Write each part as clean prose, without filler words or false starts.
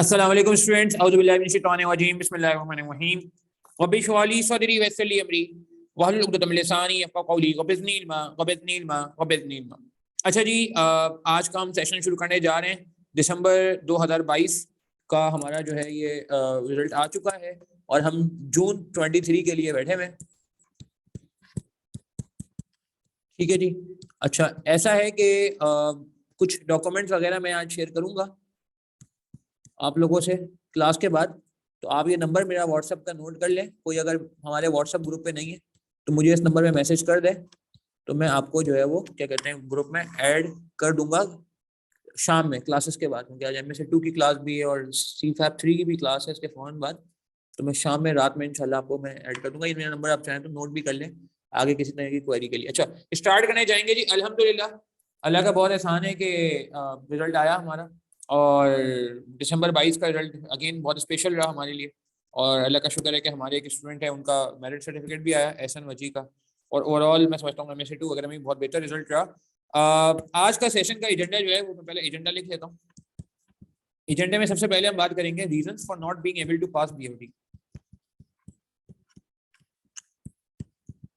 अस्सलाम वालेकुम स्टूडेंट्स, औज़ु बिल्लाहि मिनश शैतानिर रजीम, बिस्मिल्लाहिर रहमानिर रहीम। रब्बि इश्रह ली सदरी वयस्सिर ली अमरी वहलुल उक़दतम मिन लिसानी यफ़क़हू क़ौली क़ब्बिज़नी इल्मा। अच्छा जी, आज का हम सेशन शुरू करने जा रहे हैं। दिसंबर 2022 का हमारा जो है ये रिजल्ट आ चुका है और हम जून 23 के लिए बैठे हुए हैं। ठीक है जी। अच्छा, ऐसा है कि कुछ डॉक्यूमेंट्स वगैरह मैं आज शेयर करूंगा आप लोगों से क्लास के बाद। तो आप ये नंबर मेरा व्हाट्सएप का नोट कर लें। कोई अगर हमारे व्हाट्सएप ग्रुप पे नहीं है तो मुझे इस नंबर पे मैसेज कर दें, तो मैं आपको जो है वो क्या कहते हैं ग्रुप में ऐड कर दूंगा शाम में क्लासेस के बाद, क्योंकि आज MSc 2 की क्लास भी है और CFAP 3 की भी क्लास है इसके फौरन बाद। तो मैं शाम में रात में इंशाल्लाह आपको मैं ऐड कर दूंगा। ये मेरा नंबर आप चाहें तो नोट भी कर लें आगे किसी तरह की क्वेरी के लिए। अच्छा, स्टार्ट करने जाएंगे जी। अल्हम्दुलिल्लाह, अल्लाह का बहुत एहसान है कि रिजल्ट आया हमारा और दिसंबर 22 का रिजल्ट अगेन बहुत स्पेशल रहा हमारे लिए। और अल्लाह का शुक्र है कि हमारे एक स्टूडेंट है, उनका मेरिट सर्टिफिकेट भी आया, एहसन वजी का। और ओवरऑल मैं समझता हूँ MSc 2 वगैरह में बहुत बेहतर रिजल्ट रहा। आज का सेशन का एजेंडा जो है वो मैं पहले एजेंडा लिख लेता हूँ। एजेंडे में सबसे पहले हम बात करेंगे reasons for not being able to pass BFD।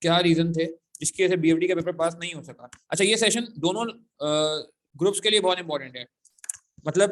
क्या रीजन थे जिसकी वजह से BFD का पेपर पास नहीं हो सका। अच्छा, ये सेशन दोनों ग्रुप्स के लिए बहुत इंपॉर्टेंट है। मतलब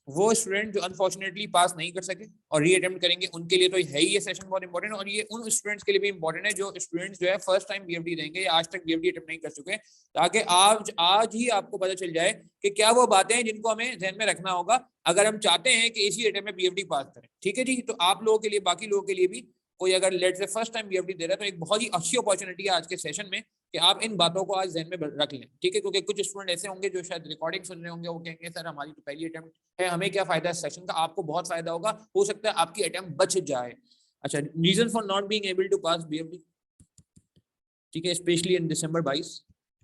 वो स्टूडेंट जो अनफॉर्चुनेटली पास नहीं कर सके और री अटेम्प्ट करेंगे उनके लिए तो है ही ये सेशन बहुत इंपॉर्टेंट है। और ये उन स्टूडेंट्स के लिए भी इंपॉर्टेंट है जो स्टूडेंट्स जो है फर्स्ट टाइम BFD देंगे या आज तक BFD अटेम्प्ट नहीं कर चुके, ताकि आज ही आपको पता चल जाए कि क्या वो बातें हैं जिनको हमें ध्यान में रखना होगा अगर हम चाहते हैं कि इसी अटेम्प्ट में BFD पास करें। ठीक है जी। तो आप लोगों के लिए, बाकी लोगों के लिए भी, कोई अगर लेट से फर्स्ट टाइम BFD दे रहा है तो एक बहुत ही अच्छी अपॉर्चुनिटी है आज के सेशन में कि आप इन बातों को आज ध्यान में रख लें। ठीक है, क्योंकि कुछ स्टूडेंट ऐसे होंगे जो शायद रिकॉर्डिंग सुन रहे होंगे, वो कहेंगे सर हमारी तो पहली अटेम्प्ट है, हमें क्या फायदा इस सेशन का। आपको बहुत फायदा होगा, हो सकता है आपकी अटेम्प्ट बच जाए। अच्छा, reason for not being able to pass BFD, ठीक है, स्पेशली इन दिसंबर 22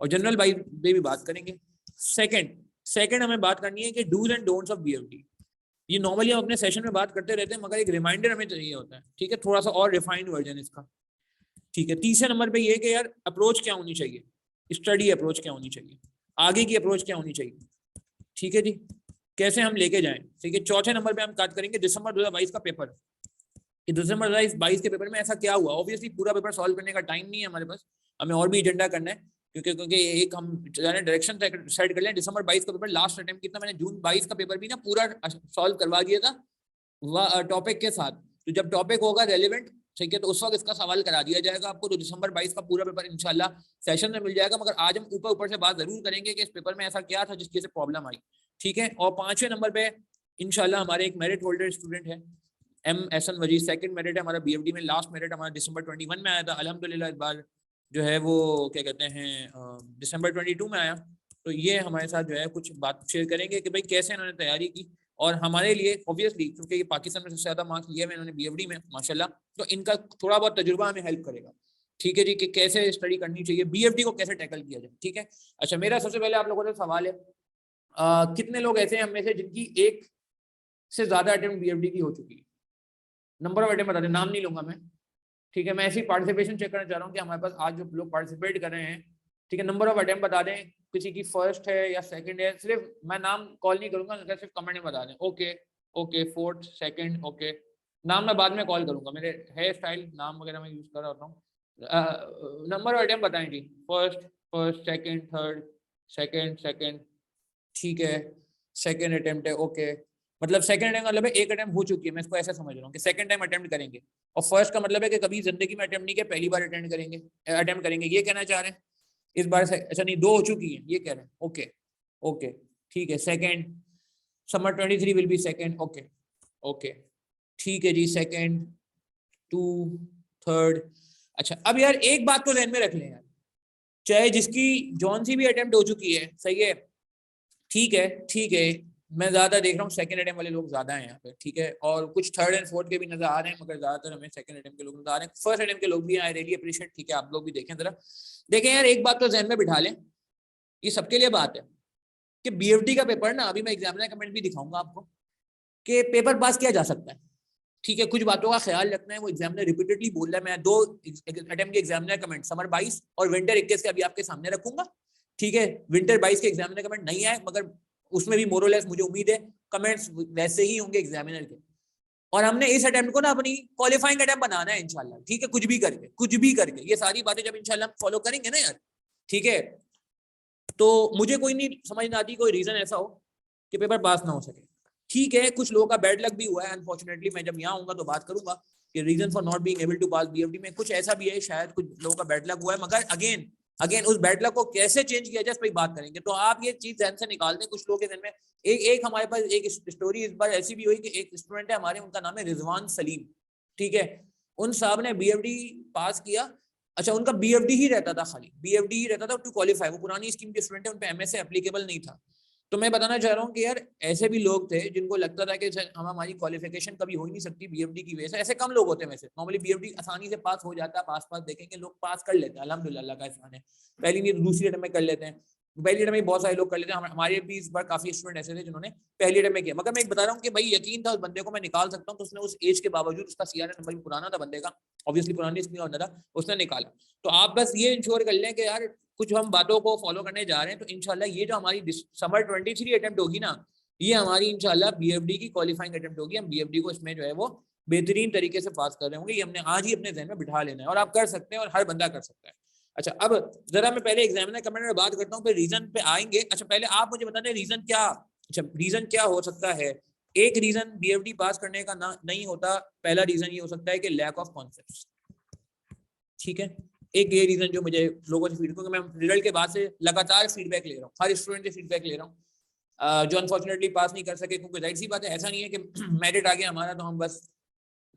और जनरल 22 में भी बात करेंगे। सेकंड हमें बात करनी है कि dos and don'ts of BFD। ये नॉर्मली हम अपने सेशन में बात करते रहते हैं, मगर एक रिमाइंडर हमें चाहिए होता है। ठीक है, थोड़ा सा और रिफाइंड वर्जन इसका। ठीक है, तीसरे नंबर पे ये कि यार अप्रोच क्या होनी चाहिए, स्टडी अप्रोच क्या होनी चाहिए, आगे की अप्रोच क्या होनी चाहिए। ठीक है जी, कैसे हम लेके जाएं। ठीक है, चौथे नंबर पे हम बात करेंगे दिसंबर 2022 का पेपर कि दिसंबर 2022 के पेपर में ऐसा क्या हुआ। ऑब्वियसली पूरा पेपर सॉल्व करने का टाइम नहीं है हमारे पास, हमें और भी एजेंडा करना है, क्योंकि एक हम डायरेक्शन सेट कर लें। दिसंबर 22 का पेपर लास्ट अटेम्प्ट कितना, मैंने जून 22 का पेपर भी ना पूरा सॉल्व करवा दिया था टॉपिक के साथ। तो जब टॉपिक होगा रेलिवेंट, ठीक है, तो उस वक्त इसका सवाल करा दिया जाएगा आपको। तो दिसंबर 22 का पूरा पेपर इंशाल्लाह सेशन में मिल जाएगा। मगर आज हम ऊपर से बात जरूर करेंगे कि इस पेपर में ऐसा क्या था जिसकी वजह से प्रॉब्लम आई। ठीक है, और पांचवें नंबर पे इंशाल्लाह हमारे एक मेरिट होल्डर स्टूडेंट है एहसन वजी, सेकंड मेरिट है हमारा BFD में। लास्ट मेरिट हमारा दिसंबर 21 में आया था, अल्हम्दुलिल्लाह इस बार जो है वो क्या कहते हैं दिसंबर 22 में आया। तो ये हमारे साथ जो है कुछ बात शेयर करेंगे कि भाई कैसे इन्होंने तैयारी की। और हमारे लिए ऑब्वियसली, क्योंकि ये पाकिस्तान में सबसे ज्यादा मार्क्स लिए हुए इन्होंने BFD में माशाल्लाह, तो इनका थोड़ा बहुत तजुर्बा हमें हेल्प करेगा। ठीक है जी, कि कैसे स्टडी करनी चाहिए, BFD को कैसे टैकल किया जाए। ठीक है। अच्छा, मेरा सबसे पहले आप लोगों से सवाल है, कितने लोग ऐसे हैं हम में से जिनकी एक से ज्यादा अटेम्प्ट BFD की हो चुकी है। नंबर ऑफ अटेम्प्ट बता दें, नाम नहीं लूंगा मैं। ठीक है, मैं ऐसी पार्टिसिपेशन चेक करना चाह रहा हूँ कि हमारे पास आज जो लोग पार्टिसिपेट कर रहे हैं, ठीक है, नंबर ऑफ अटेम्प्ट बता दें, किसी की फर्स्ट है या सेकंड है। सिर्फ मैं नाम कॉल नहीं करूंगा, सिर्फ कमेंट में बता दें okay okay, fourth second okay. नाम मैं बाद में कॉल करूंगा, मेरे हेयर स्टाइल नाम वगैरह मैं यूज कर रहा होता हूँ। नंबर ऑफ अटेम्प्ट बताएं जी, फर्स्ट सेकंड थर्ड, सेकंड। ठीक है, सेकंड अटेम्प्ट है ओके। मतलब सेकंड अटेम्प्ट मतलब है एक अटेम्प्ट हो चुकी है, मैं इसको ऐसा समझ रहा हूँ कि सेकंड टाइम अटेम्प्ट करेंगे। और फर्स्ट का मतलब है कि कभी जिंदगी में अटेम्प्ट नहीं किया, पहली बार अटेम्प्ट करेंगे, ये कहना चाह रहे हैं इस बार से। अच्छा नहीं, 2 हो चुकी है ये कह रहे हैं, ओके ओके ठीक है। Second summer 23 will be second, okay okay ठीक है जी। Second 2 third. अच्छा, अब यार एक बात तो ध्यान में रख लें यार, चाहे जिसकी जौन सी भी अटेम्प्ट हो चुकी है, सही है, ठीक है। मैं ज्यादा देख रहा हूँ सेकंड अटेम्प्ट वाले लोग ज्यादा हैं यहाँ पे, ठीक है, और कुछ थर्ड एंड फोर्थ के भी नजर आ रहे हैं, मगर ज्यादातर हमें सेकंड अटेम्प्ट के लोग नजर आ रहे हैं। फर्स्ट अटेम्प्ट के लोग भी आई रियली अप्रिशिएट। ठीक है, आप लोग भी देखें जरा, देखें यार, एक बात तो ध्यान में बिठा लें, ये सबके लिए बात है कि BFD का पेपर ना, अभी मैं एग्जामिनर कमेंट भी दिखाऊंगा आपको, कि पेपर पास किया जा सकता है। ठीक है, कुछ बातों का ख्याल रखना है, वो एग्जामिनर रिपीटेडली बोल रहा है। मैं 2 अटेम्प्ट के एग्जामिनर कमेंट समर 22 और विंटर 21 के अभी आपके सामने रखूंगा। ठीक है, विंटर 22 के एग्जामिनर कमेंट नहीं आए, मगर उसमें भी मोरलेस मुझे उम्मीद है कमेंट्स वैसे ही होंगे एग्जामिनर के। और हमने इस अटेम्प्ट को ना अपनी क्वालिफाइंग अटेम्प्ट बनाना है इंशाल्लाह, ठीक है, कुछ भी करके ये सारी बातें जब इंशाल्लाह फॉलो करेंगे ना यार, ठीक है, तो मुझे कोई नहीं समझ में आती कोई रीजन ऐसा हो कि पेपर पास ना हो सके। ठीक है, कुछ लोगों का बैड लक भी हुआ है अनफॉर्चुनेटली, मैं जब यहाँ आऊंगा तो बात करूंगा कि reason for not being able to pass BFD में कुछ ऐसा भी है, शायद कुछ लोगों का बैड लक हुआ है, मगर अगेन उस बैड लक को कैसे चेंज किया जाए इस पर बात करेंगे। तो आप ये चीज ध्यान से निकाल दें कुछ लोगों के ध्यान में। एक हमारे पास एक स्टोरी इस बार ऐसी भी हुई कि एक स्टूडेंट है हमारे, उनका नाम है रिजवान सलीम, ठीक है, उन साहब ने बीएफडी पास किया। अच्छा, उनका बीएफडी ही रहता था, खाली बीएफडी ही रहता था टू क्वालिफाई, वो पुरानी स्कीम के स्टूडेंट है, उन पे एमएसए एप्लीकेबल नहीं था। तो मैं बताना चाह रहा हूँ कि यार ऐसे भी लोग थे जिनको लगता था कि हम हमारी क्वालिफिकेशन कभी हो ही नहीं सकती बीएफडी की वजह से। ऐसे कम लोग होते हैं वैसे, नॉर्मली बीएफडी आसानी से पास हो जाता है, पास देखेंगे लोग पास कर लेते हैं, अल्हम्दुलिल्लाह अल्लाह का एहसान है। पहली नहीं तो दूसरी अटेम्प्ट में कर लेते हैं, पहली अटेम्प्ट में बहुत सारे लोग कर लेते हैं, हमारे भी इस बार काफी स्टूडेंट ऐसे थे जिन्होंने पहली अटेम्प्ट में किया। मगर मैं एक बता रहा हूँ कि भाई यकीन था उस बंदे को मैं निकाल सकता हूँ, तो उसने उस एज के बावजूद, उसका सीआरए नंबर भी पुराना था बंदे का, ऑब्वियसली पुरानी स्कीम होना था, उसने निकाला। तो आप बस ये इंश्योर कर लें कि यार कुछ हम बातों को फॉलो करने जा रहे हैं, तो इंशाल्लाह ये जो हमारी समर 23 अटेम्प्ट होगी ना, ये हमारी इंशाल्लाह बीएफडी की क्वालिफाइंग अटेम्प्ट होगी। हम बीएफडी को इसमें जो है वो बेहतरीन तरीके से पास कर रहे होंगे, ये हमने आज ही अपने ज़हन में बिठा लेना है, और आप कर सकते हैं और हर बंदा कर सकता है। अच्छा, अब जरा मैं पहले एग्जामिनर कमेंट में बात करता हूँ, फिर रीजन पे आएंगे। अच्छा, पहले आप मुझे बता दें रीजन क्या, अच्छा रीजन क्या हो सकता है। एक रीजन बीएफडी पास करने का ना नहीं होता, पहला रीजन ये हो सकता है कि लैक ऑफ कॉन्सेप्ट्स, ठीक है। एक ये रीजन जो मुझे लोगों से फीडबैक, मैं रिजल्ट के बाद से लगातार फीडबैक ले रहा हूँ, हर स्टूडेंट से फीडबैक ले रहा हूँ जो अनफॉर्चुनेटली पास नहीं कर सके, क्योंकि जाहिर सी बात है ऐसा नहीं है कि मेरिट आ गया हमारा तो हम बस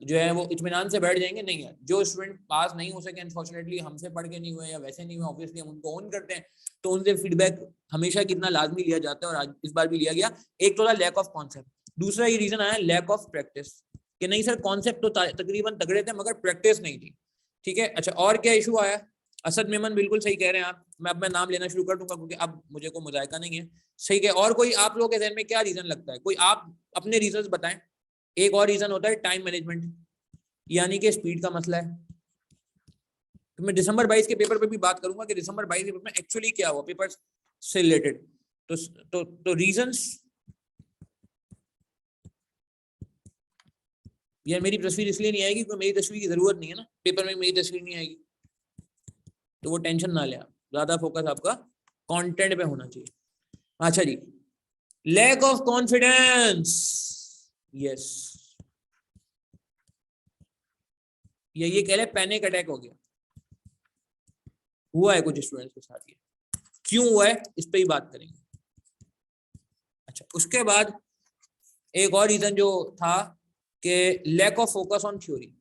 जो है वो इत्मीनान से बैठ जाएंगे, नहीं है। जो स्टूडेंट पास नहीं हो सके अनफॉर्चुनेटली, हमसे पढ़ के नहीं हुए या वैसे नहीं हुए, ऑब्वियसली हम उनको ऑन करते हैं, तो उनसे फीडबैक हमेशा कितना लाजमी लिया जाता है, और आज इस बार भी लिया गया। एक तो था लैक ऑफ कॉन्सेप्ट, दूसरा ये रीजन आया लैक ऑफ प्रैक्टिस, कि नहीं सर कॉन्सेप्ट तो तकरीबन तगड़े थे मगर प्रैक्टिस नहीं थी, ठीक है। अच्छा, और क्या इशू आया, असद मेमन बिल्कुल सही कह रहे हैं आप, मैं अब मैं नाम लेना शुरू कर दूंगा क्योंकि अब मुझे को मुजायका नहीं है, सही है। और कोई आप लोगों के ज़हन में क्या रीजन लगता है, कोई आप अपने रीजन बताएं। एक और रीजन होता है टाइम मैनेजमेंट, यानी कि स्पीड का मसला है। तो मैं दिसंबर 22 के पेपर पे भी बात करूंगा कि दिसंबर 22 के पेपर में एक्चुअली क्या हुआ पेपर से रिलेटेड। तो रीजंस, यार मेरी तस्वीर इसलिए नहीं आएगी क्योंकि मेरी तस्वीर की जरूरत नहीं है ना, पेपर में मेरी तस्वीर नहीं आएगी, तो वो टेंशन ना ले आप, ज्यादा फोकस आपका कंटेंट पे होना चाहिए। अच्छा जी, लैक ऑफ कॉन्फिडेंस, यस, ये कह रहे पैनिक अटैक हो गया, हुआ है कुछ स्टूडेंट्स के साथ, ये क्यों हुआ है इस पे ही बात करेंगे। अच्छा, उसके बाद एक और रीजन जो था कि lack of focus on theory.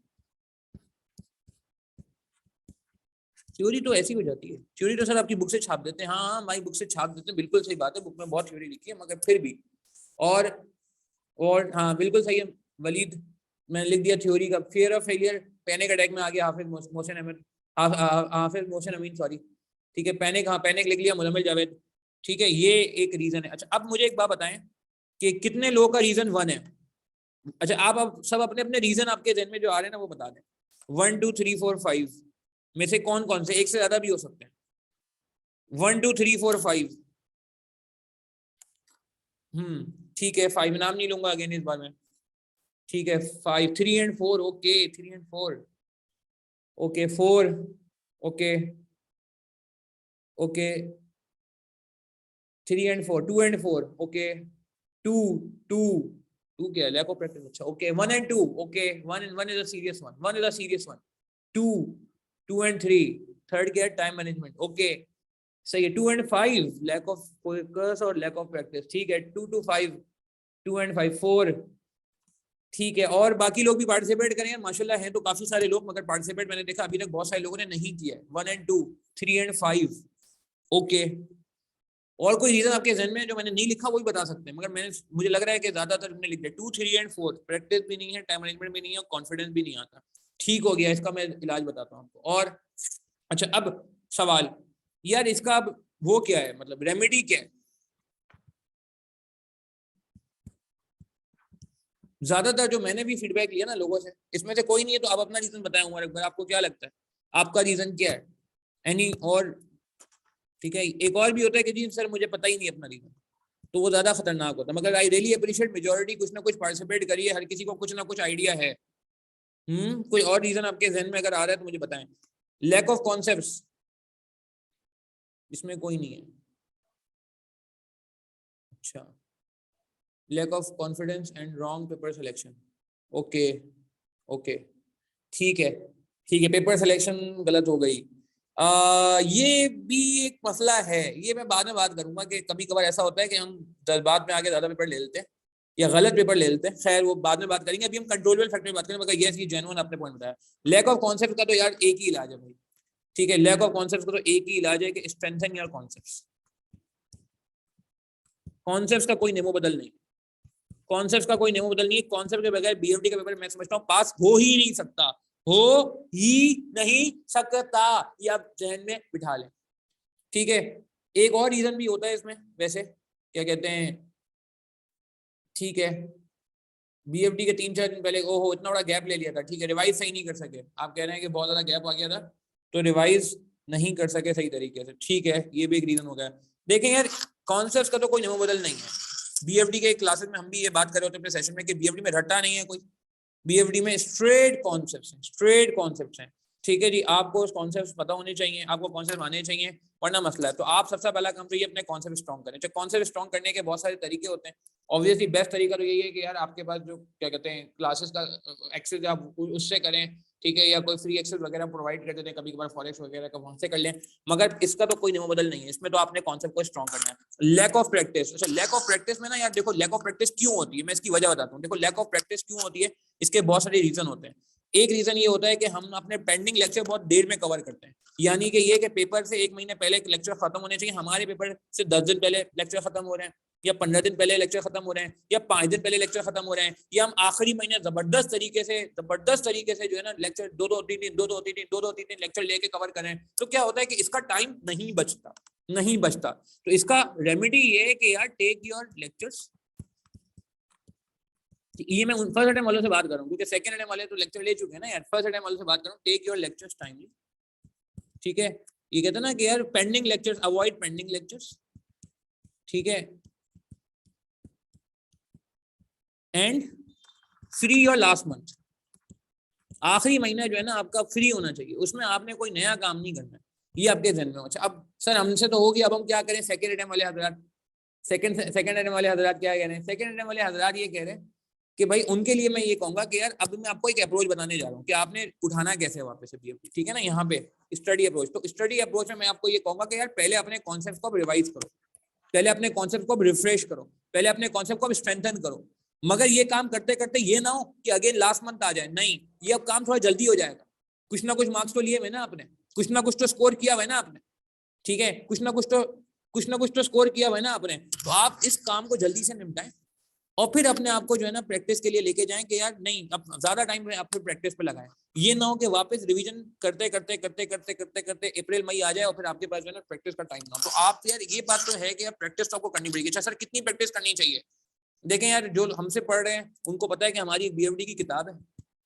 Theory तो ऐसी हो जाती है, थ्योरी तो सर आपकी बुक से छाप देते हैं, हाँ हमारी बुक से छाप देते हैं, बिल्कुल सही बात है, बुक में बहुत थ्योरी लिखी है मगर फिर भी, और हाँ बिल्कुल सही है वलीद, मैंने लिख दिया थ्योरी का, fear of failure, panic attack में आ गया हाफिज मोहसिन अमीन, हाफिज मोहसिन अमीन सॉरी, ठीक है, पैनिक, हाँ पैनिक लिख लिया मुजम्मिल जावेद, ठीक है, ये एक रीजन है। अच्छा, अब मुझे एक बात बताएं कि कितने लोगों का रीजन 1 है। अच्छा, आप अब सब अपने अपने रीजन आपके जहन में जो आ रहे हैं ना वो बता दें, 1 2 3 4 5 में से कौन कौन से, एक से ज्यादा भी हो सकते हैं, 1 2 3 4 5, ठीक है, 5 नाम नहीं लूंगा अगेन इस बार में, ठीक है, 5 3 and 4, okay 3 and 4, okay 4, okay okay 3 and 4, 2 and 4, okay 2 2 2 क्या लैक ऑफ प्रैक्टिस, अच्छा okay 1 and 2, okay 1 is a serious one, 1 is a serious one, 2 2 and 3, third क्या टाइम मैनेजमेंट, ओके सही है, 2 and 5 लैक ऑफ फोकस और lack of practice, ठीक है, 2 to 5, 2 and 5 4, ठीक है। और बाकी लोग भी पार्टिसिपेट करें माशाल्लाह, हैं तो काफी सारे लोग, मगर पार्टिसिपेट मैंने देखा अभी तक बहुत सारे लोगों ने नहीं किया है, 1 and 2, 3 and 5, ओके। और कोई रीजन आपके जहन में जो मैंने नहीं लिखा वही बता सकते हैं, मगर मुझे लग रहा है कि ज्यादातर हमने लिख दिया, 2 3 and 4, प्रैक्टिस भी नहीं है, टाइम मैनेजमेंट भी नहीं है, और कॉन्फिडेंस भी नहीं आता, ठीक हो गया, इसका मैं इलाज बताता हूँ आपको। और अच्छा, अब सवाल यार इसका अब वो क्या है, मतलब रेमेडी क्या है। ज्यादातर जो मैंने भी फीडबैक लिया ना लोगों से, इसमें से कोई नहीं है, तो आप अपना रीजन बताएं उमर अकबर, आपको क्या लगता है आपका रीजन क्या है, एनी और, ठीक है। एक और भी होता है कि जी सर मुझे पता ही नहीं अपना रीजन, तो वो ज्यादा खतरनाक होता है। मगर आई रियली अप्रिशिएट मेजोरिटी कुछ ना कुछ पार्टिसिपेट करिए, हर किसी को कुछ ना कुछ आइडिया है। कोई और रीजन आपके जहन में अगर आ रहा है तो मुझे बताएं। लैक ऑफ कॉन्सेप्ट्स, इसमें कोई नहीं है। अच्छा, lack of confidence and wrong paper selection. Okay okay, ठीक है ठीक है, पेपर सिलेक्शन गलत हो गई। ये भी एक मसला है, ये मैं बाद में बात करूंगा कि कभी कभार ऐसा होता है कि हम जज्बात में आके ज्यादा पेपर ले लेते हैं या गलत पेपर ले लेते हैं। खैर वो बाद में बात करेंगे, अभी हम कंट्रोलेबल फैक्टर में बात करेंगे। मगर ये जेन्युइन आपने पॉइंट बताया। लैक ऑफ कॉन्सेप्ट का तो यार एक ही इलाज है भाई, ठीक है, लैक ऑफ कॉन्सेप्ट का तो एक ही इलाज है कि स्ट्रेंथन योर कॉन्सेप्ट्स। कॉन्सेप्ट्स का कोई नेमो बदल नहीं, कॉन्सेप्ट्स का कोई नेमो बदल नहीं है। कॉन्सेप्ट के बगैर बीएमडी का पेपर मैं समझता हूँ पास हो ही नहीं सकता, हो ही नहीं सकता, ये आप जहन में बिठा लें, ठीक है। एक और रीजन भी होता है इसमें, वैसे क्या कहते हैं, ठीक है, बीएफडी के 3-4 दिन पहले ओहो इतना बड़ा गैप ले लिया था, ठीक है, रिवाइज सही नहीं कर सके। आप कह रहे हैं कि बहुत ज्यादा गैप आ गया था तो रिवाइज नहीं कर सके सही तरीके से, ठीक है, ये भी एक रीजन हो गया। देखें यार, कॉन्सेप्ट्स का तो कोई नेमो बदल नहीं है। बीएफडी के क्लासेस में हम भी ये बात कर रहे होते हैं अपने सेशन में कि बीएफडी में रट्टा नहीं है कोई, बीएफडी में स्ट्रेट कॉन्सेप्ट्स हैं, स्ट्रेट कॉन्सेप्ट्स हैं, ठीक है जी। आपको कॉन्सेप्ट्स पता होने चाहिए, आपको कॉन्सेप्ट आने चाहिए, वरना मसला है। तो आप सबसे पहला काम तो ये अपने कॉन्सेप्ट स्ट्रॉन्ग करें। कॉन्सेप्ट स्ट्रॉन्ग करने के बहुत सारे तरीके होते हैं। ऑब्वियसली बेस्ट तरीका तो यही है कि यार आपके पास जो क्या कहते हैं क्लासेस का एक्सेस आप उससे करें, ठीक है, या कोई फ्री एक्सेस वगैरह प्रोवाइड कर देते हैं कभी कभार फॉरेक्स वगैरह का, वहां से कर लें। मगर इसका तो कोई नेमो बदल नहीं है, इसमें तो आपने कॉन्सेप्ट को स्ट्रॉन्ग करना है। लैक ऑफ प्रैक्टिस, अच्छा लैक ऑफ प्रैक्टिस में ना यार देखो, लैक ऑफ प्रैक्टिस क्यों होती है मैं इसकी वजह बताता हूँ। देखो लैक ऑफ प्रैक्टिस क्यों होती है, इसके बहुत सारे रीजन होते हैं। एक रीजन ये होता है कि हम अपने पेंडिंग लेक्चर बहुत देर में कवर करते हैं, यानी कि ये कि पेपर से 1 महीने पहले लेक्चर खत्म होने चाहिए, हमारे पेपर से 10 दिन पहले लेक्चर खत्म हो रहे हैं, या 15 दिन पहले लेक्चर खत्म हो रहे हैं, या 5 दिन पहले लेक्चर खत्म हो रहे हैं, या हम आखिरी महीने जबरदस्त तरीके से जो है ना लेक्चर 2-2 3 दिन लेक्चर लेके कवर करें। तो क्या होता है कि इसका टाइम नहीं बचता। तो इसका रेमेडी ये है कि यार टेक योर लेक्चर्स, ये मैं फर्स्ट अटेम्प्ट वालों से बात कर रहा हूँ क्योंकि सेकंड अटेम्प्ट वाले तो लेक्चर ले चुके हैं ना यार। फर्स्ट अटेम्प्ट वालों से बात कर रहा हूँ, टेक योर लेक्चर्स टाइमली, ठीक है। ये कहते हैं ना कि यार pending lectures, avoid pending lectures, ठीक है, and free your last month, आखिरी महीना जो है ना आपका फ्री होना चाहिए, उसमें आपने कोई नया काम नहीं करना है, ये आपके जहन में हो। अच्छा अब सर हमसे तो होगी, अब हम क्या करें, सेकंड अटेम्प्ट वाले हजरात, सेकंड अटेम्प्ट वाले हजरात क्या कह रहे हैं, सेकंड अटेम्प्ट वाले हजरात ये कह रहे हैं कि भाई उनके लिए मैं ये कहूंगा कि यार अब मैं आपको एक अप्रोच बताने जा रहा हूँ कि आपने उठाना कैसे है वापस से बीएफडी, ठीक है ना। यहाँ पे स्टडी अप्रोच, तो स्टडी अप्रोच में मैं आपको ये कहूंगा कि यार पहले अपने कॉन्सेप्ट को रिवाइज करो, पहले अपने कॉन्सेप्ट को रिफ्रेश करो, पहले अपने कॉन्सेप्ट को स्ट्रेंथन करो। मगर ये काम करते करते ये ना हो कि अगेन लास्ट मंथ आ जाए, नहीं, ये अब काम थोड़ा जल्दी हो जाएगा। कुछ ना कुछ मार्क्स तो लिए हुए ना आपने, कुछ ना कुछ तो स्कोर किया हुआ है ना आपने, ठीक है, कुछ ना कुछ तो स्कोर किया हुआ है ना आपने। तो आप इस काम को जल्दी से निपटाएं और फिर अपने आप को जो है ना प्रैक्टिस के लिए लेके जाएं कि यार नहीं अब ज्यादा टाइम आपको प्रैक्टिस पे लगाएं। ये ना हो कि वापस रिवीजन करते अप्रैल मई आ जाए और फिर आपके पास जो है ना प्रैक्टिस का टाइम ना हो। तो आप यार ये बात तो है कि यार प्रैक्टिस तो आपको करनी पड़ेगी। अच्छा सर कितनी प्रैक्टिस करनी चाहिए, देखें यार जो हमसे पढ़ रहे हैं उनको पता है कि हमारी बीएफडी की किताब है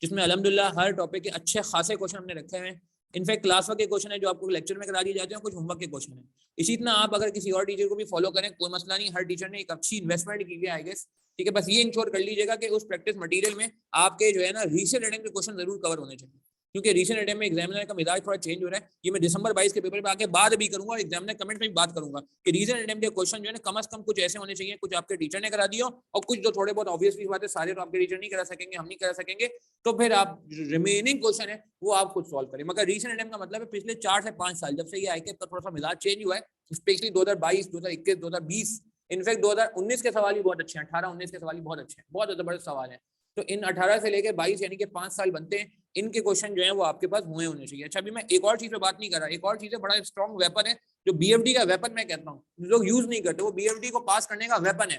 जिसमें अल्हम्दुलिल्लाह हर टॉपिक के अच्छे खासे क्वेश्चन हमने रखे हुए हैं। इनफैक्ट क्लास वर्क के क्वेश्चन है जो आपको लेक्चर में करा दिए जाते हैं, कुछ होमवर्क के क्वेश्चन है। इसी तरह आप अगर किसी और टीचर को भी फॉलो करें कोई मसला नहीं, हर टीचर ने एक अच्छी इन्वेस्टमेंट की है आई गेस, ठीक है। बस ये इंश्योर कर लीजिएगा कि उस प्रैक्टिस मटेरियल में आपके जो है ना रीसेंट अटेम्प्ट के क्वेश्चन जरूर कवर होने चाहिए, क्योंकि रीसेंट अटेम्प्ट में एग्जामिनर का मिजाज थोड़ा चेंज हो रहा है। ये मैं दिसंबर 22 के पेपर पे आके बात भी करूंगा और एग्जामिनर कमेंट में भी बात करूंगा कि रीसेंट अटेम्प्ट के क्वेश्चन जो है ना कम से कम कुछ ऐसे होने चाहिए, कुछ आपके टीचर ने करा दिया और कुछ जो थोड़े बहुत ऑब्वियसली बात है सारे तो आपके टीचर नहीं करा सकेंगे, हम नहीं करा सकेंगे, तो फिर आप रिमेनिंग क्वेश्चन है वो आप खुद सॉल्व करें। मगर रीसेंट अटेम्प्ट का मतलब है पिछले 4 से 5 साल जब से ये आईके थोड़ा सा मिजाज चेंज हुआ है, स्पेशली 2022, 2021, 2020, इनफैक्ट 2019 के सवाल भी बहुत अच्छे हैं, 18-19 के सवाल भी बहुत अच्छे हैं, बहुत जबरदस्त सवाल है। तो इन 18 से लेकर 22 यानी कि 5 साल बनते हैं, इनके क्वेश्चन जो है वो आपके पास हुए होने चाहिए। अच्छा अभी मैं एक और चीज पे बात नहीं कर रहा, एक और चीज है बड़ा स्ट्रॉन्ग वेपन है जो बीएफडी का वेपन मैं कहता हूँ, लोग यूज नहीं करते, वो बीएफडी को पास करने का वेपन है,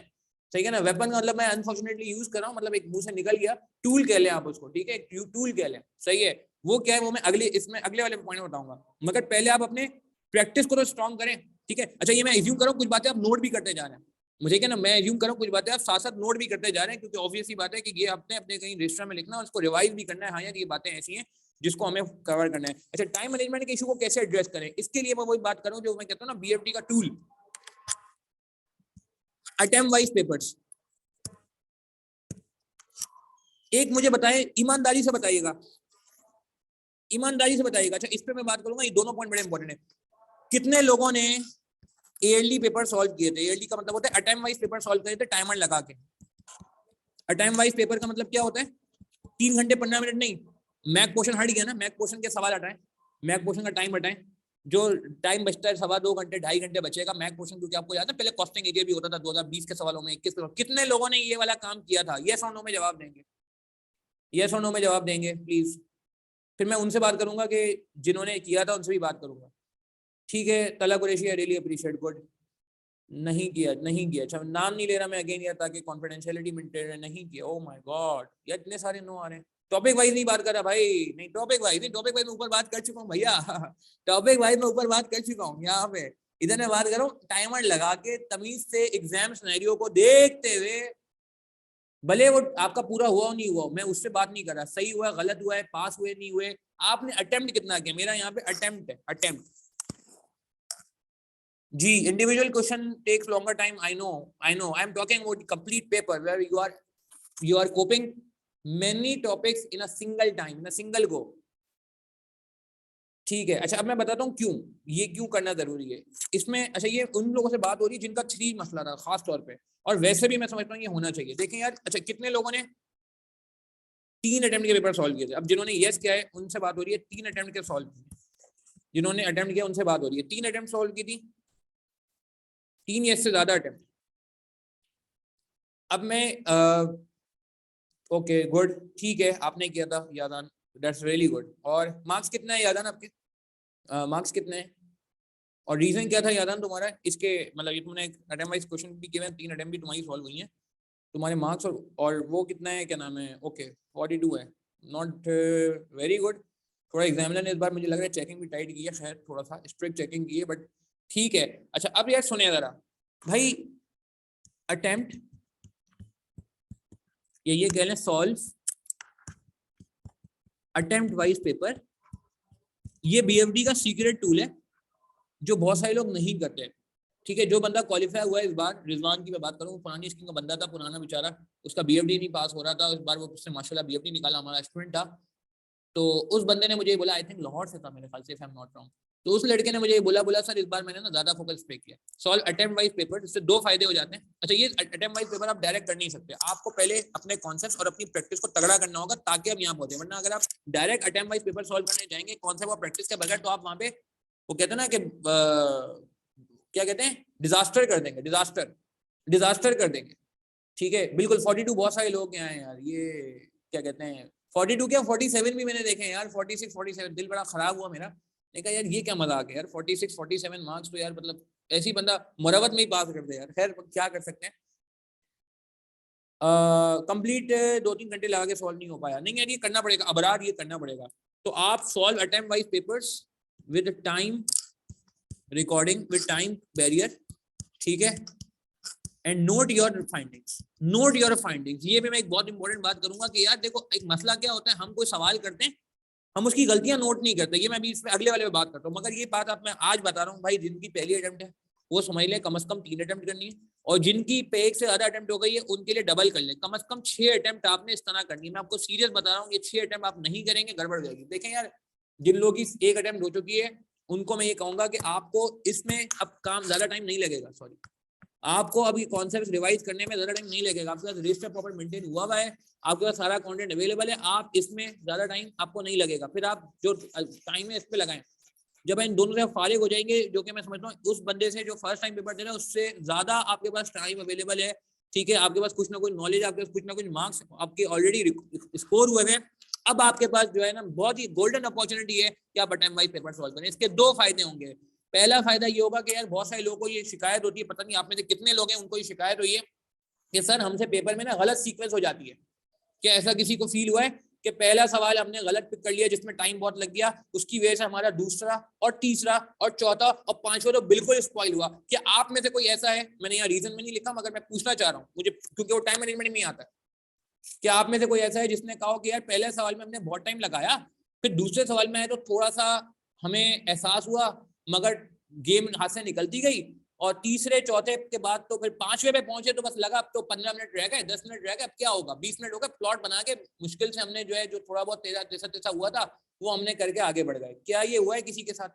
सही है ना। वेपन का मतलब मैं अनफॉर्चुनेटली यूज कर रहा हूँ, मतलब एक मुंह से निकल गया, टूल कह लें आप उसको, ठीक है, टूल कह लें, सही है। वो क्या है वो मैं अगले वाले पॉइंट में बताऊंगा, मगर पहले आप अपने प्रैक्टिस को तो स्ट्रॉन्ग करें, ठीक है। अच्छा ये मैं एज्यूम करूँ कुछ बातें आप नोट भी करते जा रहे हैं, मुझे क्या ना मैं एज्यूम करूँ कुछ बातें आप साथ साथ नोट भी करते जा रहे हैं, क्योंकि ऑब्वियसली बात है कि ये आपने अपने कहीं रजिस्टर में लिखना और उसको रिवाइज भी करना है, हाँ यार ये बातें ऐसी हैं जिसको हमें कवर करना है। अच्छा टाइम मैनेजमेंट के इशू को कैसे एड्रेस करें, इसके लिए मैं वही बात करूँ जो मैं कहता हूँ ना बीएफडी का टूल, अटेम्प्ट वाइज पेपर्स। एक मुझे बताएं, ईमानदारी से बताइएगा, ईमानदारी से बताइएगा। अच्छा इस पे मैं बात करूंगा, ये दोनों पॉइंट बड़े इंपॉर्टेंट है। कितने लोगों ने एएलडी पेपर सॉल्व किए थे? एएलडी का मतलब होता है अटेम्प्ट वाइज पेपर सॉल्व करे थे टाइमर लगा के। अटेम्प्ट वाइज पेपर का मतलब क्या होता है? 3 घंटे 15 मिनट नहीं, मैक पोर्शन हट गया ना, मैक पोर्शन के सवाल हटाएं, मैक पोर्शन का टाइम हटाएं, जो टाइम बचता है 2.25 घंटे 2.5 घंटे बचेगा मैक पोर्शन, क्योंकि आपको याद है पहले कॉस्टिंग एरिया भी होता था 2020 के सवालों में 21 के। कितने लोगों ने ये वाला काम किया था? यस और नो में जवाब देंगे, यस और नो में जवाब देंगे प्लीज। फिर मैं उनसे बात करूंगा कि जिन्होंने किया था उनसे भी बात करूंगा। ठीक है, तला Qureshi, I really appreciate, good. नहीं किया, नहीं किया। अच्छा नाम नहीं ले रहा मैं अगेन यार, ताकि कॉन्फिडेंशियलिटी मेंटेन है। नहीं किया, ओ माय गॉड यार, इतने सारे नो आ रहे हैं। टॉपिक वाइज नहीं बात कर रहा भाई, नहीं टॉपिक वाइज नहीं, टॉपिक वाइज में ऊपर बात कर चुका हूँ भैया टॉपिक वाइज में ऊपर बात कर चुका हूँ। यहाँ पे इधर मैं बात कर रहा हूँ टाइमर लगा के तमीज से एग्जाम सिनेरियो को देखते हुए, भले वो आपका पूरा हुआ नहीं हुआ, मैं उससे बात नहीं कर रहा, सही हुआ गलत हुआ है, पास हुए नहीं हुए, आपने अटेम्प्ट कितना किया। मेरा यहाँ पे अटेम्प्ट है, अटेम्प्ट जी। Individual question takes longer time, I know, I know, I am talking about complete paper where you are coping many topics in a single time, in a single go। ठीक है, अच्छा अब मैं बताता हूँ क्यों ये क्यों करना जरूरी है इसमें। अच्छा ये उन लोगों से बात हो रही है जिनका 3 मसला था खास तौर पे, और वैसे भी मैं समझता हूँ ये होना चाहिए। देखें यार, अच्छा कितने लोगों ने 3 अटेम्प्ट के पेपर सॉल्व किए थे? अब जिन्होंने यस किया है उनसे बात हो रही है, 3 अटेम्प्ट के सॉल्व किए, जिन्होंने अटेम्प्ट किया उनसे बात हो रही है। 3 अटेम्प्ट सॉल्व की थी, 3 यस से ज्यादा अटेम्प्ट। अब मैं ओके गुड, ठीक है आपने किया था यादान, दैट्स रियली गुड। और मार्क्स कितना है यादान आपके? मार्क्स कितने हैं और रीजन क्या था यादान तुम्हारा इसके? मतलब ये तुमने अटेम्प्ट वाइज क्वेश्चन भी किए हैं, 3 अटेम्प्ट भी तुम्हारी सॉल्व हुई हैं, तुम्हारे मार्क्स और वो कितना है, क्या नाम है? ओके 42 है, नॉट वेरी गुड। थोड़ा एग्जामिनर ने इस बार मुझे लग रहा है चेकिंग भी टाइट की है, शायद थोड़ा सा स्ट्रिक्ट चेकिंग की है, बट ठीक है। अच्छा अब यार सुनिए जरा भाई, अटेम्प्ट ये कह लें सॉल्व अटेम्प्ट वाइज पेपर, ये बीएफडी का सीक्रेट टूल है जो बहुत सारे लोग नहीं करते। ठीक है, जो बंदा क्वालिफाई हुआ है इस बार, रिजवान की मैं बात करूँ, पुरानी स्कीम का बंदा था, पुराना बेचारा, उसका बीएफडी नहीं पास हो रहा था, इस बार वो उसने माशाल्लाह बीएफडी निकाला, हमारा स्टूडेंट था। तो उस बंदे ने मुझे बोला, आई थिंक लाहौर से था मेरे ख्याल से, if I am not wrong, तो उस लड़के ने मुझे बोला सर इस बार मैंने ना ज्यादा फोकस पे किया सॉल्व अटेम्प्ट वाइज पेपर, इससे 2 फायदे हो जाते हैं। अच्छा ये अटेम्प्ट वाइज पेपर आप डायरेक्ट कर नहीं सकते, आपको पहले अपने कॉन्सेप्ट और अपनी प्रैक्टिस को तगड़ा करना होगा ताकि आप यहाँ पहुंचे, वरना अगर आप direct attempt wise paper solve करने जाएंगे कॉन्सेप्ट और प्रैक्टिस के बगैर, तो आप वहाँ पे वो कहते हैं ना कि क्या कहते हैं, डिजास्टर कर देंगे, डिजास्टर कर देंगे। ठीक है बिल्कुल, 42 बहुत सारे लोग यहाँ हैं यार, ये क्या कहते हैं 42 क्या 47 भी मैंने देखे हैं यार, 46 47, दिल बड़ा खराब हुआ मेरा, मैंने कहा यार ये क्या मजाक है यार, 46 47 मार्क्स तो यार मतलब ऐसी बंदा मुरवत में ही पास कर दे यार। खैर क्या कर सकते हैं, कंप्लीट 2-3 घंटे लगा के सॉल्व नहीं हो पाया, नहीं यार ये करना पड़ेगा अबरार, ये करना पड़ेगा। तो आप solve attempt wise papers with time recording, with time barrier, ठीक है, and not your findings, not your findings. ये भी मैं एक बहुत इंपॉर्टेंट बात करूंगा कि यार देखो एक मसला क्या होता है, हम कोई सवाल करते हैं हम उसकी गलतियां नोट नहीं करते, ये मैं अभी इसमें अगले वाले में बात करता हूँ, मगर ये बात आप मैं आज बता रहा हूँ भाई, जिनकी पहली अटेम्प्ट है वो समझ ले कम से कम 3 अटेम्प्ट करनी है, और जिनकी पे 1 से ज्यादा अटेम्प्ट हो गई है उनके लिए डबल कर ले, कम से कम 6 अटेम्प्ट आपने इस तरह करनी है। मैं आपको सीरियस बता रहा हूँ, ये 6 अटेम्प्ट आप नहीं करेंगे गड़बड़ हो जाएगी। देखें यार, जिन लोगों की 1 अटेम्प्ट हो चुकी है उनको मैं ये कहूंगा कि आपको इसमें अब काम ज्यादा टाइम नहीं लगेगा, सॉरी आपको अभी कॉन्सेप्ट रिवाइज करने में ज्यादा टाइम नहीं लगेगा, आपके पास रजिस्टर प्रॉपर मेंटेन हुआ है, आपके पास सारा कंटेंट अवेलेबल है, आप इसमें ज्यादा टाइम आपको नहीं लगेगा। फिर आप जो टाइम है इस पे लगाएं, जब इन दोनों से फारिग हो जाएंगे, जो कि मैं समझता हूँ उस बंदे से जो फर्स्ट टाइम पेपर दे रहा है उससे ज्यादा आपके पास टाइम अवेलेबल है, ठीक है, आपके पास कुछ ना कुछ नॉलेज, आपके पास कुछ ना कुछ मार्क्स आपके ऑलरेडी स्कोर हुए हैं, अब आपके पास जो है ना बहुत ही गोल्डन अपॉर्चुनिटी है कि आप अटेम्प्ट वाइज पेपर सॉल्व करें। इसके 2 फायदे होंगे। पहला फायदा ये होगा कि यार बहुत सारे लोगों को ये शिकायत होती है, पता नहीं आप में से कितने लोग हैं उनको ये शिकायत हुई है कि सर हमसे पेपर में ना गलत सीक्वेंस हो जाती है। क्या ऐसा किसी को फील हुआ है कि पहला सवाल हमने गलत पिक कर लिया जिसमें टाइम बहुत लग गया, उसकी वजह से हमारा दूसरा और तीसरा और चौथा और 5वां तो बिल्कुल स्पॉइल हुआ? क्या आप में से कोई ऐसा है? मैंने यहाँ रीजन में नहीं लिखा मगर मैं पूछना चाह रहा हूँ मुझे, क्योंकि वो टाइम मैनेजमेंट में आता है। क्या आप में से कोई ऐसा है जिसने कहा कि यार पहले सवाल में हमने बहुत टाइम लगाया, फिर दूसरे सवाल में आए तो थोड़ा सा हमें एहसास हुआ, मगर गेम हाथ से निकलती गई, और तीसरे चौथे के बाद तो फिर पांचवे पे पहुंचे तो बस लगा अब तो 15 मिनट रह गए, 10 मिनट रह गए, अब क्या होगा, 20 मिनट हो गए, प्लॉट बना के मुश्किल से हमने जो है जो थोड़ा बहुत तेजा हुआ था वो हमने करके आगे बढ़ गए। क्या ये हुआ है किसी के साथ?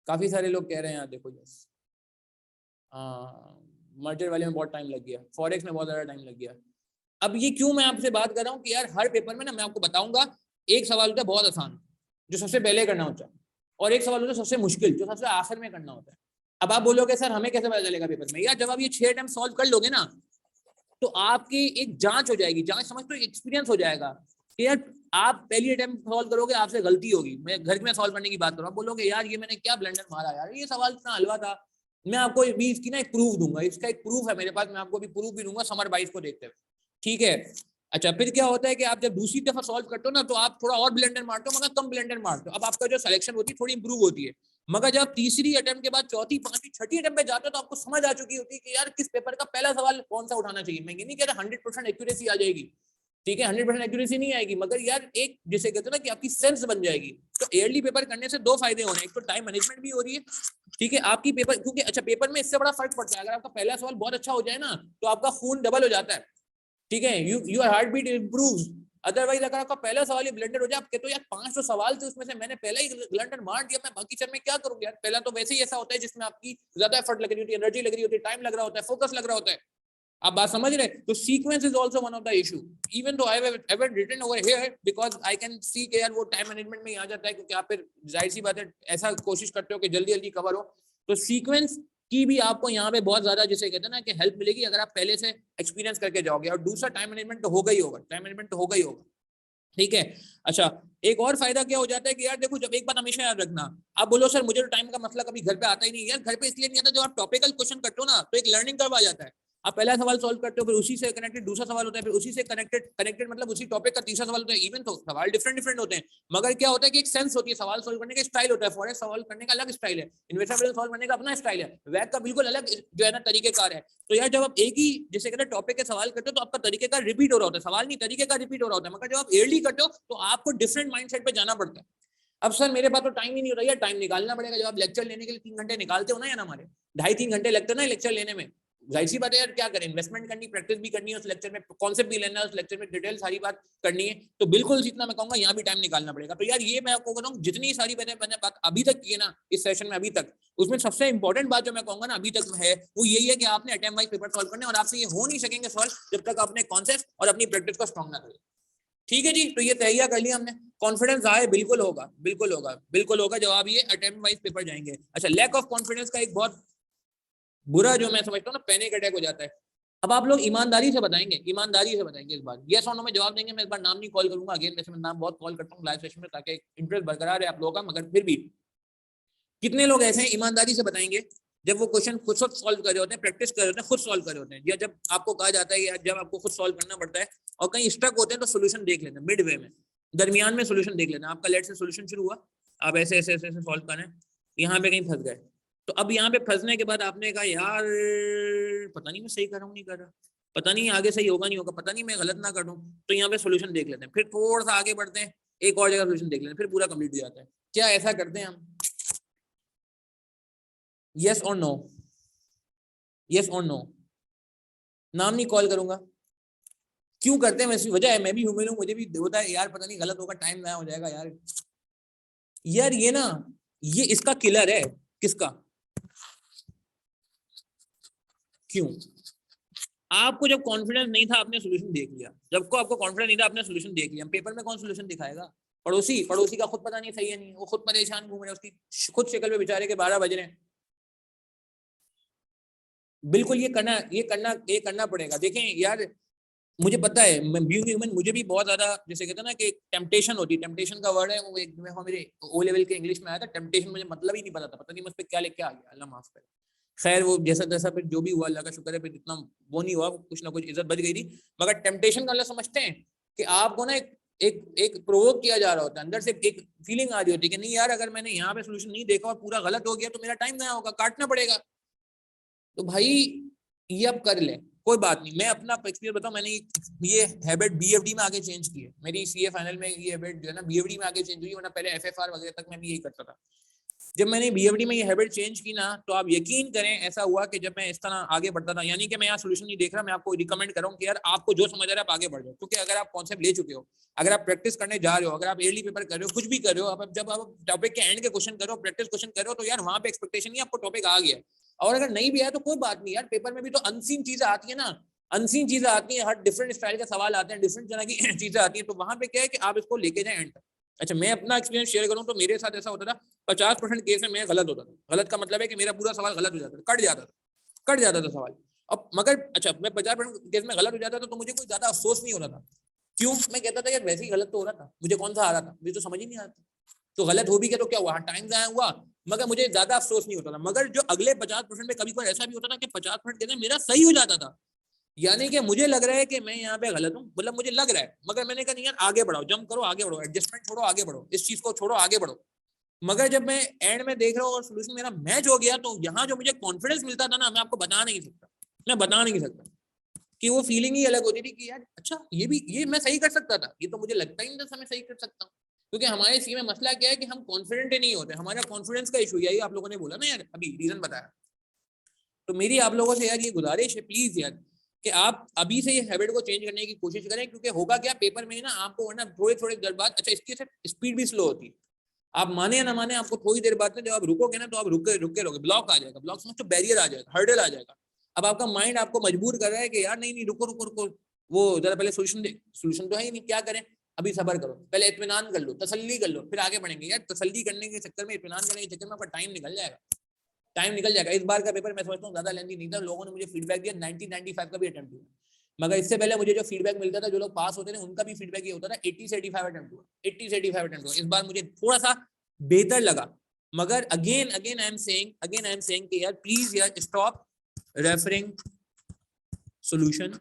काफी सारे लोग कह रहे हैं यार देखो यस, मर्जर वाले में बहुत टाइम लग गया, फॉरेक्स में बहुत ज्यादा टाइम लग गया। अब ये क्यों मैं आपसे बात कर रहा हूँ कि यार हर पेपर में ना मैं आपको बताऊंगा, एक सवाल होता है बहुत आसान जो सबसे पहले करना होता है, और एक सवाल होता है सबसे मुश्किल जो सबसे आखिर में करना होता है। अब आप बोलोगे सर हमें कैसे पता चलेगा पेपर में? यार जब आप ये 6 अटेम्प्ट सॉल्व कर लोगे ना तो आपकी एक जांच हो जाएगी, जांच समझ तो एक्सपीरियंस हो जाएगा कि यार आप पहली अटेम्प्ट सॉल्व करोगे आपसे गलती होगी, मैं घर में सॉल्व करने की बात कर रहा हूँ, आप बोलोगे यार ये मैंने क्या ब्लंडर मारा यार, ये सवाल इतना हलवा था। मैं आपको भी इसकी ना एक प्रूफ दूंगा, इसका एक प्रूफ है मेरे पास, मैं आपको भी प्रूफ भी दूंगा समर 22 को देखते हुए, ठीक है? अच्छा फिर क्या होता है कि आप जब दूसरी दफा सॉल्व करते हो ना तो आप थोड़ा और ब्लेंडर मारते हो मगर कम ब्लेंडर मारते हो, अब आपका जो सिलेक्शन होती है थोड़ी इंप्रूव होती है। मगर जब तीसरी अटेम्प्ट के बाद चौथी पांचवी छठी अटेम्प्ट पे जाते हो तो आपको समझ आ चुकी होती है कि यार किस पेपर का पहला सवाल कौन सा उठाना चाहिए। मैं ये नहीं कह रहा 100% एक्यूरेसी आ जाएगी, ठीक है, 100% एक्यूरेसी नहीं आएगी, मगर यार एक जिसे कहते हैं ना कि आपकी सेंस बन जाएगी। तो ईयरली पेपर करने से दो फायदे हो रहे हैं, एक तो टाइम मैनेजमेंट भी हो रही है, ठीक है, आपकी पेपर क्योंकि अच्छा पेपर में इससे बड़ा फर्क पड़ता है, अगर आपका पहला सवाल बहुत अच्छा हो जाए ना तो आपका खून डबल हो जाता है, ठीक है, your heartbeat improves. Otherwise अगर आपका पहला सवाल ही ब्लंडर हो जाए, आप कहते हो यार 500 सवाल थे उसमें से मैंने पहला ही ब्लंडर मार दिया, मैं बाकी सब में क्या करूंगा यार। पहला तो वैसे ही ऐसा होता है जिसमें आपकी ज्यादा एफर्ट लग रही होती है, एनर्जी लग रही होती है, टाइम लग रहा होता है, फोकस लग रहा होता है। आप बात समझ रहे? तो sequence is also one of the issue, even though I have written over here because I can see कि यार वो टाइम मैनेजमेंट में ही आ जाता है, क्योंकि आप फिर जाहिर सी बात है ऐसा कोशिश करते हो कि जल्दी जल्दी कवर हो। तो सीक्वेंस की भी आपको यहाँ पे बहुत ज्यादा जिसे कहते हैं ना कि हेल्प मिलेगी अगर आप पहले से एक्सपीरियंस करके जाओगे। और दूसरा टाइम मैनेजमेंट तो होगा ही होगा, टाइम मैनेजमेंट तो होगा ही होगा, ठीक है। अच्छा एक और फायदा क्या हो जाता है कि यार देखो जब एक बात हमेशा याद रखना, आप बोलो सर मुझे तो टाइम का मसला कभी घर पे आता ही नहीं, यार घर पे इसलिए नहीं आता, जब आप टॉपिकल क्वेश्चन करते हो ना तो एक लर्निंग कर्व आ जाता है। आप पहला सवाल सॉल्व करते हो फिर उसी से कनेक्टेड दूसरा सवाल होता है, फिर उसी से कनेक्टेड मतलब उसी टॉपिक का तीसरा सवाल होता है। इवन तो सवाल डिफरेंट होते हैं मगर क्या होता है कि एक सेंस होती है, सवाल सॉल्व करने का स्टाइल होता है, फॉरेस्ट सॉल्व करने का अलग स्टाइल है, इन्वेस्टमेंट सॉल्व करने का अपना स्टाइल है, वैक का बिल्कुल अलग जो है ना तरीकेकार है। तो यार जब आप एक ही जैसे कहते हैं टॉपिक के सवाल करते हो तो आपका तरीकेकार रिपीट हो रहा होता है, सवाल नहीं तरीकेकार रिपीट हो रहा होता है। मगर जब आप ईयरली करते हो तो आपको डिफरेंट माइंडसेट पे जाना पड़ता है। अब सर मेरे पास तो टाइम ही नहीं होता, यार टाइम निकालना पड़ेगा। जब आप लेक्चर लेने के लिए 3 घंटे निकालते हो ना यार, हमारे 2.5-3 घंटे लगते हैं ना लेक्चर लेने में, जाहिर सी बात है यार क्या करें, इन्वेस्टमेंट करनी, प्रैक्टिस भी करनी है, उस लेक्चर में कॉन्सेप्ट भी लेना है, उस लेक्चर में डिटेल सारी बात करनी है, तो बिल्कुल जितना मैं कहूंगा यहाँ भी टाइम निकालना पड़ेगा। तो यार ये मैं आपको बताऊँ जितनी सारी मैंने बात अभी तक की है ना इस सेशन में अभी तक, उसमें सबसे इंपॉर्टेंट बात जो मैं कहूंगा ना अभी तक है वो यही है कि आपने अटेम्प्ट वाइज पेपर सॉल्व करने, और आपसे ये हो नहीं सकेंगे सॉल्व जब तक आपने कॉन्सेप्ट और अपनी प्रैक्टिस को स्ट्रॉन्ग ना करें, ठीक है जी। तो ये तैयार कर लिया हमने, कॉन्फिडेंस आए बिल्कुल होगा, बिल्कुल होगा, बिल्कुल होगा जब आप ये अटेम्प्ट वाइज पेपर जाएंगे। अच्छा लैक ऑफ कॉन्फिडेंस का एक बहुत बुरा जो मैं समझता हूँ ना पैनिक अटैक हो जाता है। अब आप लोग ईमानदारी से बताएंगे, ईमानदारी से बताएंगे इस बार, यस और नो में जवाब देंगे। मैं इस बार नाम नहीं कॉल करूंगा, अगेन वैसे मैं नाम बहुत कॉल करता हूँ लाइव सेशन में ताकि इंटरेस्ट बरकरार है आप लोगों का, मगर फिर भी कितने लोग ऐसे हैं ईमानदारी से बताएंगे जब वो क्वेश्चन खुद सॉल्व कर रहे होते हैं, प्रैक्टिस कर रहे होते हैं, खुद सॉल्व कर रहे होते हैं, या जब आपको कहा जाता है कि जब आपको खुद सॉल्व करना पड़ता है और कहीं स्टक होते हैं तो सोल्यूशन देख लेते हैं मिड वे में, दरमियान में सोल्यूशन देख लेते हैं। आपका लेट से सोल्यूशन शुरू हुआ, आप ऐसे ऐसे ऐसे सॉल्व करें, यहाँ पे कहीं फंस गए, तो अब यहाँ पे फंसने के बाद आपने कहा यार पता नहीं मैं सही कर रहा हूँ नहीं कर रहा, पता नहीं आगे सही होगा नहीं होगा, पता नहीं मैं गलत ना कर दूं, तो यहाँ पे सोल्यूशन देख लेते हैं, फिर थोड़ा सा आगे बढ़ते हैं, एक और जगह सोल्यूशन देख लेते हैं, फिर पूरा कंप्लीट हो जाता है। क्या ऐसा करते हैं हम? यस और नो, यस और नो, नाम नहीं कॉल करूंगा। क्यों करते हैं? वैसी वजह है, मैं भी ह्यूमन हूं, मुझे भी होता है यार पता नहीं गलत होगा, टाइम नया हो जाएगा यार। यार ये ना ये इसका किलर है, किसका? क्यों? आपको जब कॉन्फिडेंस नहीं था आपने सोल्यूशन देख लिया, जब को आपको कॉन्फिडेंस नहीं था आपने सोल्यूशन देख लिया, पेपर में कौन सोल्यूशन दिखाएगा? पड़ोसी, पड़ोसी का खुद पता नहीं सही है नहीं, वो खुद परेशान घूम रहे हैं, उसकी खुद शक्ल पे बेचारे के 12 बज रहे हैं। बिल्कुल ये करना पड़ेगा। देखें यार मुझे पता है, मैं बीइंग ह्यूमन मुझे भी बहुत ज्यादा जैसे कहते हैं ना कि टेम्पटेशन होती है, टेम्पटेशन का वर्ड है वो एक मेरे ओ लेवल के इंग्लिश में आया था टेम्पटेशन, मुझे मतलब ही नहीं पता था, पता नहीं मुझ पे क्या लेके आ गया, अल्लाह माफ करे। खैर वो जैसा जैसा फिर जो भी हुआ अल्लाह का शुक्र है, फिर इतना वो नहीं हुआ, कुछ ना कुछ इज्जत बच गई थी। मगर टेम्पटेशन का अल्लाह समझते हैं कि आपको ना एक प्रोवोक किया जा रहा होता है, अंदर से एक फीलिंग आ रही होती है कि नहीं यार अगर मैंने यहाँ पे सोल्यूशन नहीं देखा और पूरा गलत हो गया तो मेरा टाइम नया होगा, काटना पड़ेगा। तो भाई ये अब कर ले, कोई बात नहीं। मैं अपना एक्सपीरियंस बताऊं, मैंने ये हैबिट बीएफडी में आगे चेंज की है, मेरी सीए फाइनल में ये हैबिट जो है ना बीएफडी में आगे चेंज हुई, वरना पहले एफएफआर वगैरह तक मैं भी यही करता था। जब मैंने बीएफडी में ये हैबिट चेंज की ना, तो आप यकीन करें ऐसा हुआ कि जब मैं इस तरह आगे बढ़ता था, यानी कि मैं यहाँ सोल्यूशन नहीं देख रहा, मैं आपको रिकमेंड कर रहा हूँ कि यार आपको जो समझ आ रहा है आप आगे बढ़ जाओ, क्योंकि अगर आप कॉन्सेप्ट ले चुके हो, अगर आप प्रैक्टिस करने जा रहे हो, अगर आप एयरली पेपर कर रहे हो, कुछ भी कर रहे हो, अब जब आप टॉपिक के एंड के क्वेश्चन करो, प्रैक्टिस क्वेश्चन करो, तो यार वहां पे एक्सपेक्टेशन नहीं आपको टॉपिक आ गया, और अगर नहीं भी आया तो कोई बात नहीं यार, पेपर में भी तो अनसीन चीजें आती है ना, अनसीन चीजें आती हैं, हर डिफरेंट स्टाइल के सवाल आते हैं, डिफरेंट तरह की चीजें आती हैं, तो वहां पे क्या है कि आप इसको लेके जाए एंड तक। अच्छा, मैं अपना एक्सपीरियंस शेयर करूं तो मेरे साथ ऐसा होता था, 50% केस में मैं गलत होता था। गलत का मतलब है कि मेरा पूरा सवाल गलत हो जाता था, कट जाता था सवाल। अब मगर अच्छा, मैं 50% केस में गलत हो जाता था तो मुझे कोई ज्यादा अफसोस नहीं होता था। क्यों? मैं कहता था यार वैसे ही गलत तो हो रहा था, मुझे कौन सा आ रहा था, मुझे तो समझ ही नहीं आता, तो गलत हो भी गया तो क्या हुआ, टाइम जाया हुआ, मगर मुझे ज्यादा अफसोस नहीं होता था। मगर जो अगले 50% में कभी कभी ऐसा भी होता था कि 50% केस में मेरा सही हो जाता था, यानी कि मुझे लग रहा है कि मैं यहाँ पे गलत हूँ, मतलब मुझे लग रहा है, मगर मैंने कहा नहीं यार आगे बढ़ाओ, जंप करो, आगे बढ़ो, एडजस्टमेंट छोड़ो, आगे बढ़ो, इस चीज को छोड़ो, आगे बढ़ो। मगर जब मैं एंड में देख रहा हूँ और सोल्यूशन मेरा मैच हो गया, तो यहाँ जो मुझे कॉन्फिडेंस मिलता था ना, मैं आपको बता नहीं सकता, मैं बता नहीं सकता कि वो फीलिंग ही अलग होती थी कि यार अच्छा ये मैं सही कर सकता था, ये तो मुझे लगता ही नहीं था मैं सही कर सकता हूँ। क्योंकि हमारे सी में मसला क्या है कि हम कॉन्फिडेंट ही नहीं होते, हमारा कॉन्फिडेंस का इशू, यही आप लोगों ने बोला ना यार, अभी रीजन बताया। तो मेरी आप लोगों से यार ये गुजारिश है प्लीज यार, कि आप अभी से ये हैबिट को चेंज करने की कोशिश करें, क्योंकि होगा क्या पेपर में ना आपको वरना थोड़े थोड़े देर बाद, अच्छा इसकी स्पीड भी स्लो होती है, आप माने या ना माने, आपको थोड़ी देर बाद में जब आप रुकोगे ना, तो आप रुके रहोगे, ब्लॉक आ जाएगा, ब्लॉक समझ तो बैरियर आ जाएगा, हर्डल आ जाएगा। अब आपका माइंड आपको मजबूर कर रहा है कि यार नहीं नहीं रुको रुको रुको, वो जरा पहले सोल्यूशन तो है ही नहीं, क्या करें, अभी सबर करो, पहले इत्मीनान कर लो, तसल्ली कर लो, फिर आगे बढ़ेंगे। यार तसल्ली करने के चक्कर में, इत्मीनान करने के चक्कर में आपका टाइम निकल जाएगा। इस बार का पेपर मैं समझता हूँ ज्यादा लेंथी नहीं था, लोगों ने मुझे फीडबैक दिया 1995 का भी अटेम्प्ट हुआ, मगर इससे पहले मुझे जो फीडबैक मिलता था, जो लोग पास होते थे उनका भी फीडबैक ये होता था 80 से 85 अटेम्प्ट हुआ, 80 से 85 अटेम्प्ट हुआ। इस बार मुझे थोड़ा सा बेहतर लगा, मगर अगेन आई एम सेइंग कि यार प्लीज यार स्टॉप रेफरिंग सॉल्यूशन।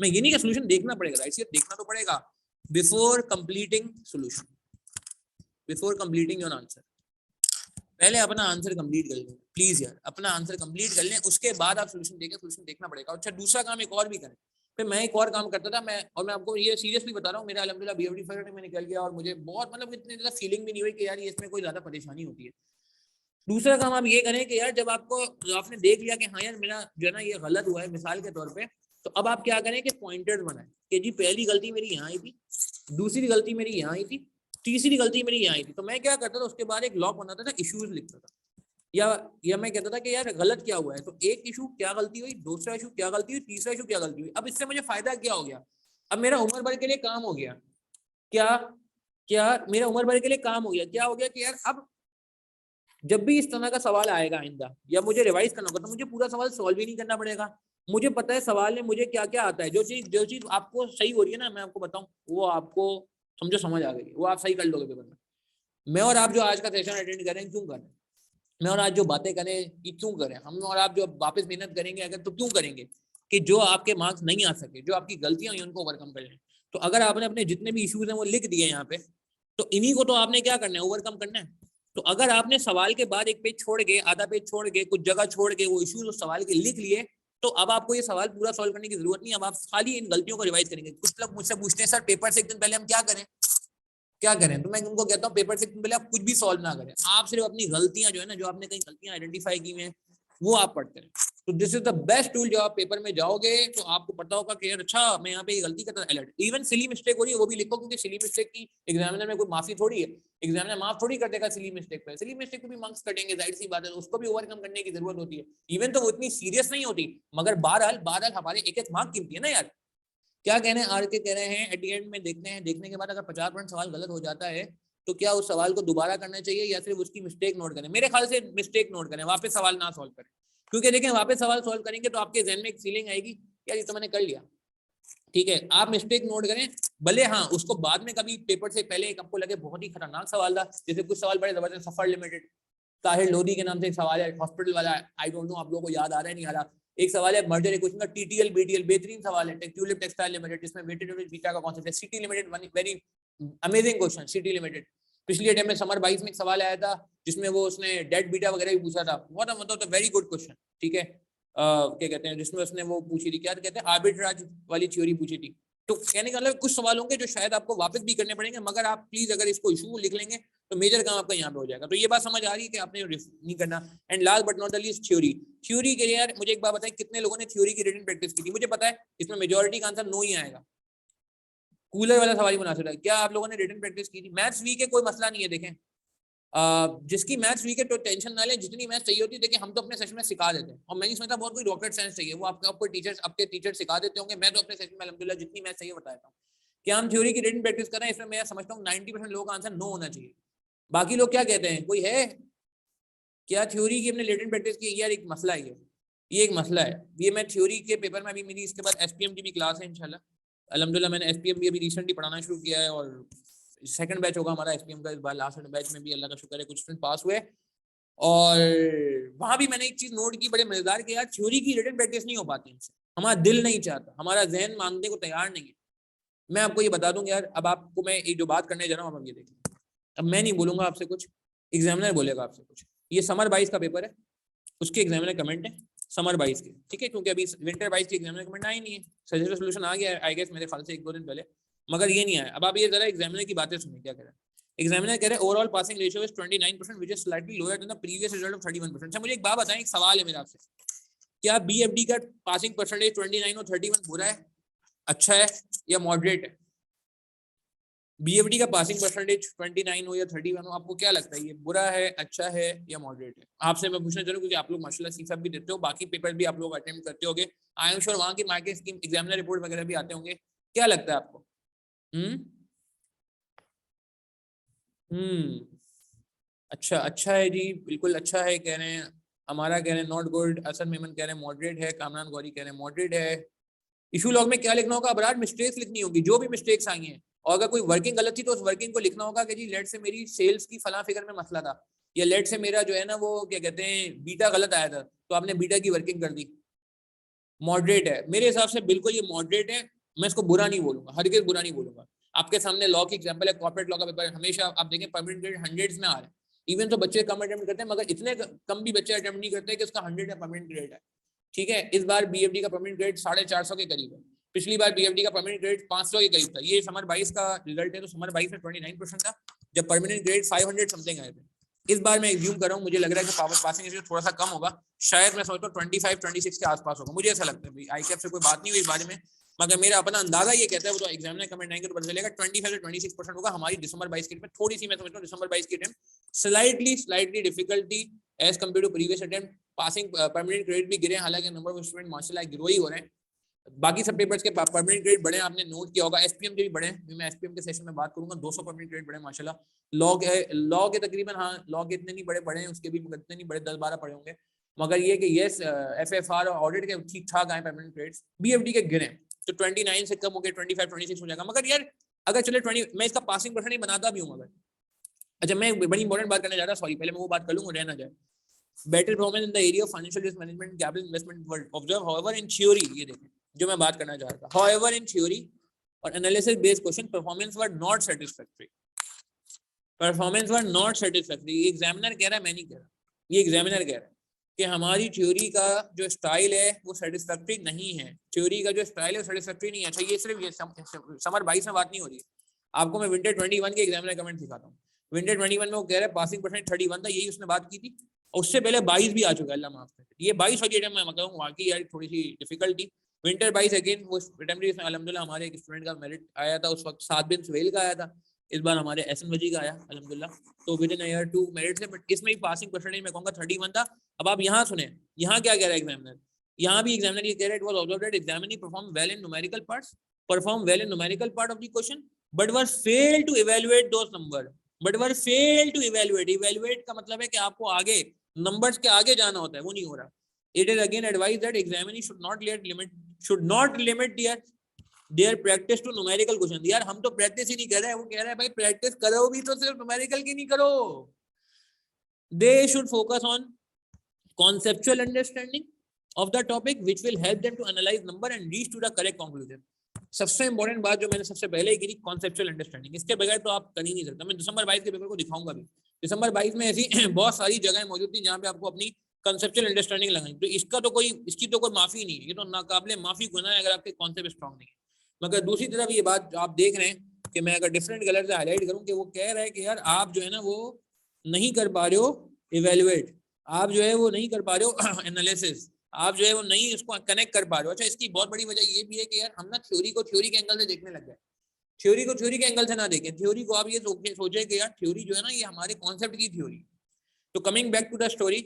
मैं ये नहीं कि सॉल्यूशन देखना पड़ेगा, राइट, देखना तो पड़ेगा, before completing solution, before completing your answer, पहले अपना आंसर कंप्लीट कर लें प्लीज यार, अपना आंसर कंप्लीट कर लें, उसके बाद आप सॉल्यूशन देखें, सॉल्यूशन देखना पड़ेगा। अच्छा दूसरा काम एक और भी करें, फिर मैं एक और काम करता था, मैं आपको ये सीरियसली बता रहा हूँ, मेरा अल्हम्दुलिल्लाह बीएफडी फर्स्ट में निकल गया और मुझे बहुत मतलब इतनी ज्यादा फीलिंग भी नहीं हुई कि यार इसमें कोई ज्यादा परेशानी होती है। दूसरा काम आप ये करें कि यार जब आपने देख लिया कि हाँ यार मेरा जो है ना ये गलत हुआ है मिसाल के तौर पे, तो अब आप क्या करें कि पॉइंटर्स बनाएं कि जी पहली गलती मेरी यहाँ आई थी, दूसरी गलती मेरी यहाँ आई थी, तीसरी गलती मेरी यहाँ आई थी। तो मैं क्या करता था, उसके बाद एक लॉक बनाता था, इश्यूज लिखता था, या मैं कहता था कि यार गलत क्या हुआ है, तो एक इशू क्या गलती हुई, दूसरा इशू क्या गलती हुई, तीसरा इशू क्या गलती हुई। अब इससे मुझे फायदा क्या हो गया, अब मेरा उम्र भर के लिए काम हो गया, क्या क्या मेरा उम्र भर के लिए काम हो गया, क्या हो गया कि यार अब जब भी इस तरह का सवाल आएगा आइंदा, या मुझे रिवाइज करना होगा, तो मुझे पूरा सवाल सॉल्व ही नहीं करना पड़ेगा, मुझे पता है सवाल में मुझे क्या क्या आता है। जो चीज आपको सही हो रही है ना, मैं आपको बताऊं, वो आपको समझो समझ आ गई, वो आप सही कर लोगे पेपर में। मैं और आप जो आज का सेशन अटेंड करें क्यों करें, मैं और आज जो बातें करें ये क्यों करें, हम और आप जो वापस मेहनत करेंगे अगर, तो क्यों करेंगे कि जो आपके मार्क्स नहीं आ सके, जो आपकी गलतियां हुई उनको ओवरकम कर लें। तो अगर आपने अपने जितने भी इश्यूज हैं वो लिख दिए यहाँ पे, तो इन्हीं को तो आपने क्या करना है, ओवरकम करना है। तो अगर आपने सवाल के बाद एक पेज छोड़ के, आधा पेज छोड़ के, कुछ जगह छोड़ के वो इश्यूज उस सवाल के लिख लिए, तो अब आपको ये सवाल पूरा सॉल्व करने की जरूरत नहीं, अब आप खाली इन गलतियों को रिवाइज करेंगे। कुछ लोग मुझसे पूछते हैं सर पेपर से एक दिन पहले हम क्या करें, तो मैं उनको कहता हूँ पेपर से एक दिन पहले आप कुछ भी सॉल्व ना करें, आप सिर्फ अपनी गलतियां जो है ना, जो आपने कहीं गलतियां आइडेंटिफाई की हैं वो आप पढ़ते हैं। तो this is the best tool. जब आप पेपर में जाओगे तो आपको पता होगा कि यार अच्छा मैं यहाँ पे ये गलती करता, अलर्ट, इवन सिली मिस्टेक हो रही है वो भी लिखो, क्योंकि सिली मिस्टेक की एग्जामिनर में कोई माफी थोड़ी है, एग्जामिनर माफ थोड़ी कर देगा सिली मिस्टेक पे, सिली मिस्टेक पे भी मार्क्स कटेंगे, जाहिर सी बात है, उसको भी ओवरकम करने की जरूरत होती है। इवन तो वो इतनी सीरियस नहीं होती, मगर बहरहाल हमारे एक एक मार्क कीमती है ना यार। क्या कहने आर के कह रहे हैं, एट द एंड में देखते हैं, देखने के बाद अगर 50% सवाल गलत हो जाता है, तो क्या उस सवाल को दोबारा करना चाहिए या सिर्फ उसकी मिस्टेक नोट करें। मेरे ख्याल से मिस्टेक नोट करें, वापस सवाल ना सॉल्व करें, क्योंकि देखें वापस सवाल सॉल्व करेंगे तो आपके जहन में एक फीलिंग आएगी यार ये तो मैंने कर लिया, ठीक है। आप मिस्टेक नोट करें, भले हाँ उसको बाद में कभी पेपर से पहले एक आपको लगे बहुत ही खतरनाक सवाल था, जैसे कुछ सवाल बड़े जबरदस्त, सफर लिमिटेड, ताहिर लोधी के नाम से एक सवाल है, हॉस्पिटल वाला, आई डोंट नो आप लोगों को याद आ रहा है नहीं आ रहा। एक सवाल है मर्जर इक्वेशन का, टीटीएल बीटीएल, बेहतरीन सवाल है, ट्यूलिप टेक्सटाइल लिमिटेड, जिसमें वेटेड एवरेज बीटा का कॉन्सेप्ट है, city limited very amazing question, city limited. पिछली अटेम्प्ट में समर 22 में एक सवाल आया था जिसमें वो उसने डेट बीटा वगैरह भी पूछा था, बहुत मतलब वेरी गुड क्वेश्चन, ठीक है। क्या कहते हैं जिसमें उसने वो पूछी थी, क्या कहते हैं आर्बिट्राज वाली थ्योरी पूछी थी, तो कहने का मतलब कुछ सवाल होंगे जो शायद आपको वापस भी करने पड़ेंगे, मगर आप प्लीज अगर इसको इशू लिख लेंगे तो मेजर काम आपका यहाँ पे हो जाएगा। तो ये बात समझ आ रही है कि आपने नहीं करना। And last but not the least theory. Theory के लिए यार मुझे एक बात बताएं, कितने लोगों ने थ्योरी की रिटन प्रैक्टिस की थी? मुझे पता है इसमें मेजोरिटी का आंसर नो ही आएगा, कूलर वाला सवाल ही बना सकता है। क्या आप लोगों ने रिटन प्रैक्टिस की थी? मैथ्स वीक है, कोई मसला नहीं है। देखें जिसकी मैथ्स वीक है तो टेंशन ना ले, जितनी मैथ्स चाहिए होती है देखिए हम तो अपने सेशन में सिखा देते हैं, और मैं नहीं समझता बहुत कोई रॉकेट साइंस चाहिए, वो आपको टीचर्स आपके टीचर सिखा देते होंगे। मैं तो अपने सेशन में अल्हम्दुलिल्लाह जितनी मैथ्स चाहिए बता देता हूँ। क्या हम थ्योरी की रिटन प्रैक्टिस कर रहे हैं? इसमें मैं समझता हूँ 90% लोगों का आंसर नो होना चाहिए। बाकी लोग क्या कहते हैं? कोई है क्या थ्योरी की हमने रिटन प्रैक्टिस की? यार एक मसला है, ये एक मसला है। ये मैं थ्योरी के पेपर में अभी मेरी इसके बाद एसपीएम की भी क्लास है इंशाल्लाह, अल्हम्दुलिल्लाह मैंने एसपीएम भी अभी रिसेंटली पढ़ाना शुरू किया है, और सेकंड बैच होगा हमारा एसपीएम का इस बार। लास्ट बैच में भी अल्लाह का शुक्र है कुछ स्टूडेंट पास हुए, और वहां भी मैंने एक चीज नोट की बड़े मजेदार कि यार थ्योरी की रिटन प्रैक्टिस नहीं हो पाती हमसे, हमारा दिल नहीं चाहता, हमारा जहन मानने को तैयार नहीं है। मैं आपको ये बता दूंगा यार, अब आपको मैं एक जो बात करने जा रहा हूँ, अब ये देखिए, अब मैं नहीं बोलूंगा आपसे कुछ, एग्जामिनर बोलेगा आपसे कुछ। ये समर 22 का पेपर है, उसके एग्जामिनर कमेंट है समर 22 के, ठीक है, क्योंकि अभी विंटर 22 के एग्जामिनर कमेंट आई नहीं है, सजेशन सोल्यूशन आ गया आई गेस मेरे ख्याल से 1-2 दिन पहले, मगर ये नहीं आया। अब आप ये जरा एग्जामिनर की बातें सुनिए क्या कह रहा है। एग्जामिनर कह रहे हैं overall passing ratio is 29% which is slightly lower than the previous result of 31%। अच्छा मुझे एक बात बताएं, एक सवाल है मेरा आपसे, क्या बीएफडी का पासिंग परसेंटेज 29 और 31 बुरा है, अच्छा है या मॉडरेट है? बीएफडी का पासिंग परसेंटेज 29 हो या 31 हो, आपको क्या लगता है ये बुरा है, अच्छा है या मॉडरेट है? आपसे मैं पूछना चाहूँ क्योंकि आप लोग माशाल्लाह सीफएफ भी देते हो, बाकी पेपर भी आप लोग अटेम्प्ट करते होगे, आई एम श्योर वहां की मार्किंग स्कीम एग्जामिनर रिपोर्ट वगैरह भी आते होंगे, क्या लगता है आपको? अच्छा, अच्छा है जी, बिल्कुल अच्छा है कह रहे हैं। हमारा कह रहे हैं नॉट गुड, असद मेमन कह रहे हैं मॉडरेट है, कामरान गौरी कह रहे हैं मॉडरेट है। इशू लॉग में क्या लिखना होगा अबरार? मिस्टेक्स लिखनी होगी, जो भी मिस्टेक्स आई हैं, और अगर कोई वर्किंग गलत थी तो उस वर्किंग को लिखना होगा कि जी लेट से मेरी सेल्स की फला फिगर में मसला था, या लेट से मेरा जो है ना वो क्या कहते हैं बीटा गलत आया था तो आपने बीटा की वर्किंग कर दी। मॉडरेट है मेरे हिसाब से, बिल्कुल ये मॉडरेट है, मैं इसको बुरा नहीं बोलूंगा, हरगिज़ बुरा नहीं बोलूंगा। आपके सामने लॉ की एग्जांपल है, कॉर्पोरेट लॉ का पेपर हमेशा आप देखें परमानेंट ग्रेड हंड्रेड्स में आ रहा है, इवन तो बच्चे कम अटेम्प्ट करते हैं मगर इतने कम भी बच्चे अटेम्प्ट नहीं करते कि उसका 100 या परमानेंट ग्रेड है। ठीक है, इस बार बीएफडी का परमानेंट ग्रेड 450 के करीब है, पिछली बार बीएफडी का परमानेंट ग्रेड 500 के करीब था। ये समर 22 का रिजल्ट है, तो समर 22 में 29% था जब परमानेंट ग्रेड 500 समथिंग आए थे। इस बार मैं एज्यूम कर रहा हूँ, मुझे लग रहा है कि पावर पासिंग रेशियो थोड़ा सा कम होगा, शायद मैं समझता हूँ 25-26 के आसपास होगा, मुझे ऐसा लगता है। आई कैप से कोई बात नहीं हुई इस बारे में, मगर मेरा अपना अंदाजा ये कहता है, वो तो एग्जामिनर कमेंट आएंगे तो पता चलेगा, 25-26% होगा हमारी दिसंबर 22 की टीम। थोड़ी सी मैं समझता हूँ दिसंबर 22 की team slightly difficulty as compare to previous attempt, passing permanent grade भी गिरे, हालांकि नंबर ऑफ स्टूडेंट माशाल्लाह ग्रो ही हो रहे हैं, बाकी सब पेपर्स के परमानेंट ग्रेड बढ़े, आपने नोट किया होगा, एसपीएम के भी बढ़े, मैं एसपीएम के सेशन में बात करूंगा, 200 परमानेंट ग्रेड बढ़े माशाल्लाह। लॉ के तकरीबन, हाँ लॉ के इतने नहीं बढ़े हैं, उसके भी इतने नहीं बढ़े, 10-12 पड़े होंगे, मगर ये कि यस एफएफआर और ऑडिट के ठीक ठाक आए परमानेंट ग्रेड्स, बीएफडी के गिरे तो 29 से कम हो गए 25-26 हो जाएगा। मगर यार अगर चले 20, मैं इसका पासिंग परसेंटेज बनाता भी हूँ मगर, अच्छा मैं बड़ी इंपॉर्टेंट बात करने जा रहा, सॉरी पहले मैं वो बात कर लूंगा, रहना जाए। Better performance in the area of financial risk management, capital investment world observe however in theory, ये देखें जो मैं बात करना चाह रहा था, हाउएवर इन थ्योरी और analysis based question performance were not satisfactory, performance were not satisfactory. ये एग्जामिनर कह रहा है, मैं नहीं कह रहा, ये एग्जामिनर कह रहा है कि हमारी थ्योरी का जो स्टाइल है वो सेटिस्फैक्टरी नहीं है, थ्योरी का जो स्टाइल है वो सेटिस्फैक्टरी नहीं है। अच्छा ये सिर्फ ये समर 22 में बात नहीं हो रही है, आपको मैं विंटर 21 के एग्जामिनर कमेंट दिखाता हूँ। विंटर 21 में वो कह रहे हैं पासिंग परसेंट 31 था, यही उसने बात की थी, और उससे पहले 22 भी आ चुका है, अल्लाह माफ करे। ये 22 वाली अटेम्प्ट मैं मतलब वाकई यार थोड़ी सी डिफिकल्टी। विंटर 22 अगेन वो अटेम्प्ट अल्हम्दुलिल्लाह हमारे एक स्टूडेंट का मेरिट आया था, उस वक्त 7 बिन सुहेल का आया था, इस बार हमारे एसएम वजी का आया अल्हम्दुलिल्लाह, तो विद इन ईयर 2 मेरिट से, बट इसमें भी पासिंग परसेंटेज मैं कहूंगा 31 था। अब आप यहाँ सुने, यहाँ क्या कह रहा है एग्जामिनर, यहाँ भी एग्जामिनर ये कह रहा है, it was observed that examiner perform well in numerical parts, perform well in numerical part of the question, but were fail to evaluate those number, but were fail to evaluate का मतलब है कि आपको आगे नंबर्स के आगे जाना होता है, वो नहीं हो रहा। It is again advise that examiner should not limit their practice to numerical question. यार हम तो प्रैक्टिस ही नहीं कर रहे हैं, वो कह रहा है भाई प्रैक्टिस करो भी तो सिर्फ न्यूमेरिकल की नहीं करो, they should focus on conceptual understanding of the topic which will help them to analyze number and reach to the correct conclusion। सबसे इंपॉर्टेंट बात जो मैंने सबसे पहले की थी, कॉन्सेप्चुअल अंडरस्टैंडिंग, इसके बगैर तो आप कर ही नहीं सकते। मैं दिसंबर 22 के पेपर को दिखाऊंगा भी, दिसंबर 22 में ऐसी बहुत सारी जगह मौजूद थी जहाँ पे आपको अपनी कंसेप्चुअल अंडरस्टैंडिंग लगानी, तो इसकी तो कोई माफी नहीं है, ये तो नाकाबिले माफी गुनाह है अगर आपके कॉन्सेप्ट स्ट्रॉन्ग नहीं है। मगर दूसरी तरफ ये बात आप देख रहे हैं कि मैं अगर डिफरेंट कलर से हाईलाइट करूं कि वो कह रहा है कि यार आप जो है ना वो नहीं कर पा रहे हो इवेलुएट, आप जो है वो नहीं कर पा रहे हो एनालिसिस, आप जो है वो नहीं इसको कनेक्ट कर पा रहे हो। अच्छा, इसकी बहुत बड़ी वजह ये भी है कि यार हम ना थ्योरी को थ्योरी के एंगल से देखने लग गए। थ्योरी को थ्योरी के एंगल से ना देखें, थ्योरी को आप ये सोचे कि यार थ्योरी जो है ना ये हमारे कॉन्सेप्ट की थ्योरी। तो coming back to the story,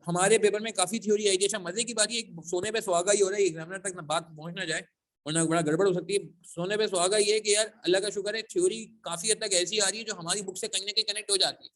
हमारे पेपर में काफी थ्योरी आई थी। अच्छा, मजे की बात ये सोने पे सुहागा ही हो रहा है, एग्जामिनर तक ना बात पहुंच ना जाए वरना बड़ा गड़बड़ हो सकती है। सोने पे सुहागा ये है कि यार अल्लाह का शुक्र है थ्योरी काफी हद तक ऐसी आ रही है जो हमारी बुक से कहीं ना कहीं कनेक्ट हो जाती है,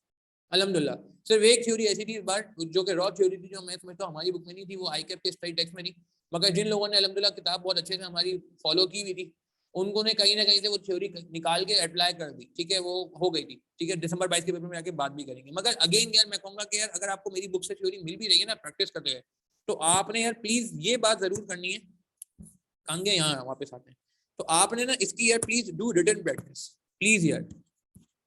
अल्हम्दुलिल्लाह। सिर्फ एक थ्योरी ऐसी थी इस बार जो कि रॉ थ्योरी थी, जो मैं समझता हूँ हमारी बुक में नहीं थी, वो आईकैप के स्टडी टेक्स्ट में थी। मगर जिन लोगों ने अल्हम्दुलिल्लाह किताब बहुत अच्छे से हमारी फॉलो की हुई थी, उनको ने कहीं ना कहीं से वो थ्योरी निकाल के अप्लाई कर दी, ठीक है, वो हो गई थी। ठीक है, दिसंबर 22 के पेपर में आके बात भी करेंगे। मगर अगेन यार मैं कहूंगा कि यार अगर आपको मेरी बुक से थ्योरी मिल भी रही है ना प्रैक्टिस करते हुए, तो आपने यार प्लीज ये बात जरूर करनी है, कांगे यहाँ वापस आते हैं, तो आपने ना इसकी यार please do written practice please यार।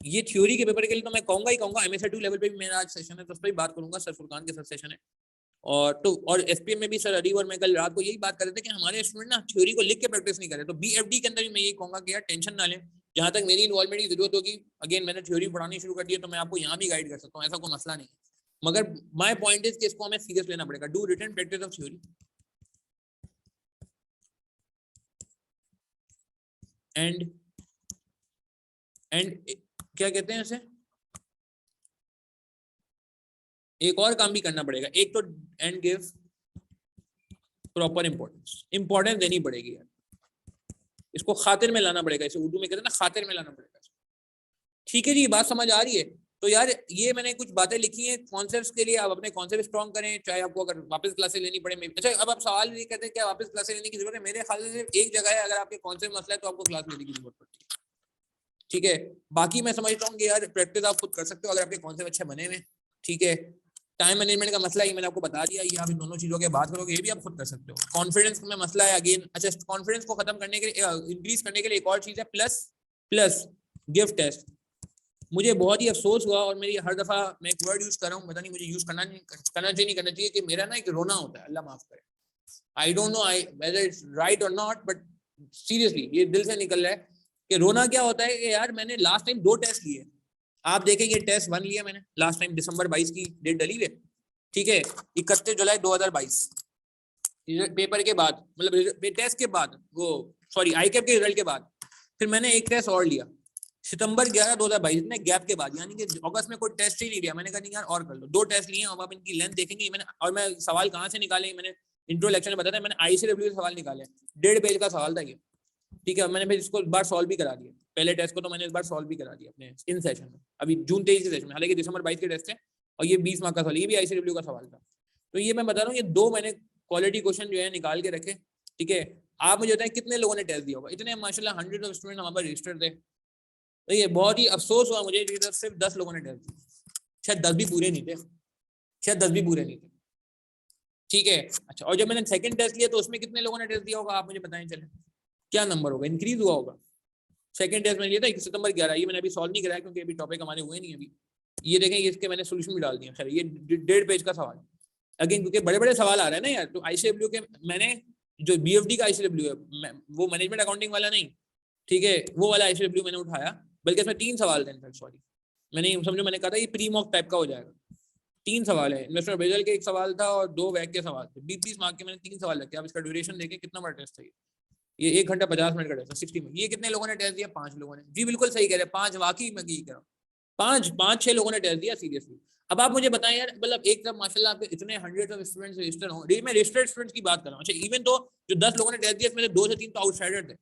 ये थ्योरी के पेपर के लिए तो मैं कहूंगा ही कहूंगा, MSA2 लेवल पे भी मेरा आज सेशन है तो उस पर भी बात करूंगा, सर फुरकान के साथ सेशन है। और SPM में भी सर अरीब और मैं कल रात को यही बात कर रहे थे कि हमारे स्टूडेंट ना थ्योरी को लिख के प्रैक्टिस नहीं कर रहे। तो BFD के अंदर भी मैं यही कहूंगा कि यार टेंशन ना लें, जहां तक मेरी इन्वॉल्वमेंट की जरूरत होगी, अगेन मैंने थ्योरी पढ़ानी शुरू कर दी है तो मैं आपको यहाँ भी गाइड कर सकता हूँ, ऐसा कोई मसला नहीं है। मगर माय पॉइंट इज कि इसको हमें सीरियस लेना पड़ेगा। Do written practice of theory and क्या कहते हैं इसे, एक और काम भी करना पड़ेगा। एक तो एंड गिव प्रॉपर इंपॉर्टेंस देनी पड़ेगी यार, इसको खातिर में लाना पड़ेगा, इसे उर्दू में कहते हैं ना खातिर में लाना पड़ेगा। ठीक है जी, बात समझ आ रही है। तो यार ये मैंने कुछ बातें लिखी हैं कॉन्सेप्ट्स के लिए, आप अपने कॉन्सेप्ट स्ट्रॉन्ग करें, चाहे आपको अगर वापस क्लासेस लेनी पड़े। अच्छा, अब आप सवाल ये कहते हैं क्या वापस क्लासेस लेने की जरूरत है? मेरे ख्याल से सिर्फ एक जगह है, अगर आपके कॉन्सेप्ट मसला है तो आपको क्लास लेने की जरूरत पड़ती है। ठीक है, बाकी मैं समझता हूँ कि यार प्रैक्टिस आप खुद कर सकते हो अगर आपके कॉन्सेप्ट अच्छे बने हुए। ठीक है, टाइम मैनेजमेंट का मसला है, मैंने आपको बता दिया, ये आप इन दोनों चीजों की बात करोगे, ये भी आप खुद कर सकते हो। कॉन्फिडेंस में मसला है अगेन। अच्छा, कॉन्फिडेंस को खत्म करने के लिए, इंक्रीज करने के लिए एक और चीज है प्लस गिव टेस्ट। मुझे बहुत ही अफसोस हुआ और मेरी हर दफा मैं एक वर्ड यूज कर रहा हूँ, पता नहीं मुझे यूज करना चाहिए नहीं करना चाहिए, कि मेरा ना एक रोना होता है, अल्लाह माफ करे। I don't know whether it's right और नॉट, बट सीरियसली ये दिल से निकल रहा है कि रोना क्या होता है कि यार मैंने लास्ट टाइम 2 टेस्ट लिए, आप देखेंगे टेस्ट 1 लिया मैंने लास्ट टाइम, दिसंबर 22 की डेट डली हुई, ठीक है, 31 जुलाई 2022 पेपर के बाद, मतलब टेस्ट के बाद, वो सॉरी आईकैप के रिजल्ट के बाद, फिर मैंने एक टेस्ट और लिया सितंबर 11 2022 में गैप के बाद, यानी कि अगस्त में कोई टेस्ट ही नहीं लिया। मैंने कहा नहीं यार और कर लो, 2 टेस्ट लिए, अब आप इनकी लेंथ देखेंगे। मैंने और मैं सवाल कहाँ से निकाले, मैंने इंट्रो लेक्चर में बताया, मैंने ICW से सवाल निकाले, 1.5 पेज का सवाल था ये। ठीक है, मैंने फिर इसको इस बार सॉल्व भी करा दिया, पहले टेस्ट को तो मैंने इस बार सॉल्व भी करा दिया अपने इन सेशन में, अभी जून 23 के सेशन में। हालांकि दिसंबर 22 के टेस्ट है और ये 20 मार्क का सवाल, ये भी ICW का सवाल था। तो ये मैं बता रहा हूँ, ये 2 मैंने क्वालिटी क्वेश्चन जो है निकाल के रखे। ठीक है, आप मुझे बताएं कितने लोगों ने टेस्ट दिया होगा? इतने माशाल्लाह 100 ऑफ स्टूडेंट हमारे पास रजिस्टर्ड थे। तो ये बहुत ही अफसोस हुआ मुझे कि सिर्फ 10 लोगों ने टेस्ट दिया, शायद 10 भी पूरे नहीं थे, शायद 10 भी पूरे नहीं थे। ठीक है, अच्छा, और जब मैंने सेकंड टेस्ट लिया तो उसमें कितने लोगों ने टेस्ट दिया होगा आप मुझे बताएं, चले क्या नंबर होगा, इंक्रीज हुआ होगा? सेकंड टेस्ट में लिया था 1 सितंबर 11, ये मैंने अभी सॉल्व नहीं कराया क्योंकि अभी टॉपिक हमारे हुए नहीं अभी। ये देखें, इसके मैंने सोल्यूशन भी डाल दिया। खैर ये 1.5 पेज का सवाल अगेन, क्योंकि बड़े बड़े सवाल आ रहे हैं ना यार। तो ICW के मैंने जो BFD का ICW है, वो मैनेजमेंट अकाउंटिंग वाला नहीं, ठीक है, वो वाला ICW मैंने उठाया, बल्कि इसमें 3 सवाल थे इनफैक्ट, सॉरी मैंने समझो मैंने कहा था ये प्री मॉक टाइप का हो जाएगा। 3 सवाल है, इन्वेस्टमेंट अप्रेजल के 1 सवाल था और 2 वैक के सवाल थे, 20-20 मार्क के मैंने 3 सवाल रखे। अब इसका ड्यूरेशन देखें कितना बड़ा टेस्ट है ये 1 घंटा 50 मिनट का टेस्ट है 60 मिनट। ये कितने लोगों ने टेस्ट दिया? 5 लोगों ने। जी बिल्कुल सही कह रहे हैं, 5, वाकई मैं यही कह रहा हूँ, 5-6 लोगों ने टेस्ट दिया सीरियसली। अब आप मुझे बताएं यार, मतलब एक तरफ माशाल्लाह आपके इतने 100 ऑफ स्टूडेंट्स रजिस्टर हो, मैं रजिस्टर्ड स्टूडेंट्स की बात कर रहा हूँ। अच्छा, इवन तो जो 10 लोगों ने टेस्ट दिया इसमें से 2 से 3 तो आउटसाइडर थे,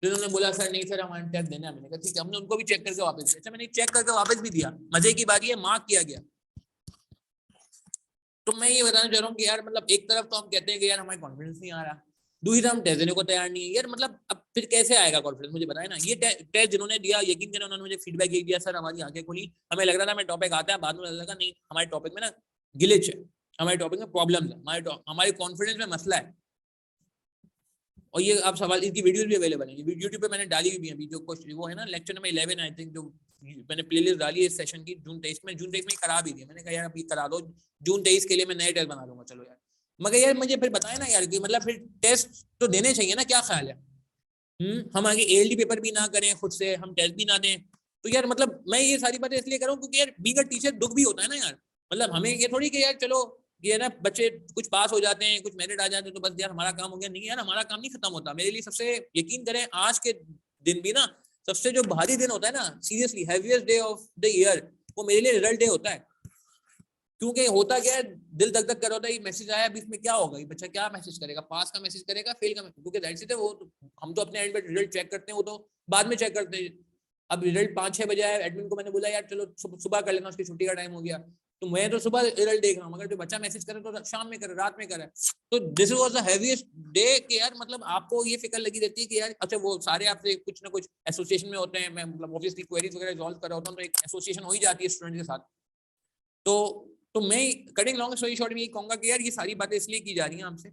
जिन्होंने बोला सर नहीं सर हमारे टेस्ट देना है। मैंने कहा ठीक है, हमने उनको भी चेक करके वापस दिया। अच्छा, मैंने चेक करके वापस भी दिया, मजे की बात ये मार्क किया गया। तो मैं ये बताना चाह रहा हूँ कि यार मतलब एक तरफ तो हम कहते हैं कि यार हमारे कॉन्फिडेंस नहीं आ रहा, दूसरी तरफ हम टेस्ट देने को तैयार नहीं है यार। मतलब अब फिर कैसे आएगा कॉन्फिडेंस, मुझे बताए ना। ये टेस्ट जिन्होंने दिया, यकीन करें उन्होंने मुझे फीडबैक ये दिया, सर हमारी आंखें खुली, हमें लग रहा था हमें टॉपिक आता है, बाद में लगा नहीं हमारे टॉपिक में ना ग्लिच है, हमारे टॉपिक में प्रॉब्लम है, हमारे कॉन्फिडेंस में मसला है। और ये आप सवाल, इसकी वीडियोस भी अवेलेबल है, यूट्यूब पे मैंने डाली हुई भी अभी, जो वो है ना लेक्चर नंबर 11 आई थिंक, जो मैंने प्लेलिस्ट डाली है इस सेशन की, जून 23 में करा भी दिया। मैंने कहा यार अभी करा दो, जून 23 के लिए मैं नए टेस्ट बना लूंगा। चलो यार, मगर यार मुझे फिर बताए ना यार कि मतलब फिर टेस्ट तो देने चाहिए ना, क्या ख्याल है? हम आगे ALD पेपर भी ना करें खुद से, हम टेस्ट भी ना दें। तो यार मतलब मैं ये सारी बातें इसलिए कर रहा हूँ क्योंकि यार बीइंग अ टीचर दुख भी होता है ना यार। मतलब हमें ये थोड़ी कि यार चलो ये ना बच्चे कुछ पास हो जाते हैं, कुछ मेरिट आ जाते हैं तो बस यार हमारा काम हो गया। नहीं यार, हमारा काम नहीं खत्म होता। मेरे लिए सबसे, यकीन करें, आज के दिन भी ना सबसे जो भारी दिन होता है ना, seriously heaviest day of the year, वो मेरे लिए रिजल्ट डे होता है। क्योंकि होता क्या है, दिल धक धक कर होता है, ये मैसेज आया, अभी इसमें क्या होगा, ये बच्चा क्या मैसेज करेगा, पास का मैसेज करेगा, फेल का मैसेज, क्योंकि दैट इज वो तो, हम तो अपने एंड पे रिजल्ट चेक करते हैं, वो तो बाद में चेक करते हैं। अब रिजल्ट 5-6 बजे आया, एडमिन को मैंने बोला यार चलो सुबह कर लेना, उसकी छुट्टी का टाइम हो गया, तो मैं तो सुबह रिजल्ट देख रहा हूँ, मगर जो बच्चा मैसेज करे तो शाम में करे, रात में करे। तो this was the heaviest day कि यार मतलब आपको ये फिक्र लगी रहती है कि यार अच्छा वो सारे आपसे कुछ ना कुछ एसोसिएशन में होते हैं, मैं मतलब ऑब्वियसली क्वेरीज वगैरह सॉल्व कर रहा होता हूँ, तो एक एसोसिएशन हो ही जाती है स्टूडेंट के साथ। तो मैं कटिंग लॉन्ग स्टोरी शॉर्ट में ये कहूंगा कि यार ये सारी बातें इसलिए की जा रही हैं हमसे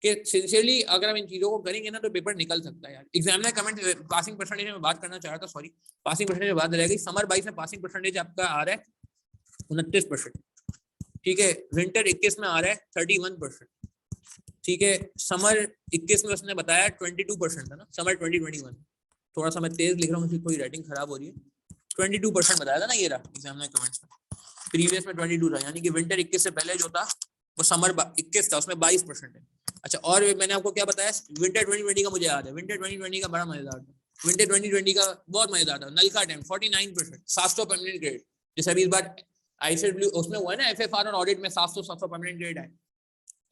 कि सिंसियरली अगर हम इन चीजों को करेंगे ना तो पेपर निकल सकता है यार। एग्जामिनर कमेंट पासिंग परसेंटेज में बात करना चाह रहा था, सॉरी, पासिंग परसेंटेज में बात रह गई। समर 22 में पासिंग परसेंटेज आपका आ रहा है 29%, ठीक है। विंटर 21 में आ रहा है 31%, ठीक है। समर 21 में उसने बताया 22% था ना, समर 2021, थोड़ा सा मैं तेज लिख रहा हूँ, थोड़ी राइटिंग खराब हो रही है, 22% बताया था ना ये रहा एग्जामिनर कमेंट्स में। प्रीवियस में 22 था, यानी कि विंटर 21 से पहले जो था वो समर 21 था, उसमें 22% है। अच्छा, और मैंने आपको क्या बताया, विंटर 2020 का मुझे याद है, विंटर 2020 का बड़ा मजेदार था, विंटर 2020 का बहुत मजेदार था। नल का टाइम 49%, 700 परमानेंट ग्रेड, जैसे अभी इस बार आईसीडब्ल्यू उसमें हुआ है ना, एफएफआर और ऑडिट में 700 परमानेंट ग्रेड है।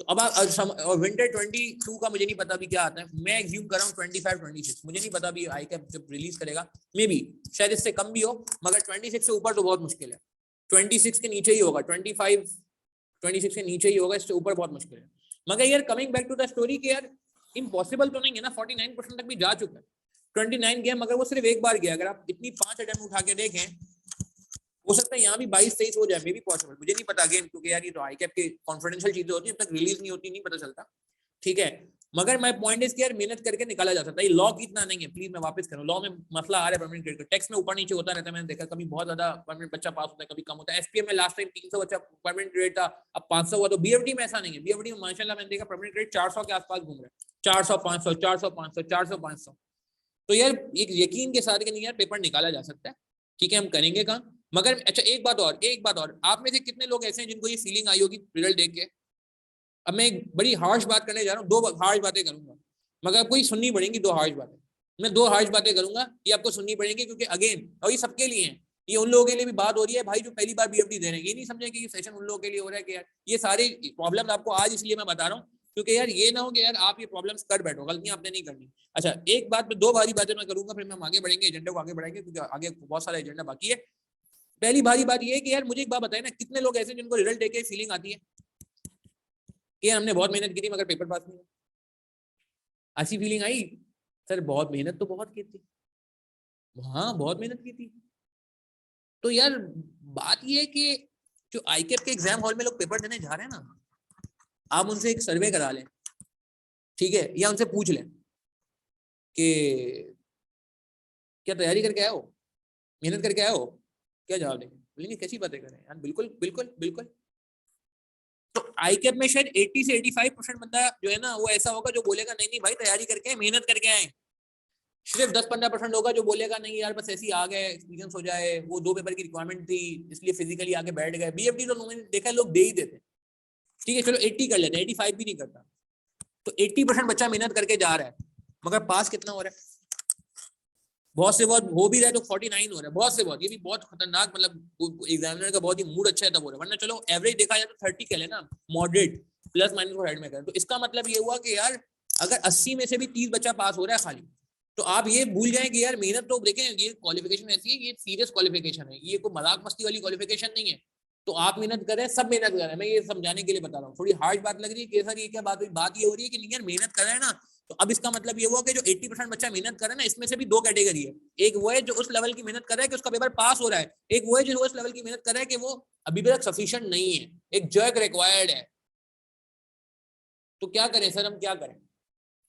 तो अब और विंटर 22 का मुझे नहीं पता भी क्या आता है, मैं एज्यूम कर रहा हूँ 25-26, मुझे नहीं पता भी आई कैप जब रिलीज करेगा, मे बी शायद इससे कम भी हो, मगर 26 से ऊपर तो बहुत मुश्किल है। 26 के नीचे ही होगा, 26 के नीचे ही होगा, इससे ऊपर बहुत मुश्किल है। मगर यार coming back to the story कि यार इम्पॉसिबल तो नहीं है ना, 49% तक भी जा चुका है, 29 गया, मगर वो सिर्फ एक बार गया। अगर आप इतनी 5 अटेम्प्ट उठा के देखें, हो सकता है यहाँ भी 22-23 हो जाए, मे बी पॉसिबल, मुझे नहीं पता अगेन, क्योंकि यार ये तो आई कैप के कॉन्फिडेंशियल चीजें होती हैं, जब तक रिलीज नहीं होती नहीं पता चलता, ठीक है। मगर माय पॉइंट इज कि यार मेहनत करके निकाला जा सकता है, लॉ की इतना नहीं है, प्लीज मैं वापस करूं, लॉ में मसला आ रहा है परमानेंट ग्रेड का, टेक्स्ट में ऊपर नीचे होता रहता है, मैंने देखा कभी बहुत ज्यादा परमानेंट बच्चा पास होता है, कभी कम होता है। एसपीएम में लास्ट टाइम 300 बच्चा परमानेंट ग्रेड था, अब 500 हुआ। तो बीएफडी में ऐसा नहीं है, बीएफडी में माशाल्लाह मैंने देखा परमानेंट ग्रेड 400 के आसपास घूम रहा है, 400 500 400 500 400 500। तो यार एक यकीन के साथ कि नहीं यार पेपर निकाला जा सकता है, ठीक है, हम करेंगे काम। मगर अच्छा एक बात और, आप में से कितने लोग ऐसे हैं जिनको ये फीलिंग आई होगी रिजल्ट देख के, अब मैं एक बड़ी हार्श बात करने जा रहा हूँ, 2 हार्श बातें करूंगा, मगर आपको ये सुननी पड़ेंगी, 2 हार्श बातें, मैं 2 हार्श बातें करूंगा, ये आपको सुननी पड़ेंगी, क्योंकि अगेन, और ये सबके लिए है, ये उन लोगों के लिए भी बात हो रही है भाई जो पहली बार बीएफडी दे रहे हैं, ये नहीं समझे कि ये सेशन उन लोगों के लिए हो रहा है कि यार ये सारे प्रॉब्लम आपको आज इसलिए मैं बता रहा हूँ क्योंकि यार ये ना हो कि यार आप ये प्रॉब्लम्स कर बैठो, गलतियां आपने नहीं करनी। अच्छा एक बात में 2 भारी बातें मैं करूंगा, फिर हम आगे बढ़ेंगे, एजेंडा को आगे बढ़ाएंगे, क्योंकि आगे बहुत सारा एजेंडा बाकी है। पहली भारी बात ये है कि यार मुझे एक बात बताए ना, कितने लोग ऐसे जिनको रिजल्ट देके फीलिंग आती है कि हमने बहुत मेहनत की थी मगर पेपर पास नहीं हुआ। ऐसी फीलिंग आई? सर बहुत मेहनत तो बहुत की थी, हाँ बहुत मेहनत की थी। तो यार बात ये है कि जो आईकेप के एग्जाम हॉल में लोग पेपर देने जा रहे हैं ना, आप उनसे एक सर्वे करा लें, ठीक है, या उनसे पूछ लें कि क्या तैयारी करके आए हो, मेहनत करके आए हो, क्या जवाब देंगे? बोलेंगे कैसी बातें कर रहे हैं यार, बिल्कुल बिल्कुल बिल्कुल। तो आईकेप में शायद 80 से 85% बंदा जो है ना वो ऐसा होगा जो बोलेगा नहीं नहीं भाई तैयारी करके मेहनत करके आए। सिर्फ 10-15% होगा जो बोलेगा नहीं यार बस ऐसे ही आ गए, एक्सपीरियंस हो जाए, वो 2 पेपर की रिक्वायरमेंट थी इसलिए फिजिकली आके बैठ गए। बीएफडी तो मैंने देखा लोग दे ही देते, ठीक है चलो 80 कर लेते हैं, 85 भी नहीं करता। तो 80% बच्चा मेहनत करके जा रहा है, मगर पास कितना हो रहा है? बहुत से बहुत हो भी रहा है तो 49 हो रहा है, बहुत से बहुत, ये भी बहुत खतरनाक, मतलब एग्जामिनर का बहुत ही मूड अच्छा है तब हो रहा है, वरना चलो एवरेज देखा जाए तो 30 कह लेना, मॉडरेट प्लस माइनस को साइड में करें। तो इसका मतलब ये हुआ कि यार अगर 80 में से भी 30 बच्चा पास हो रहा है खाली, तो आप ये भूल जाएं कि यार मेहनत तो देखें, ये क्वालिफिकेशन ऐसी है, ये सीरियस क्वालिफिकेशन है, ये कोई मजाक मस्ती वाली क्वालिफिकेशन नहीं है। तो आप मेहनत कर रहे हैं, सब मेहनत कर रहे हैं, मैं ये समझाने के लिए बता रहा हूँ। थोड़ी हार्ड बात लग रही है कि सर ये क्या बात हुई, बात ये हो रही है कि नहीं यार मेहनत कर रहे हैं ना, तो अब इसका मतलब ये हुआ कि जो 80% बच्चा मेहनत कर रहा है ना, इसमें से भी 2 कैटेगरी है। एक वो है जो उस लेवल की मेहनत कर रहा है कि उसका पेपर पास हो रहा है, एक वो है जो उस लेवल की मेहनत कर रहा है कि वो अभी भी तक सफिशिएंट नहीं है, एक जर्क रिक्वायर्ड है। तो क्या करें सर, हम क्या करें?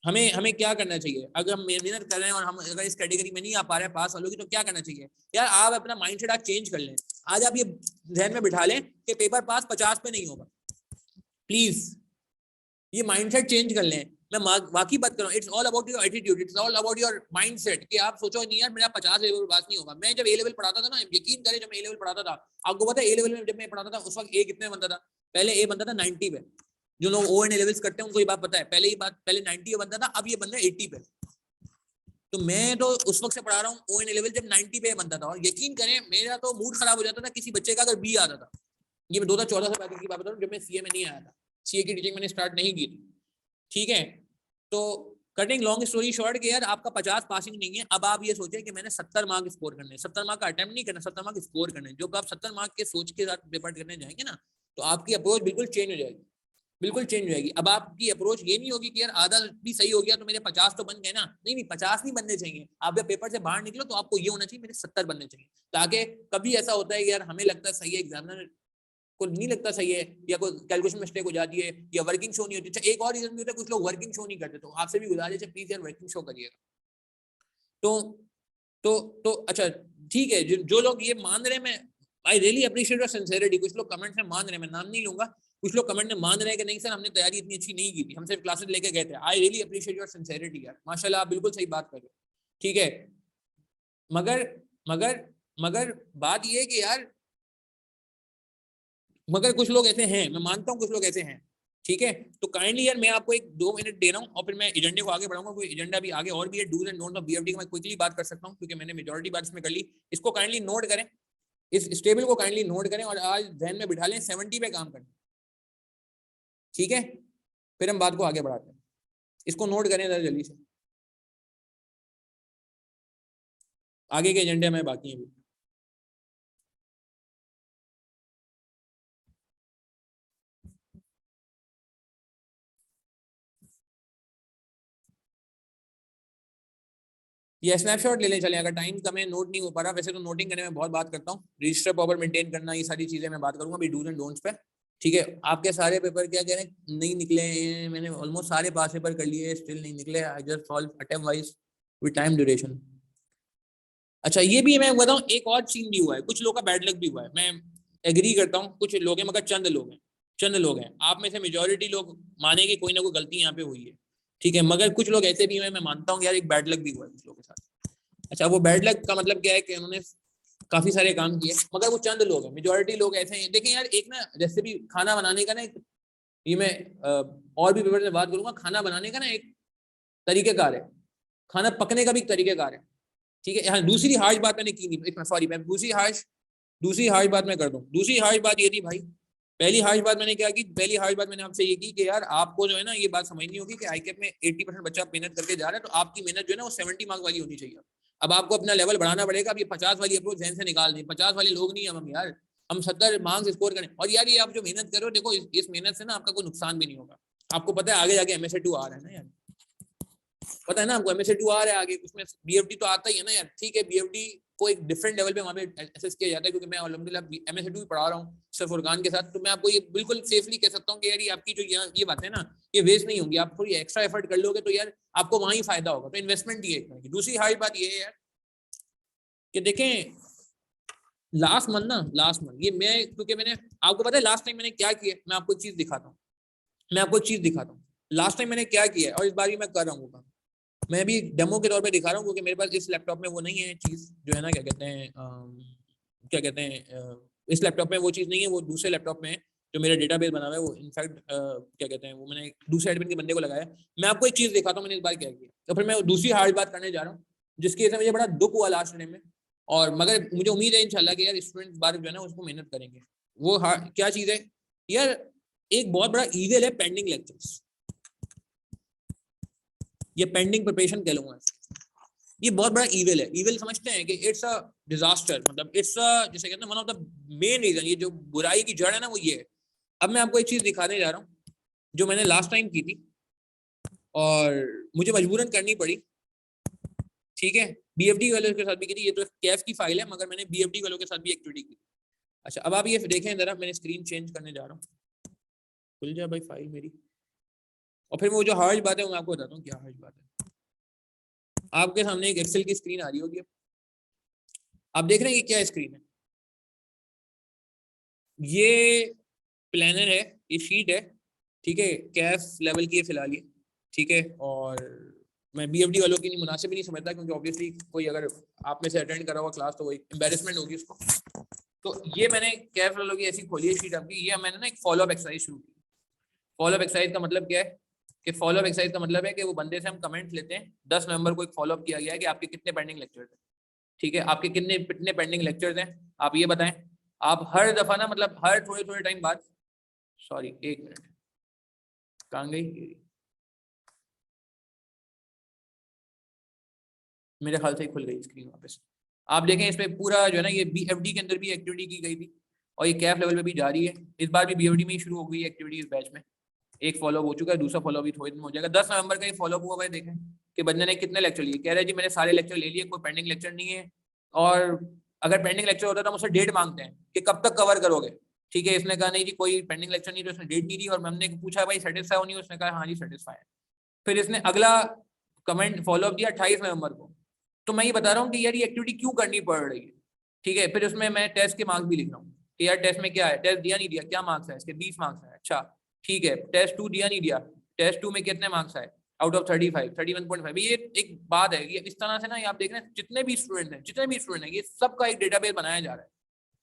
हमें हमें क्या करना चाहिए? अगर हम मेहनत कर रहे हैं और हम अगर इस कैटेगरी में नहीं आ पा रहे हैं पास वालों की, तो क्या करना चाहिए? यार आप अपना माइंडसेट आज चेंज कर लें। आज आप ये ध्यान में बिठा लें कि पेपर पास 50 पे नहीं होगा, प्लीज ये माइंडसेट चेंज कर लें मैं वाकई बात कर रहा हूँ, it's all about your attitude, it's all about your mindset कि आप सोचो नहीं यार मेरा 50 लेवल पास नहीं होगा। मैं जब ए लेवल पढ़ाता था ना, यकीन करें जब मैं ए लेवल पढ़ाता था, आपको पता है ए लेवल में जब मैं पढ़ाता था उस वक्त ए कितने बनता था? पहले ए बनता था 90 पे, जो लोग ओ एंड ए लेवल्स करते हैं उनको ये बात पता है, पहले 90 पे बनता था, अब ये बनता है 80 पे। तो मैं तो उस वक्त से पढ़ा रहा हूँ ओ एंड ए लेवल जब 90 पे बनता था, और यकीन करें मेरा तो मूड खराब हो जाता था किसी बच्चे का अगर बी आता था। ये मैं 2014 से पहले की बात बता रहा हूँ, जब मैं सीए में नहीं आया था, सीए की टीचिंग मैंने स्टार्ट नहीं की थी, ठीक है। तो कटिंग लॉन्ग स्टोरी शॉर्ट कि यार आपका 50 पासिंग नहीं है, अब आप ये सोचें कि मैंने 70 मार्क स्कोर करने हैं, 70 मार्क का अटेम्प्ट नहीं करना, 70 मार्क स्कोर करने हैं। जो आप 70 मार्क के सोच के साथ पेपर करने जाएंगे ना, तो आपकी अप्रोच बिल्कुल चेंज हो जाएगी, बिल्कुल चेंज हो जाएगी। अब आपकी अप्रोच ये नहीं होगी कि यार आधा भी सही हो गया तो मेरे 50 तो बन गए ना, नहीं 50 नहीं बनने चाहिए। आप जब पेपर से बाहर निकलो तो आपको ये होना चाहिए मेरे 70 बनने चाहिए, ताकि कभी ऐसा होता है कि यार हमें लगता है सही है, एग्जामिनर को नहीं लगता सही है, या कोई कैलकुलेशन मिस्टेक हो जाती है, या वर्किंग शो नहीं होती। अच्छा एक और रीजन भी होता है, कुछ लोग वर्किंग शो नहीं करते, तो आपसे भी गुजारिश है प्लीज यार वर्किंग शो करिएगा। तो तो अच्छा ठीक है, जो लोग ये मान रहे हैं, मैं I really appreciate your sincerity. कुछ लोग कमेंट में मान रहे हैं, मैं नाम नहीं लूंगा, कुछ लोग कमेंट में मान रहे हैं कि नहीं सर हमने तैयारी इतनी अच्छी नहीं की थी, हम सिर्फ क्लासेस लेके गए थे। I really appreciate your sincerity यार, माशाल्लाह आप बिल्कुल सही बात कर रहे हो, ठीक है। मगर मगर मगर बात ये है कि यार, मगर कुछ लोग ऐसे हैं, मैं मानता हूँ कुछ लोग ऐसे हैं, ठीक है। तो काइंडली यार मैं आपको 1-2 मिनट दे रहा हूँ और फिर मैं एजेंडे को आगे बढ़ाऊंगा। कोई एजेंडा भी आगे और भी है, dos and don'ts of BFD का मैं क्विकली बात कर सकता हूँ क्योंकि मैंने मेजॉरिटी बात इसमें कर ली। इसको काइंडली नोट करें, इस टेबल को काइंडली नोट करें और आज ध्यान में बिठा लें 70 पे काम करें, ठीक है। फिर हम बात को आगे बढ़ाते हैं, इसको नोट करें जरा जल्दी से, आगे के एजेंडे में बाकी हैं। ये स्नैपशॉट ले लें चलें, अगर टाइम कम है नोट नहीं हो पा रहा। वैसे तो नोटिंग करने में बहुत बात करता हूँ, रजिस्टर प्रॉपर मेंटेन करना, ये सारी चीजें मैं बात करूंगा अभी डूज एंड डोंट्स पे, ठीक है। आपके सारे पेपर क्या कह रहे हैं नहीं निकले, मैंने ऑलमोस्ट सारे पास पेपर कर लिए, स्टिल नहीं निकले। I just solve attempt wise with time duration. अच्छा ये भी मैं बताऊं, एक और सीन भी हुआ है, कुछ लोगों का बैड लक भी हुआ है, मैं एग्री करता हूँ। कुछ लोग हैं मगर चंद लोग हैं, चंद लोग हैं, आप में से मेजोरिटी लोग मानेंगे कोई ना कोई गलती यहाँ पे हुई है, ठीक है। मगर कुछ लोग ऐसे भी हैं, मैं मानता हूँ यार एक बैड लक भी हुआ है कुछ लोगों के साथ। अच्छा वो बैड लक का मतलब क्या है कि उन्होंने काफी सारे काम किए, मगर वो चंद लोग हैं, मेजोरिटी लोग ऐसे हैं। देखें यार एक ना रेसिपी खाना बनाने का ना एक, ये मैं और भी पेपर में बात करूंगा, खाना बनाने का ना एक तरीकेकार है, खाना पकने का भी एक तरीकेकार है, ठीक है। हाँ दूसरी हार्श बात मैंने की नहीं, सॉरी मैं दूसरी हार्श बात मैं कर दूं। दूसरी हार्श बात ये थी भाई, पहली हार्श बात मैंने क्या की, पहली हार्श बात मैंने आपसे ये की कि यार आपको जो है ना ये बात समझनी होगी कि आईकेप में 80% बच्चा मेहनत करके जा रहा है, तो आपकी मेहनत जो है ना वो 70 मार्क वाली होनी चाहिए। अब आपको अपना लेवल बढ़ाना पड़ेगा। अब ये 50 वाली अप्रोच जहन से निकाल दें, 50 वाले लोग नहीं हम यार, हम 70 मार्क्स स्कोर करें। और यार ये आप जो मेहनत कर रहे हो, देखो इस मेहनत से ना आपका कोई नुकसान भी नहीं होगा। आपको पता है आगे जाके MSA 2 आ रहा है ना यार, पता है ना आपको MSA 2 आ रहा है आगे, उसमें BFD तो आता ही है ना यार, ठीक है। BFD को एक डिफरेंट लेवल पे वहाँ पे एसेस किया जाता है, क्योंकि मैं अल्हम्दुलिल्लाह MSA 2 भी पढ़ा रहा हूँ सर फुरकान के साथ। तो मैं आपको ये बिल्कुल सेफली कह सकता हूँ कि यार ये आपकी जो ये बात है ना ये वेस्ट नहीं होंगी। आप थोड़ी एक्स्ट्रा एफर्ट कर लोगे तो यार आपको वहाँ ही फायदा होगा, तो इन्वेस्टमेंट ही है। दूसरी हाई बात ये है यार कि देखें लास्ट मंथ ये मैं, क्योंकि मैंने आपको पता है लास्ट टाइम मैंने क्या किया, मैं आपको एक चीज दिखाता हूँ, मैं आपको एक चीज दिखाता हूँ लास्ट टाइम मैंने क्या किया और इस बार भी मैं कर रहा हूँ। मैं भी डेमो के तौर पे दिखा रहा हूँ क्योंकि मेरे पास इस लैपटॉप में वो नहीं है चीज, जो है ना क्या कहते हैं इस लैपटॉप में वो चीज नहीं है, वो दूसरे लैपटॉप में है जो मेरा डेटाबेस बना हुआ है। वो इनफैक्ट क्या कहते हैं वो मैंने दूसरे एडमिन के बंदे को लगाया। मैं आपको एक चीज दिखाता हूँ मैंने इस बार क्या किया, तो फिर मैं दूसरी हार्ड बात करने जा रहा हूँ जिसकी वजह से मुझे बड़ा दुख हुआ लास्ट टाइम में। और मगर मुझे उम्मीद है इंशाल्लाह कि यार स्टूडेंट बार जो है ना उसको मेहनत करेंगे। वो क्या चीज है यार, एक बहुत बड़ा ईवेल है पेंडिंग लेक्चर्स, ये पेंडिंग प्रिपरेशन कह लूंगा। ये बहुत बड़ा ईविल है। ईविल समझते हैं कि इट्स अ डिजास्टर, मतलब इट्स जैसे कहते हैं one of the main reason, ये जो बुराई की जड़ है ना वो ये है। अब मैं आपको एक चीज दिखाने जा रहा हूँ जो मैंने लास्ट टाइम की थी और मुझे मजबूरन करनी पड़ी, ठीक है। BFD वालों के साथ भी की थी, ये तो कैफ की फाइल है मगर मैंने BFD वालों के साथ भी एक्टिविटी की। अच्छा अब आप ये देखें जरा, मैंने स्क्रीन चेंज करने जा रहा हूँ, खुल जाए भाई फाइल मेरी। और फिर वो जो हर्ज बात है वो मैं आपको बताता हूँ क्या हर्ज बात है। आपके सामने एक एक्सेल की स्क्रीन आ रही होगी, आप देख रहे हैं कि क्या स्क्रीन है, ये प्लानर है, ये शीट है, ठीक है। कैफ लेवल की है फिलहाल ये, ठीक है। और मैं बीएफडी वालों की नहीं मुनासिब नहीं समझता, क्योंकि ऑब्वियसली कोई अगर आप में से अटेंड करा हुआ क्लास तो वही एम्बेरसमेंट होगी उसको। तो ये मैंने कैफ वालों की ऐसी खोली है शीट आपकी, ये मैंने ना एक फॉलोअप एक्सरसाइज शुरू की। फॉलोअप एक्सरसाइज का मतलब क्या है कि फॉलोअप एक्सरसाइज का मतलब है कि वो बंदे से हम कमेंट लेते हैं। 10 नवंबर को एक फॉलोअप किया गया है कि आपके कितने पेंडिंग लेक्चर्स हैं, ठीक है, आपके कितने पेंडिंग लेक्चर्स हैं, आप ये बताएं। आप हर दफा ना, मतलब हर थोड़े थोड़े टाइम बाद, सॉरी एक मिनट, कहाँ गई, मेरे ख्याल से ही खुल गई स्क्रीन वापस। आप देखें इसमें पूरा जो है ना, ये बीएफडी के अंदर भी एक्टिविटी की गई थी और ये कैफ लेवल पे भी जारी है। इस बार भी बीएफडी में ही शुरू हो गई एक्टिविटी इस बैच में। एक फॉलो हो चुका है, दूसरा फॉलो भी थोड़ी दिन में हो जाएगा। 10 नवंबर का ये फॉलो हुआ है। देखें कि बंदे ने कितने लेक्चर लिए, कह रहे हैं जी मैंने सारे लेक्चर ले लिए, कोई पेंडिंग लेक्चर नहीं है। और अगर पेंडिंग लेक्चर होता है तो मुझसे डेट मांगते हैं कि कब तक कवर करोगे, ठीक है। इसने कहा नहीं जी कोई पेंडिंग लेक्चर नहीं, तो इसने डेट नहीं दी। और हमने पूछा भाई सेटिस्फाई होनी है, उसने कहा हाँ जी सेटिस्फाई है। फिर इसने अगला कमेंट फॉलोअप दिया 28 नवंबर को। तो मैं ये बता रहा हूँ कि यार ये एक्टिविटी क्यों करनी पड़ रही है, ठीक है। फिर उसमें मैं टेस्ट के मार्क्स भी लिख रहा हूँ कि यार टेस्ट में क्या है, टेस्ट दिया नहीं दिया, क्या मार्क्स है इसके, 20 मार्क्स है, अच्छा ठीक है। टेस्ट 2 दिया नहीं दिया, टेस्ट 2 में कितने मार्क्स आए आउट ऑफ 35, 31.5। ये एक बात है, ये इस तरह से ना, ये आप देख रहे हैं जितने भी स्टूडेंट हैं ये सबका एक डेटाबेस बनाया जा रहा है,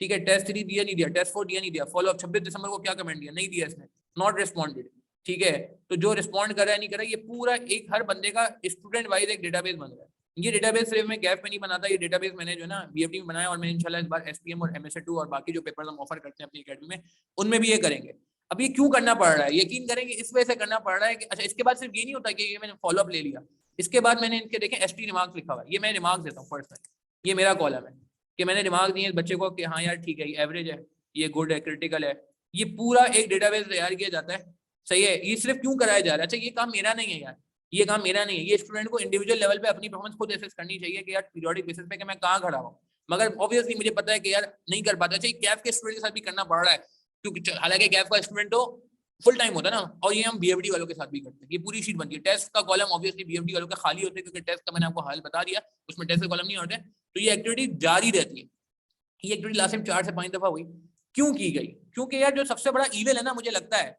ठीक है। टेस्ट 3 दिया नहीं दिया, टेस्ट 4 दिया नहीं दिया, फॉलोअप 26 दिसंबर को क्या कमेंट दिया, नहीं दिया इसने, नॉट रिस्पॉन्डेड, ठीक है। तो जो रिस्पॉन्ड कर रहा है नहीं कर रहा है, ये पूरा एक हर बंदे का स्टूडेंट वाइज एक डेटाबेस बन रहा है। ये डेटाबेस सिर्फ मैं गैप में नहीं बनाता, ये डेटाबेस मैंने जो है ना बीएफडी में बनाया, और मैं इंशाल्लाह इस बार एसपीएम और एमएसए2 और बाकी जो पेपर्स हम ऑफर करते हैं अपनी एकेडमी में उनमें भी ये करेंगे। अब ये क्यों करना पड़ रहा है, यकीन करेंगे इस वजह से करना पड़ रहा है कि अच्छा इसके बाद सिर्फ ये नहीं होता कि ये मैंने फॉलोअप ले लिया, इसके बाद मैंने इनके देखें एसटी रिमार्क्स लिखा हुआ है, ये मैं रिमार्क्स देता हूँ पर्सनली, ये मेरा कॉलम है कि मैंने रिमार्क दिए बच्चे को कि हाँ यार ठीक है, ये एवरेज है, ये गुड है, क्रिटिकल है। ये पूरा एक डेटाबेस तैयार किया जाता है, सही है। ये सिर्फ क्यों कराया जा रहा है, अच्छा ये काम मेरा नहीं है यार, ये काम मेरा नहीं है, ये स्टूडेंट को इंडिविजुअल लेवल पे अपनी परफॉर्मेंस खुद एसेस करनी चाहिए कि यार पीरियोडिक बेसिस पे कि मैं कहाँ खड़ा हूँ। मगर ऑब्वियसली मुझे पता है कि यार नहीं कर पाता, अच्छा कैफ के स्टूडेंट के साथ भी करना पड़ रहा है, क्योंकि हालांकि कैफ का स्टूडेंट तो फुल टाइम होता है ना, और ये हम बीएफडी वालों के साथ भी करते हैं। ये पूरी शीट बनती है, टेस्ट का कॉलम ऑब्वियसली बीएफडी वालों का खाली होता है, क्योंकि टेस्ट का मैंने आपको हाल बता दिया, उसमें टेस्ट के कॉलम नहीं होते। तो ये एक्टिविटी जारी रहती है। ये एक्टिविटी लास्ट टाइम 4 से 5 दफा हुई, क्यों की गई, क्योंकि यार जो सबसे बड़ा इवेल है ना मुझे लगता है,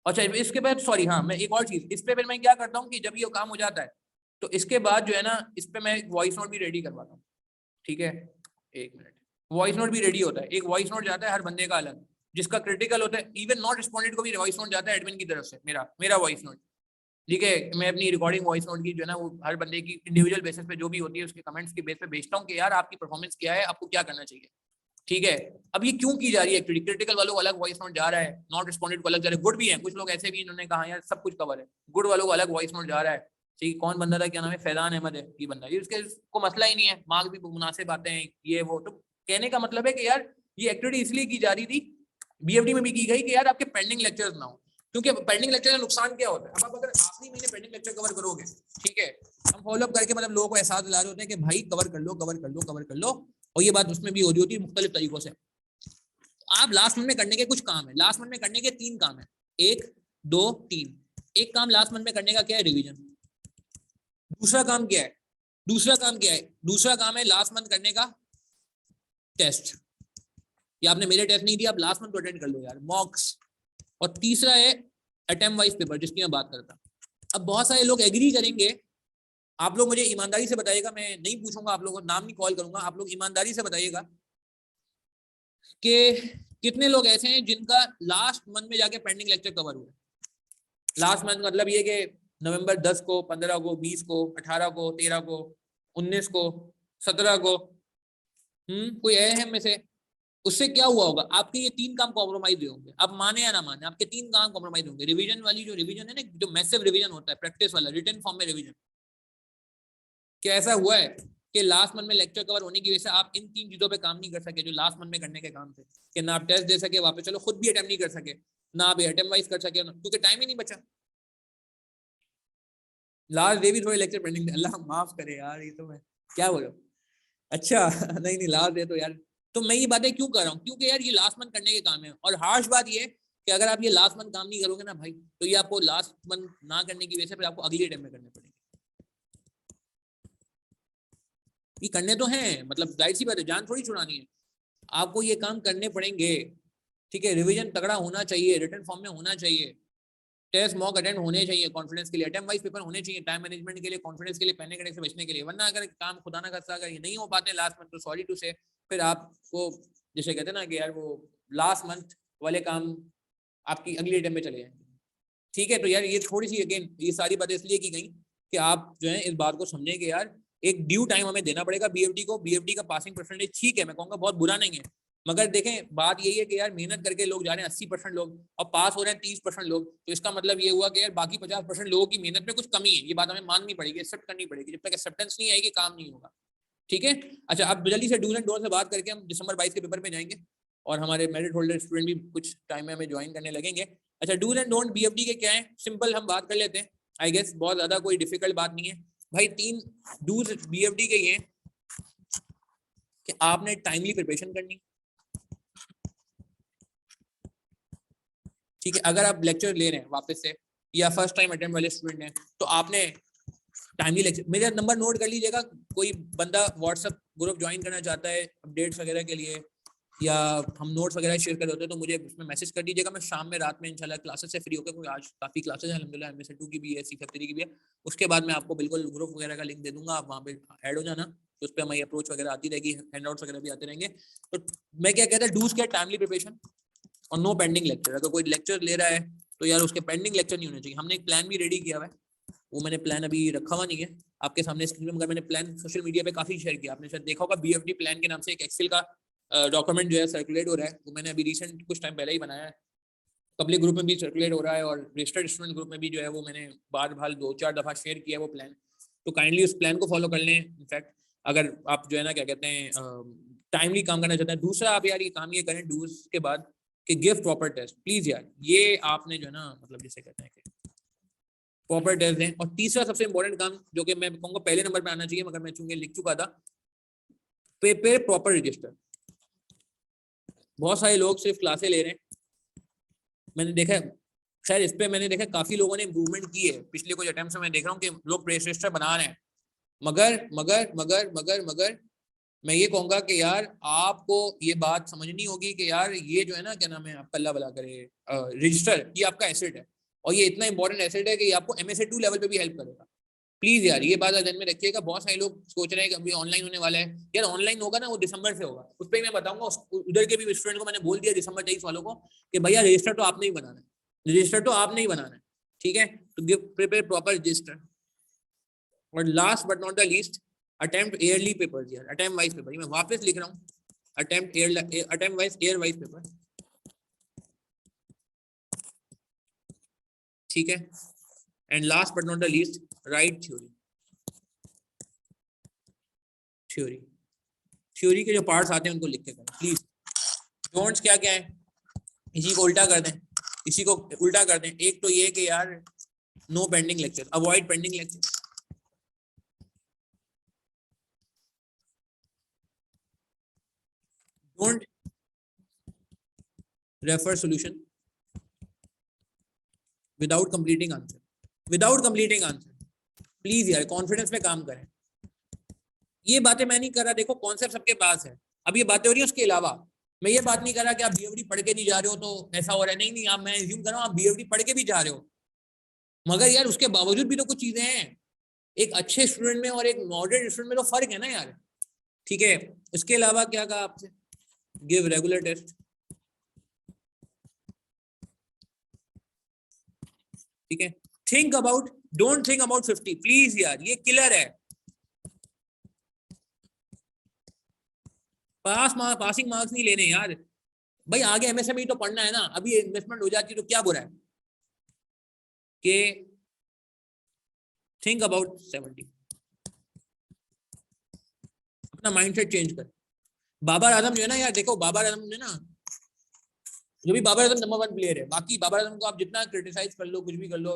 अच्छा इसके बाद सॉरी हाँ मैं एक और चीज इस पे फिर मैं क्या करता हूँ कि जब ये काम हो जाता है तो इसके बाद जो है ना इस पे मैं एक वॉइस नोट भी रेडी करवाता हूँ, ठीक है। एक मिनट, वॉइस नोट भी रेडी होता है, एक वॉइस नोट जाता है हर बंदे का अलग, जिसका क्रिटिकल होता है, इवन नॉट रिस्पॉन्डेड को भी वॉइस नोट जाता है एडमिन की तरफ से, मेरा वॉइस नोट, ठीक है। मैं अपनी रिकॉर्डिंग वॉइस नोट की जो है ना वो हर बंदे की इंडिविजुअल बेसिस पे जो भी होती है उसके कमेंट्स के बेस पे भेजता हूँ कि यार आपकी परफॉर्मेंस क्या है, आपको क्या करना चाहिए, ठीक है। अब ये क्यों की जा रही है एक्टिविटी, क्रिटिकल वालों को अलग वॉइस नोट जा रहा है, नॉट रिस्पॉन्डेड को अलग जा रहा है, गुड भी है कुछ लोग ऐसे भी इन्होंने कहा यार सब कुछ कवर है, गुड वालों को अलग वॉइस नोट जा रहा है, ठीक। कौन बंदा था, क्या नाम है, फैजान अहमद है ये बंदा, ये उसके को मसला ही नहीं है, मार्क्स भी मुनासिब आते हैं ये वो। तो कहने का मतलब है कि यार ये एक्टिविटी इसलिए की जा रही थी, बीएफडी में भी की गई कि यार आपके पेंडिंग लेक्चर्स ना हो, क्योंकि पेंडिंग लेक्चर का नुकसान क्या होता है, अब आप अगर आखिरी महीने पेंडिंग लेक्चर कवर करोगे, ठीक है, हम फॉलोअप करके मतलब लोगों को एहसास दिला रहे होते हैं कि भाई कवर कर लो कवर कर लो कवर कर लो, और ये बात उसमें भी हो रही होती है मुख्तलिफ तरीकों से। आप लास्ट मंथ में करने के कुछ काम है, लास्ट मंथ में करने के 3 काम है, 1 2 3। एक काम लास्ट मंथ में करने का क्या है, रिवीजन। दूसरा काम क्या है, दूसरा काम है लास्ट मंथ करने का टेस्ट, या आपने मेरे टेस्ट नहीं दिया आप लास्ट मंथ को अटेंड कर लो यार, मॉक्स। और तीसरा है अटेम्प्ट वाइज पेपर जिसकी मैं बात करता। अब बहुत सारे लोग एग्री करेंगे, आप लोग मुझे ईमानदारी से बताइएगा, मैं नहीं पूछूंगा आप लोगों को, नाम नहीं कॉल करूंगा, आप लोग ईमानदारी से बताइएगा कि कितने लोग ऐसे हैं जिनका लास्ट मंथ में जाके पेंडिंग लेक्चर कवर हुआ। लास्ट मंथ मतलब ये कि नवंबर 10 को, 15 को, 20 को, 18 को, 13 को, 19 को, 17 को, कोई है में से, उससे क्या हुआ होगा, आपके ये 3 काम कॉम्प्रोमाइज हुए होंगे, आप माने या ना माने, आपके 3 काम कॉम्प्रोमाइज होंगे। रिवीजन वाली जो रिवीजन है ना, जो मैसिव रिवीजन होता है, प्रैक्टिस वाला रिटन फॉर्म में रिवीजन, क्या ऐसा हुआ है कि लास्ट मंथ में लेक्चर कवर होने की वजह से आप इन 3 चीजों पे काम नहीं कर सके जो लास्ट मंथ में करने के काम थे, कि ना आप टेस्ट दे सके वापस, चलो खुद भी अटेम्प्ट नहीं कर सके, ना आप अटेम्प्ट वाइज कर सके, क्योंकि टाइम ही नहीं बचा। लास्ट डे भी थोड़े लेक्चर पेंडिंग थे, अल्लाह माफ करे यार, ये तो मैं क्या बोलूं, अच्छा नहीं नहीं लास्ट डे तो यार, तो मैं ये बातें क्यों कर रहा हूँ, क्योंकि यार ये लास्ट मंथ करने के काम है। और हार्श बात ये कि अगर आप ये लास्ट मंथ काम नहीं करोगे ना भाई, तो ये आपको लास्ट मंथ ना करने की वजह से फिर आपको अगले टाइम में करने पड़ेंगे। ये करने तो हैं, मतलब जाहिर सी बात है, जान थोड़ी छुड़ानी है, आपको ये काम करने पड़ेंगे, ठीक है। रिवीजन तगड़ा होना चाहिए, रिटन फॉर्म में होना चाहिए, टेस्ट मॉक अटेंड होने चाहिए कॉन्फिडेंस के लिए, अटेम्प्ट वाइज पेपर होने चाहिए टाइम मैनेजमेंट के लिए, कॉन्फिडेंस के लिए, पैनिक अटैक से बचने के लिए। वरना अगर काम खुदा ना खास्ता अगर ये नहीं हो पाते लास्ट मंथ तो सॉरी टू से फिर आपको जैसे कहते हैं ना कि यार वो लास्ट मंथ वाले काम आपकी अगली अटेम्प्ट में चले जाएंगे। ठीक है, तो यार ये थोड़ी सी अगेन ये सारी बातें इसलिए की गई कि आप जो है इस बात को समझें कि यार एक ड्यू टाइम हमें देना पड़ेगा बीएफडी को। बीएफडी का पासिंग परसेंटेज ठीक है, मैं कहूँगा बहुत बुरा नहीं है, मगर देखें बात यही है कि यार मेहनत करके लोग जा रहे हैं 80% लोग और पास हो रहे हैं 30% लोग, तो इसका मतलब ये हुआ कि यार बाकी 50% लोगों की मेहनत में कुछ कमी है। ये बात हमें माननी पड़ेगी, एक्सेप्ट करनी पड़ेगी। जब तक एक्सेप्टेंस नहीं आएगी काम नहीं होगा। ठीक है, अच्छा अब जल्दी से डूज एंड डोंट से बात करके हम दिसंबर 22 के पेपर में जाएंगे और हमारे मेरिट होल्डर स्टूडेंट भी कुछ टाइम में हमें ज्वाइन करने लगेंगे। अच्छा डूज एंड डोंट बीएफडी के क्या है, सिंपल हम बात कर लेते हैं। आई गेस बहुत ज्यादा कोई डिफिकल्ट बात नहीं है भाई। 3 डूज बीएफडी के ये कि आपने टाइमली प्रिपरेशन करनी। ठीक है, अगर आप लेक्चर ले रहे हैं वापस से या फर्स्ट टाइम अटेम्प्ट वाले स्टूडेंट हैं तो आपने टाइमली लेक्चर, मेरा नंबर नोट कर लीजिएगा। कोई बंदा व्हाट्सएप ग्रुप ज्वाइन करना चाहता है अपडेट्स वगैरह के लिए या हम नोट्स वगैरह शेयर कर होते हैं तो मुझे उसमें मैसेज कर दीजिएगा। मैं शाम में रात में इंशाल्लाह क्लासेस से फ्री होकर, क्योंकि आज काफ़ी क्लासेस हैं अल्हम्दुलिल्लाह, एमएस 2 की भी है, C53 की भी है। उसके बाद मैं आपको बिल्कुल ग्रुप वगैरह का लिंक दे दूंगा, आप वहाँ पे ऐड हो जाना, तो उस पर हमारी अप्रोच वगैरह आती रहेगी, हैंडआउट्स वगैरह भी आते रहेंगे। तो मैं क्या कहता है, डूज क्या, टाइमली प्रिपरेशन और नो पेंडिंग लेक्चर। अगर कोई लेक्चर ले रहा है तो यार उसके पेंडिंग लेक्चर नहीं होने चाहिए। हमने एक प्लान भी रेडी किया हुआ है, वो मैंने प्लान अभी रखा हुआ नहीं है आपके सामने स्क्रीन पे, मगर मैंने प्लान सोशल मीडिया पे काफी शेयर किया। आपने शायद देखा होगा बीएफडी प्लान के नाम से एक एक्सेल का डॉक्यूमेंट जो है सर्कुलेट हो रहा है, वो मैंने अभी रिसेंट कुछ टाइम पहले ही बनाया है। पब्लिक ग्रुप में भी सर्कुलेट हो रहा है और रजिस्टर्ड स्टूडेंट ग्रुप में भी जो है वो मैंने बार 2-4 दफा शेयर किया है वो प्लान। तो काइंडली उस प्लान को फॉलो कर लें। इनफैक्ट अगर आप जो है ना क्या कहते हैं टाइमली काम करना चाहते हैं। दूसरा आप यार ये काम ये करें डूज के बाद कि गिव प्रॉपर टेस्ट प्लीज यार, ये आपने जो है ना मतलब जैसे कहते हैं कि प्रॉपर टेस्ट दें। और तीसरा सबसे इंपॉर्टेंट काम जो कि मैं कहूँगा पहले नंबर पे आना चाहिए मगर मैं चूंकि लिख चुका था, पेपर प्रॉपर रजिस्टर। बहुत सारे लोग सिर्फ क्लासे ले रहे हैं, मैंने देखा है, खैर इस पे मैंने देखा काफी लोगों ने इंप्रूवमेंट की है पिछले कुछ अटेम्प्ट में। मैं देख रहा हूँ कि लोग रजिस्टर बना रहे हैं, मगर मगर मगर मगर मगर मैं ये कहूंगा कि यार आपको ये बात समझनी होगी कि यार ये जो है ना क्या नाम है, आपका अल्लाह भला करे, रजिस्टर ये आपका एसेट है और ये इतना इंपॉर्टेंट एसेट है कि ये आपको MSA 2 लेवल पे भी हेल्प करेगा। प्लीज यार ये बात ध्यान में रखिएगा। बहुत सारे लोग सोच रहे हैं कि अभी ऑनलाइन होने वाला है, यार ऑनलाइन होगा ना वो दिसंबर से होगा, उस पर मैं बताऊंगा। उधर के भी स्टूडेंट को मैंने बोल दिया दिसंबर 23 वालों को कि भैया रजिस्टर तो आपने ही बनाना है, रजिस्टर तो आपने ही बनाना है। ठीक है, तो गिव प्रिपेयर प्रॉपर रजिस्टर। और last but not the least, attempt yearly papers यार, अटेम्प्ट वाइज पेपर, मैं वापस लिख रहा हूँ, attempt wise year wise paper. ठीक है, and last but not the least, right theory के जो पार्ट्स आते हैं उनको लिख के करें प्लीज। डोंट्स क्या क्या है, इसी को उल्टा कर दें, इसी को उल्टा कर दें। एक तो ये कि यार no pending lecture, avoid pending lecture. Don't refer solution without completing answer. Please यार कॉन्फिडेंस में काम करें। ये बातें मैं नहीं कर रहा, देखो कॉन्सेप्ट सबके पास है, अब ये बातें हो रही है उसके अलावा। मैं ये बात नहीं कर रहा कि आप बीएफडी पढ़ के नहीं जा रहे हो तो ऐसा हो रहा है, नहीं आप, मैं एज्यूम कर रहा हूँ आप बीएफडी पढ़ के भी जा रहे हो, मगर यार उसके बावजूद भी तो कुछ चीजें हैं। एक अच्छे स्टूडेंट में और एक मॉडरेट स्टूडेंट में तो फर्क है ना यार। ठीक है, इसके अलावा क्या कहा आपसे, गिव रेगुलर टेस्ट। ठीक है, think about, don't think about 50 please यार, ये किलर है। पासिंग मार्क्स नहीं लेने यार भाई, आगे MSME तो पढ़ना है ना, अभी इन्वेस्टमेंट हो जाती है तो क्या बुरा है कि थिंक अबाउट 70। अपना माइंडसेट चेंज कर। बाबर आजम जो है ना यार, देखो बाबर आजम जो है ना, जो भी बाबर आजम नंबर 1 प्लेयर है, बाकी बाबर आजम को आप जितना क्रिटिसाइज कर लो, कुछ भी कर लो,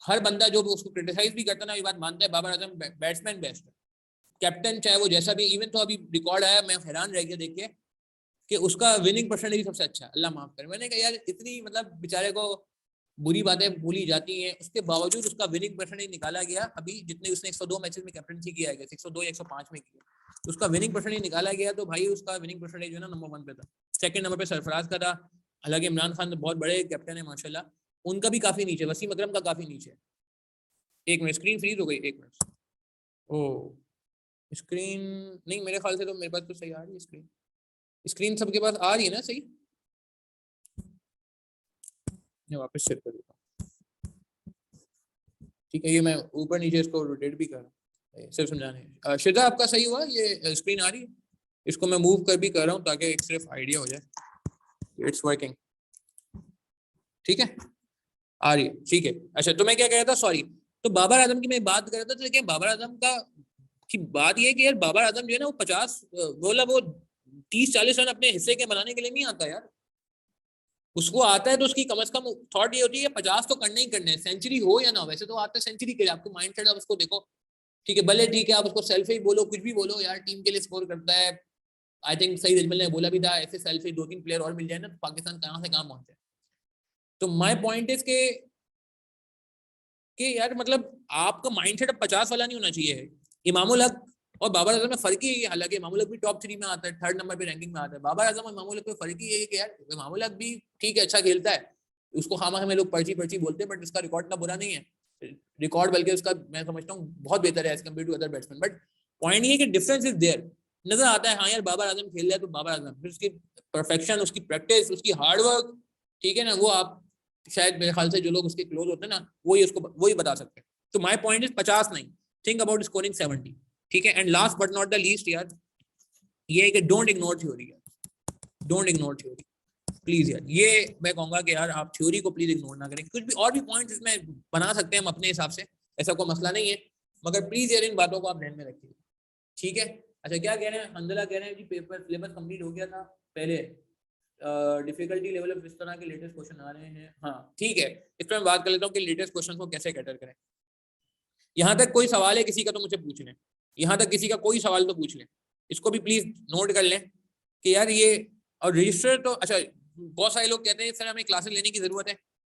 हर बंदा जो भी उसको क्रिटिसाइज भी करता ना, ये बात मानता है बाबर आजम बैट्समैन बेस्ट है, कैप्टन चाहे वो जैसा भी। इवन तो अभी रिकॉर्ड आया, मैं हैरान रह गया देख के कि उसका विनिंग परसेंटेज सबसे अच्छा है, अल्लाह माफ करे। मैंने कहा यार इतनी मतलब बेचारे को बुरी बातें भूली जाती हैं, उसके बावजूद उसका विनिंग परसेंटेज निकाला गया। अभी जितने उसने 102 मैचेस में कैप्टनसी किया है, 102 या 105 में किया, तो उसका विनिंग परसेंटेज निकाला गया। तो भाई उसका विनिंग परसेंटेज जो है ना नंबर 1 पे था। सेकंड नंबर पे सरफराज का था, हालांकि इमरान खान तो बहुत बड़े कैप्टन है माशाल्लाह, उनका भी काफी नीचे, वसीम अकरम का काफी नीचे। एक मिनट, स्क्रीन फ्रीज हो गई, एक मिनट। ओ स्क्रीन नहीं, मेरे ख्याल से तो मेरे पास तो सही आ रही है स्क्रीन। स्क्रीन सबके पास आ रही है ना सही? मैं वापस शेयर कर देता हूँ। ठीक है, ये मैं ऊपर नीचे इसको रोटेट भी कर रहा हूँ सिर्फ समझाने। शिजा आपका सही हुआ, ये स्क्रीन आ रही है? इसको मैं मूव कर भी कर रहा हूँ ताकि एक सिर्फ आइडिया हो जाए। इट्स वर्किंग, ठीक है, आ रही है, ठीक है। अच्छा, तो मैं क्या कह रहा था, सॉरी, तो बाबर आजम की मैं बात कर रहा था। तो लेकिन बाबर आजम का की बात ये है कि यार बाबर आजम जो है ना वो 50 बोला वो 30-40 रन अपने हिस्से के बनाने के लिए नहीं आता यार। उसको आता है तो उसकी कम से कम थॉट ये होती है 50 तो करने ही करने हैं, सेंचुरी हो या ना हो। वैसे तो आता है सेंचुरी के लिए, आपको माइंड सेट आप उसको देखो, ठीक है, भले ठीक है आप उसको सेल्फी बोलो, कुछ भी बोलो यार, टीम के लिए स्कोर करता है। आई थिंक सही अजमल ने बोला भी था, ऐसे सेल्फी 2-3 प्लेयर और मिल जाए ना तो पाकिस्तान कहाँ से कहाँ पहुंच जाए। तो माय पॉइंट इज कि यार मतलब आपका माइंडसेट अब 50 वाला नहीं होना चाहिए। इमामुल हक और बाबर आजम में फर्क ही है, हालांकि इमामुल हक भी टॉप 3 में आता है, 3rd नंबर पे रैंकिंग में आता है। बाबर आजम और इमामुल हक में फर्क ही है कि यार इमामुल हक भी ठीक है, अच्छा खेलता है, उसको खामा हमें लोग पर्ची पर्ची बोलते हैं, बट उसका रिकॉर्ड इतना बुरा नहीं है, रिकॉर्ड बल्कि उसका मैं समझता हूँ बहुत बेहतर है as compare to other batsman. But point ये है कि डिफरेंस इज देयर, नजर आता है हाँ यार बाबर आजम खेल रहा है तो बाबर आजम, फिर उसकी परफेक्शन, उसकी प्रैक्टिस, उसकी हार्डवर्क, ठीक है ना, वो आप शायद मेरे ख्याल से जो लोग उसके क्लोज होते हैं ना वही उसको वही बता सकते हैं। तो माय पॉइंट इज 50 नहीं, थिंक अबाउट स्कोरिंग 70, ठीक है। And last but not the least यार, ये है कि डोंट इग्नोर थ्योरी यार, डोंट इग्नोर थ्योरी प्लीज यार। ये मैं कहूंगा कि यार आप थ्योरी को प्लीज इग्नोर ना करें। कुछ भी और भी पॉइंट्स इसमें बना सकते हैं हम अपने हिसाब से, ऐसा कोई मसला नहीं है, मगर प्लीज यार इन बातों को आप ध्यान में रखिए, ठीक है। अच्छा, क्या कह रहे हैं, अंदला कह रहे हैं कि पेपर सिलेबस कंप्लीट हो गया था पहले, डिफिकल्टी लेवल ऑफ इस तरह के लेटेस्ट क्वेश्चन आ रहे हैं। हाँ ठीक है, इस पर मैं बात कर लेता हूँ कि लेटेस्ट क्वेश्चन को कैसे कैटर करें। यहाँ तक कोई सवाल है किसी का तो मुझे पूछ लें, यहाँ तक किसी का कोई सवाल तो पूछ लें, इसको भी प्लीज नोट कर लें कि यार ये। और रजिस्टर तो अच्छा, बहुत सारे लोग कहते हैं सर हमें क्लासेस लेने की जरूरत है।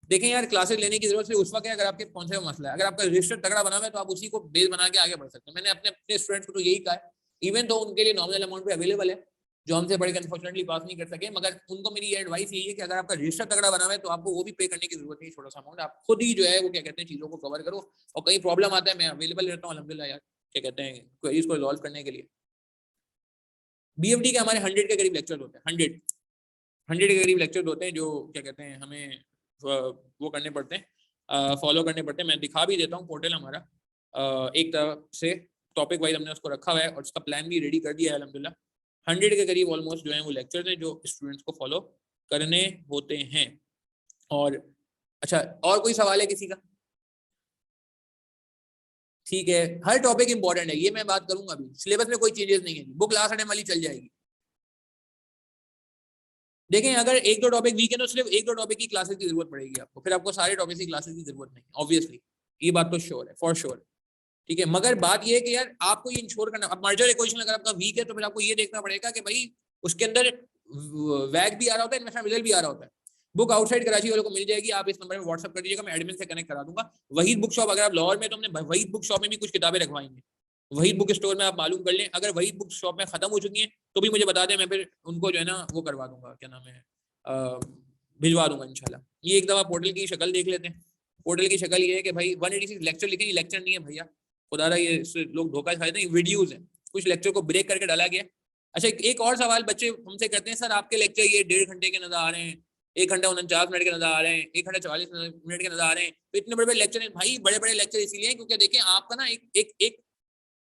देखें यार, क्लासेस लेने की जरूरत सिर्फ उस वक्त है अगर आपके कौन सा मसला है, अगर आपका रजिस्टर तगड़ा बना हुआ है तो आप उसी को बेस बना के आगे बढ़ सकते हैं। मैंने अपने अपने स्टूडेंट्स को तो यही कहा है, इवन तो उनके लिए नॉमिनल अमाउंट भी अवेलेबल है जो हमसे पढ़ के अनफॉर्चुनेटली पास नहीं कर सके, मगर उनको मेरी ये एडवाइस यही है कि अगर आपका रजिस्टर तगड़ा बना हुआ है तो आपको वो भी पे करने की जरूरत नहीं, छोटा सा अमाउंट आप खुद ही जो है वो क्या कहते हैं चीजों को कवर करो। और कहीं प्रॉब्लम आता है मैं अवेलेबल रहता हूँ अल्हम्दुलिल्लाह यार, क्या कहते हैं क्वेरीज को रिजॉल्व करने के लिए। बीएफडी के हमारे 100 के करीब लेक्चर होते हैं, 100 के करीब लेक्चर होते हैं जो क्या कहते हैं हमें वो करने पड़ते हैं, फॉलो करने पड़ते हैं। मैं दिखा भी देता हूँ पोर्टल हमारा, एक तरह से टॉपिक वाइज हमने उसको रखा हुआ है और उसका प्लान भी रेडी कर दिया है अल्हम्दुलिल्लाह। 100 के करीब ऑलमोस्ट जो है वो लेक्चर्स हैं जो स्टूडेंट्स को फॉलो करने होते हैं। और अच्छा, और कोई सवाल है किसी का? ठीक है, हर टॉपिक इंपॉर्टेंट है, ये मैं बात करूंगा अभी, सिलेबस में कोई चेंजेस नहीं है, बुक लास्ट अटेम्प्ट वाली चल जाएगी। देखें अगर एक दो टॉपिक वीक है तो सिर्फ एक दो टॉपिक की क्लासेस की जरूरत पड़ेगी आपको, फिर आपको सारे टॉपिक की क्लासेस की जरूरत नहीं, ऑब्वियसली ये बात तो श्योर है, फॉर श्योर, ठीक है। मगर बात ये है कि यार आपको ये इंश्योर करना, अब मर्जर इक्वेशन अगर आपका वीक है तो फिर आपको ये देखना पड़ेगा कि भाई उसके अंदर वैग भी आ रहा होता है, इन्वेस्टमेंट रिजल्ट भी आ रहा होता है। बुक आउटसाइड कराची वालों को मिल जाएगी, आप इस नंबर में व्हाट्सअप कर दीजिएगा, मैं एडमिन से कनेक्ट करा दूंगा। वहीद बुक शॉप, अगर आप लाहौर में तो हमने वहीद बुक शॉप में भी कुछ किताबें रखवाएंगे, वहीद बुक स्टोर में आप मालूम कर लें। अगर वहीद बुक शॉप में खत्म हो चुकी है तो भी मुझे बता दें, मैं फिर उनको जो है ना वो करवा दूंगा, क्या नाम है, भिजवा दूंगा इंशाल्लाह। ये एक दफा पोर्टल की शक्ल देख लेते हैं। पोर्टल की शक्ल ये है कि भाई 186 लेक्चर लिखे, ये लेक्चर नहीं है भैया, खुदारा ये लोग धोखा खाते हैं, वीडियोज हैं, कुछ लेक्चर को ब्रेक करके डाला गया। अच्छा, एक और सवाल बच्चे हमसे करते हैं, सर आपके लेक्चर ये 1.5 घंटे के नजर आ रहे हैं, 1 घंटा 49 मिनट के नजर आ रहे हैं, 1 घंटा 44 मिनट के नजर आ रहे हैं, तो इतने बड़े बड़े लेक्चर हैं। भाई बड़े बड़े लेक्चर इसीलिए क्योंकि देखें आपका ना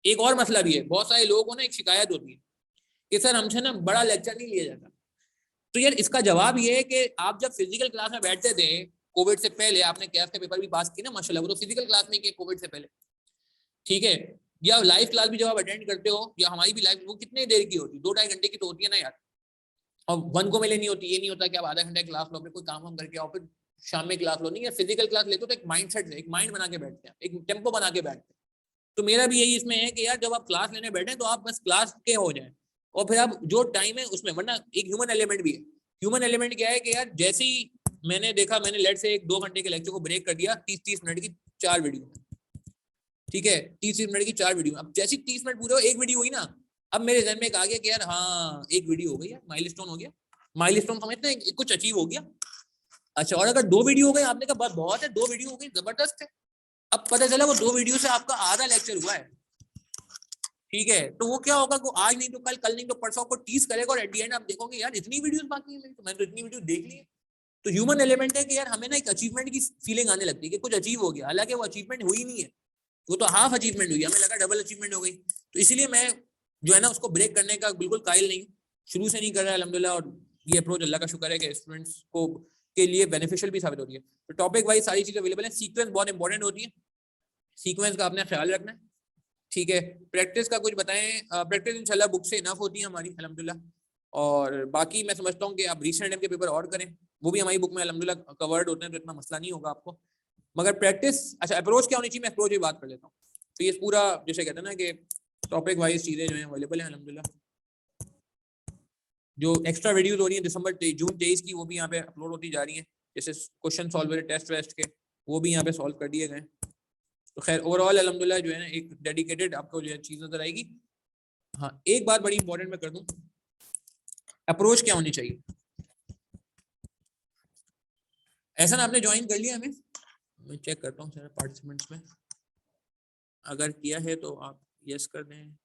एक और मसला भी है, बहुत सारे लोगों को ना एक शिकायत होती है कि सर हमसे ना बड़ा लेक्चर नहीं लिया जाता। तो यार इसका जवाब ये है कि आप जब फिजिकल क्लास में बैठते थे कोविड से पहले, आपने कैफ के पेपर भी पास किए ना माशाल्लाह, वो तो फिजिकल क्लास में किए कोविड से पहले, ठीक है। या लाइव क्लास भी जब आप अटेंड करते हो, या हमारी भी लाइव, वो कितने देर की होती है, 2-2.5 घंटे की तो होती है ना यार। और 1 को में लेनी होती है, ये नहीं होता कि आप आधा घंटा क्लास लो, फिर कोई काम करके आओ, फिर शाम में क्लास लो, नहीं है। फिजिकल क्लास लेते हो तो एक माइंड सेट से, एक माइंड बना के बैठते हैं, एक टेम्पो बना के बैठते हैं। तो मेरा भी यही इसमें है कि यार जब आप क्लास लेने बैठे तो आप बस क्लास के हो जाए, और फिर आप जो टाइम है उसमें, वरना एक ह्यूमन एलिमेंट भी है। ह्यूमन एलिमेंट क्या है कि यार जैसे ही मैंने देखा, मैंने लेट से 1-2 घंटे के लेक्चर को ब्रेक कर दिया 30-30 मिनट की 4 वीडियो, ठीक है, 30 मिनट की 4 वीडियो। अब जैसी 30 मिनट पूरे हो, एक वीडियो हुई ना, अब मेरे जहन में एक आ गया कि यार हाँ एक वीडियो हो गई है, माइलस्टोन हो गया, माइलस्टोन समझते हैं, कुछ अचीव हो गया। अच्छा, और अगर 2 वीडियो हो गए, आपने कहा बहुत है, 2 वीडियो हो गई, जबरदस्त है, अब पता चला वो 2 वीडियो से आपका आधा लेक्चर हुआ है, ठीक है, तो वो क्या होगा, वो आज नहीं तो कल, कल नहीं तो परसों आपको टीज करेगा, और एट द एंड आप देखोगे यार इतनी वीडियोस बाकी है, तो मैंने तो इतनी वीडियो देख ली है। तो ह्यूमन एलिमेंट है कि यार हमें ना एक अचीवमेंट की फीलिंग आने लगती है कि कुछ अचीव हो गया, हालांकि वो अचीवमेंट हुई नहीं है, वो तो हाफ अचीवमेंट हुई, हमें लगा डबल अचीवमेंट हो गई। तो इसीलिए मैं जो है ना उसको ब्रेक करने का बिल्कुल कायल नहीं, शुरू से नहीं कर रहा है अल्हम्दुलिल्लाह, और ये अप्रोच अल्लाह का शुक्र है कि स्टूडेंट्स को के लिए बेनिफिशियल भी साबित हो रही है। तो टॉपिक वाइज सारी चीजें अवेलेबल है, सीक्वेंस बहुत इंपॉर्टेंट होती है, सीक्वेंस का आपने ख्याल रखना है, ठीक है। प्रैक्टिस का कुछ बताएं, प्रैक्टिस इंशाल्लाह बुक से इनफ होती है हमारी अल्हम्दुलिल्लाह, और बाकी मैं समझता हूँ कि आप रीसेंट टाइम के पेपर और करें, वो भी हमारी बुक में अल्हम्दुलिल्लाह कवर्ड होते हैं, तो इतना मसला नहीं होगा आपको, मगर प्रैक्टिस। अच्छा, अप्रोच क्या होनी चाहिए, मैं अप्रोच की बात कर लेता हूँ। तो ये पूरा जैसे कहते हैं ना कि टॉपिक वाइज चीजें जो है अवेलेबल हैं अल्हम्दुलिल्लाह, जो एक्स्ट्रा वीडियोस हो रही है दिसंबर जून 23 की, वो भी यहाँ पे अपलोड होती जा रही है, जैसे क्वेश्चन सॉल्वर टेस्ट वेस्ट के, वो भी यहाँ पे सॉल्व कर दिए गए। तो खैर ओवरऑल अल्हम्दुलिल्लाह जो है ना एक डेडिकेटेड आपको जो है चीज नजर आएगी। हाँ, एक बात बड़ी इंपॉर्टेंट मैं कर दूं, अप्रोच क्या होनी चाहिए। ऐसा ना आपने ज्वाइन कर लिया हमें, मैं चेक करता हूँ सारे पार्टिसिपेंट्स में, अगर किया है तो आप यस कर दें।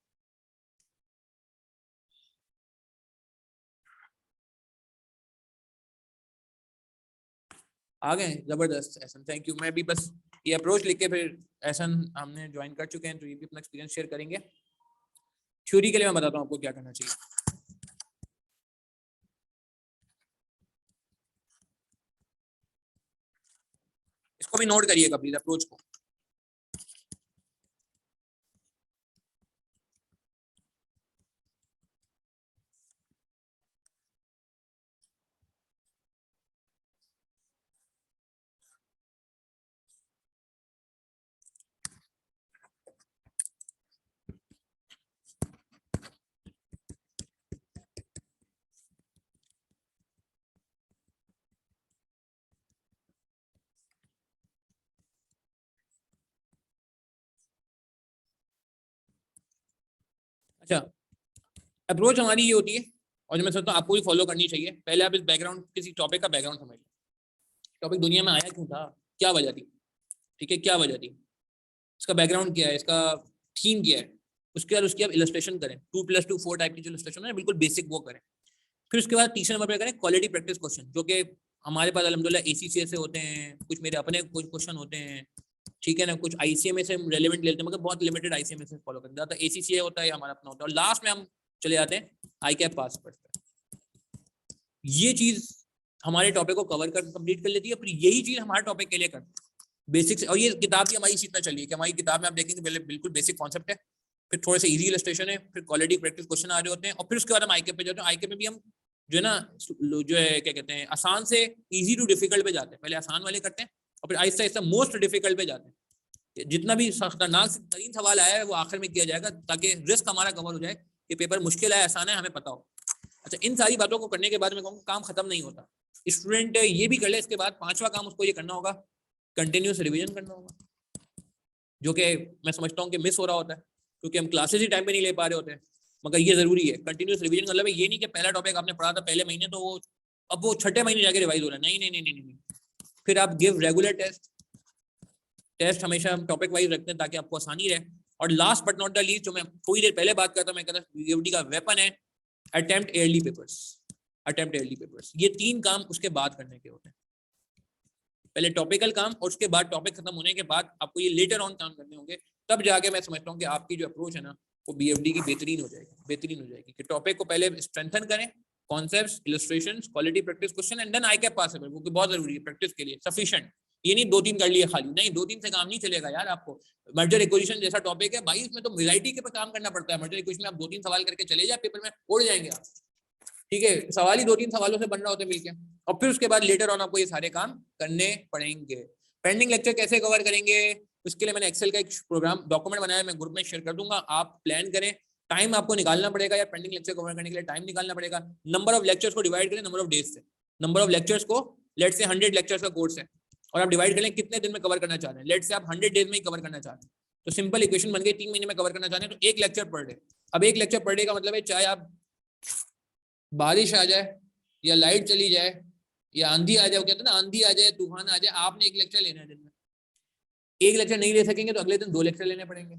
आ गए, जबरदस्त एहसन, थैंक यू। मैं भी बस ये अप्रोच लिख के फिर एहसन हमने ज्वाइन कर चुके हैं, तो ये भी अपना एक्सपीरियंस शेयर करेंगे। थ्योरी के लिए मैं बताता हूँ आपको क्या करना चाहिए। इसको भी नोट करिएगा प्लीज, अप्रोच को। अच्छा, अप्रोच हमारी ये होती है, और जो मैं सोचता हूँ आपको भी फॉलो करनी चाहिए। पहले आप इस बैकग्राउंड, किसी टॉपिक का बैकग्राउंड समझ लो, टॉपिक दुनिया में आया क्यों था, क्या वजह थी, ठीक है, क्या वजह थी, इसका बैकग्राउंड क्या है, इसका थीम क्या है। उसके बाद उसकी आप इलस्ट्रेशन करें, 2+2 4 टाइप की जो इलस्ट्रेशन है बिल्कुल बेसिक वो करें। फिर उसके बाद तीसरे नंबर पर करें क्वालिटी प्रैक्टिस क्वेश्चन, जो कि हमारे पास अल्हम्दुलिल्लाह ACCA से होते हैं, कुछ मेरे अपने कुछ क्वेश्चन होते हैं, ठीक है ना, कुछ ICMA से रेलेवेंट लेते हैं, मगर बहुत लिमिटेड ICMA से फॉलो करते हैं, ज़्यादा ACCA होता है हमारा अपना होता है, और लास्ट में हम चले जाते हैं ICAP पास पर। ये चीज हमारे टॉपिक को कवर कर कंप्लीट कर लेती है, फिर यही चीज हमारे टॉपिक के लिए कर बेसिक्स। और ये किताब भी हमारी इसी तरह चली है कि हमारी किताब में आप देखेंगे पहले बिल्कुल बेसिक कॉन्सेप्ट है, फिर थोड़े से इजी इलस्ट्रेशन है, फिर क्वालिटी प्रैक्टिस क्वेश्चन आ रहे होते हैं, और फिर उसके बाद हम ICAP पे जाते हैं। ICAP में भी हम जो है ना जो है क्या कहते हैं, आसान से इजी टू डिफिकल्ट पे जाते हैं, पहले आसान वाले करते हैं और फिर आहिस्ता आहिस्ता मोस्ट डिफिकल्ट पे जाते हैं। जितना भी खतरनाक तरीन सवाल आया है वो आखिर में किया जाएगा, ताकि रिस्क हमारा कवर हो जाए कि पेपर मुश्किल है आसान है हमें पता हो। अच्छा, इन सारी बातों को करने के बाद मैं कहूँगा काम खत्म नहीं होता, स्टूडेंट ये भी कर ले, इसके बाद 5वां काम उसको ये करना होगा, कंटिन्यूस रिवीजन करना होगा, जो कि मैं समझता हूँ कि मिस हो रहा होता है क्योंकि हम क्लासेस ही टाइम पे नहीं ले पा रहे होते हैं। मगर ये जरूरी है, कंटिन्यूस रिवीजन मतलब ये नहीं कि पहला टॉपिक आपने पढ़ा था पहले महीने तो वो अब वो छठे महीने जाके रिवाइज हो रहा है, नहीं नहीं नहीं नहीं नहीं। फिर आप गिव रेगुलर टेस्ट, टेस्ट हमेशा हम टॉपिक वाइज रखते हैं ताकि आपको आसानी रहे। और last but not the least, जो मैं थोड़ी देर पहले बात करता, मैं कहता BFD का वेपन है attempt early papers, attempt early papers. ये 3 काम उसके बाद करने के होते हैं, पहले टॉपिकल काम और उसके बाद टॉपिक खत्म होने के बाद आपको ये लेटर ऑन काम करने होंगे, तब जाके मैं समझता हूँ कि आपकी जो अप्रोच है ना वो BFD की बेहतरीन हो जाएगी, बेहतरीन हो जाएगी। कि टॉपिक को पहले स्ट्रेंथन करें, concepts, illustrations, quality practice question, and then ICAP pass है, वो बहुत जरूरी है प्रैक्टिस के लिए, सफिशिएंट। ये नहीं 2-3 कर लिए खाली, नहीं 2-3 से काम नहीं चलेगा यार। आपको मर्जर इक्वेशन जैसा टॉपिक है भाई, उसमें तो वैरायटी के पे काम करना पड़ता है। मर्जर इक्वेशन में आप 2-3 सवाल करके चले जाए पेपर में उड़ जाएंगे आप, ठीक है, सवाल ही 2-3 सवालों से बन रहा होता है मिलके, और फिर उसके बाद लेटर ऑन आपको ये सारे काम करने पड़ेंगे। पेंडिंग लेक्चर कैसे कवर करेंगे, उसके लिए मैंने एक्सेल का एक प्रोग्राम डॉक्यूमेंट बनाया, मैं ग्रुप में शेयर कर दूंगा, आप प्लान करें। टाइम आपको निकालना पड़ेगा या पेंडिंग लेक्चर कवर करने के लिए टाइम निकालना पड़ेगा। नंबर ऑफ लेक्चर्स को डिवाइड करें नंबर ऑफ डेज से, नंबर ऑफ लेक्चर्स को, लेट से 100 लेक्चर्स का कोर्स है और आप डिवाइड करें कितने दिन में कवर करना चाह रहे हैं, लेट से आप 100 डेज में ही कवर करना चाह रहे हैं, तो सिंपल इक्वेशन बन गई, 3 महीने में कवर करना चाह रहे हैं तो 1 लेक्चर पर डे। अब 1 लेक्चर पर डे का मतलब है चाहे आप बारिश आ जाए या लाइट चली जाए या आंधी आ जाए, कहते हैं ना आंधी आ जाए, तूफान आ जाए, आपने एक लेक्चर लेना है दिन में, एक लेक्चर नहीं ले सकेंगे तो अगले दिन 2 लेक्चर लेने पड़ेंगे,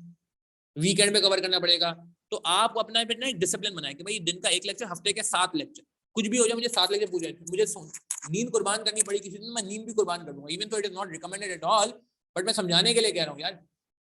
वीकेंड में कवर करना पड़ेगा। तो आप अपना ना एक डिसिप्लिन बनाए कि भाई दिन का 1 लेक्चर, हफ्ते के 7 लेक्चर, कुछ भी हो जाए मुझे 7 लेक्चर पूछे, मुझे नींद कुर्बान करनी पड़ी किसी दिन, मैं नींद भी कुर्बान कर दूंगा, इवन तो it is not recommended at all, but मैं समझाने के लिए कह रहा हूँ यार।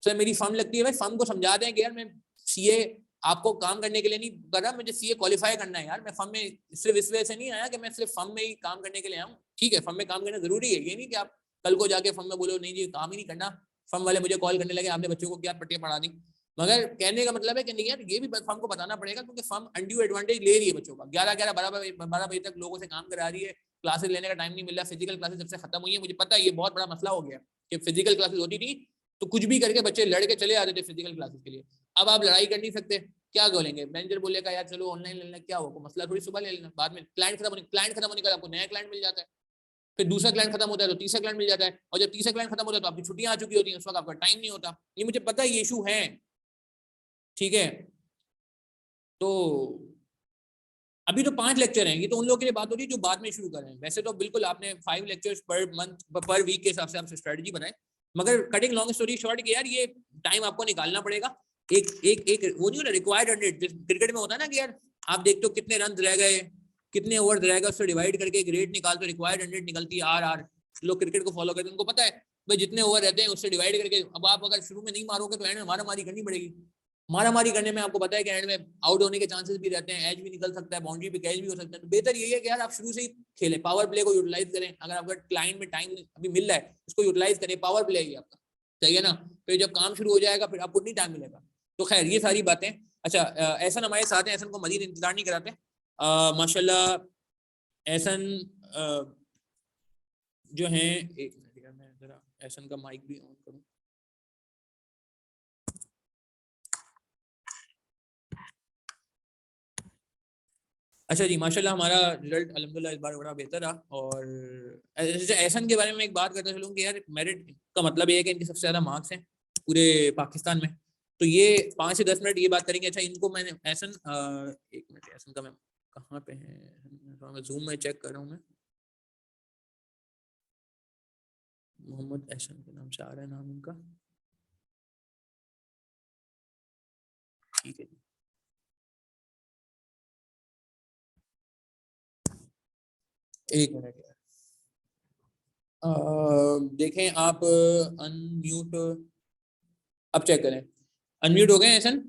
सर मेरी फर्म लगती है भाई, फर्म को समझा दें कि यार मैं सीए आपको काम करने के लिए नहीं कर रहा, मुझे सीए क्वालिफाई करना है यार, मैं फर्म में सिर्फ इस वजह से नहीं आया कि मैं सिर्फ फर्म में ही काम करने के लिए आऊँ। ठीक है, फर्म में काम करना जरूरी है, ये नहीं कि आप कल को जाके फर्म में बोलो नहीं जी काम ही नहीं करना, फर्म वाले मुझे कॉल करने लगे आपने बच्चों को क्या पट्टियां पढ़ा दी। मगर कहने का मतलब है कि नहीं यार, ये भी फर्म को बताना पड़ेगा, क्योंकि फर्म अनड्यू एडवांटेज ले रही है बच्चों का, 11-11 12 बजे तक लोगों से काम करा रही है, क्लासेस लेने का टाइम नहीं मिल रहा, फिजिकल क्लासेस जब से खत्म हुई है, मुझे पता है ये बहुत बड़ा मसला हो गया कि फिजिकल क्लासेस होती थी तो कुछ भी करके बच्चे लड़के चले आते थे फिजिकल क्लासेस के लिए। अब आप लड़ाई कर नहीं सकते, क्या बोलेंगे, मैनेजर बोलेगा यार चलो ऑनलाइन ले लेना, क्या होगा मसला, थोड़ी सुबह ले लेना, बाद में क्लाइंट खत्म होने का आपको नया क्लाइंट मिल जाता है, फिर दूसरा क्लाइंट खत्म होता है तो तीसरा क्लाइंट मिल जाता है, और जब तीसरा क्लाइंट खत्म होता है तो आपकी छुट्टियां आ चुकी होती हैं, उस वक्त आपका टाइम नहीं होता। ये मुझे पता है ये इशू है, ठीक है। तो अभी तो 5 लेक्चर हैं, ये तो उन लोगों के लिए बात हो रही है जो बाद में शुरू कर रहे हैं। वैसे तो बिल्कुल आपने 5 लेक्चर्स पर मंथ पर वीक के हिसाब से आपसे स्ट्रेटजी बनाए, मगर कटिंग लॉन्ग स्टोरी शॉर्ट कि यार ये टाइम आपको निकालना पड़ेगा, एक एक एक वो नहीं होता रिक्वायर्ड रन रेट, क्रिकेट में होता है ना कि यार आप देखते हो कितने रन रह गए, कितने ओवर रह गए, उससे डिवाइड करके एक रेट निकालते, रिक्वायर्ड रन रेट निकलती है आर। लोग क्रिकेट को फॉलो करते हैं, उनको पता है भाई जितने ओवर रहते हैं उससे डिवाइड करके, अब आप अगर शुरू में नहीं मारोगे तो एंड में मारामारी करनी पड़ेगी, मारामारी करने में आपको पता है कि एंड में आउट होने के चांसेस भी रहते हैं, एज भी निकल सकता है, बाउंड्री पे कैच भी हो सकता है। तो बेहतर यही है कि यार आप शुरू से ही खेलें, पावर प्ले को यूटिलाइज करें, अगर आपका क्लाइंट में टाइम अभी मिल रहा है उसको यूटिलाइज करें, पावर प्ले ही आपका, सही है ना। फिर जब काम शुरू हो जाएगा फिर आपको नहीं टाइम मिलेगा। तो खैर ये सारी बातें। अच्छा एहसन हमारे साथ हैं, एहसन को मजीद इंतजार नहीं कराते, माशाल्लाह एहसन जो है, एक मिनट मैं जरा एहसन का माइक भी ऑन करूं। अच्छा जी माशाल्लाह हमारा रिजल्ट अल्हम्दुलिल्लाह इस बार बड़ा बेहतर रहा। और एहसन के बारे में एक बात करता चलूँ कि यार मेरिट का मतलब ये है कि इनके सबसे ज़्यादा मार्क्स हैं पूरे पाकिस्तान में, तो ये 5 से 10 मिनट ये बात करेंगे। अच्छा इनको मैंने एहसन एक मिनट, एहसन का मैं कहाँ पे है, मैं जूम में चेक कर रहा हूँ, मैं मोहम्मद एहसन के नाम से आ रहा है नाम इनका, ठीक है जी। एक मिनट यार, देखें आप अनम्यूट, अब चेक करें, अनम्यूट हो गए एहसन?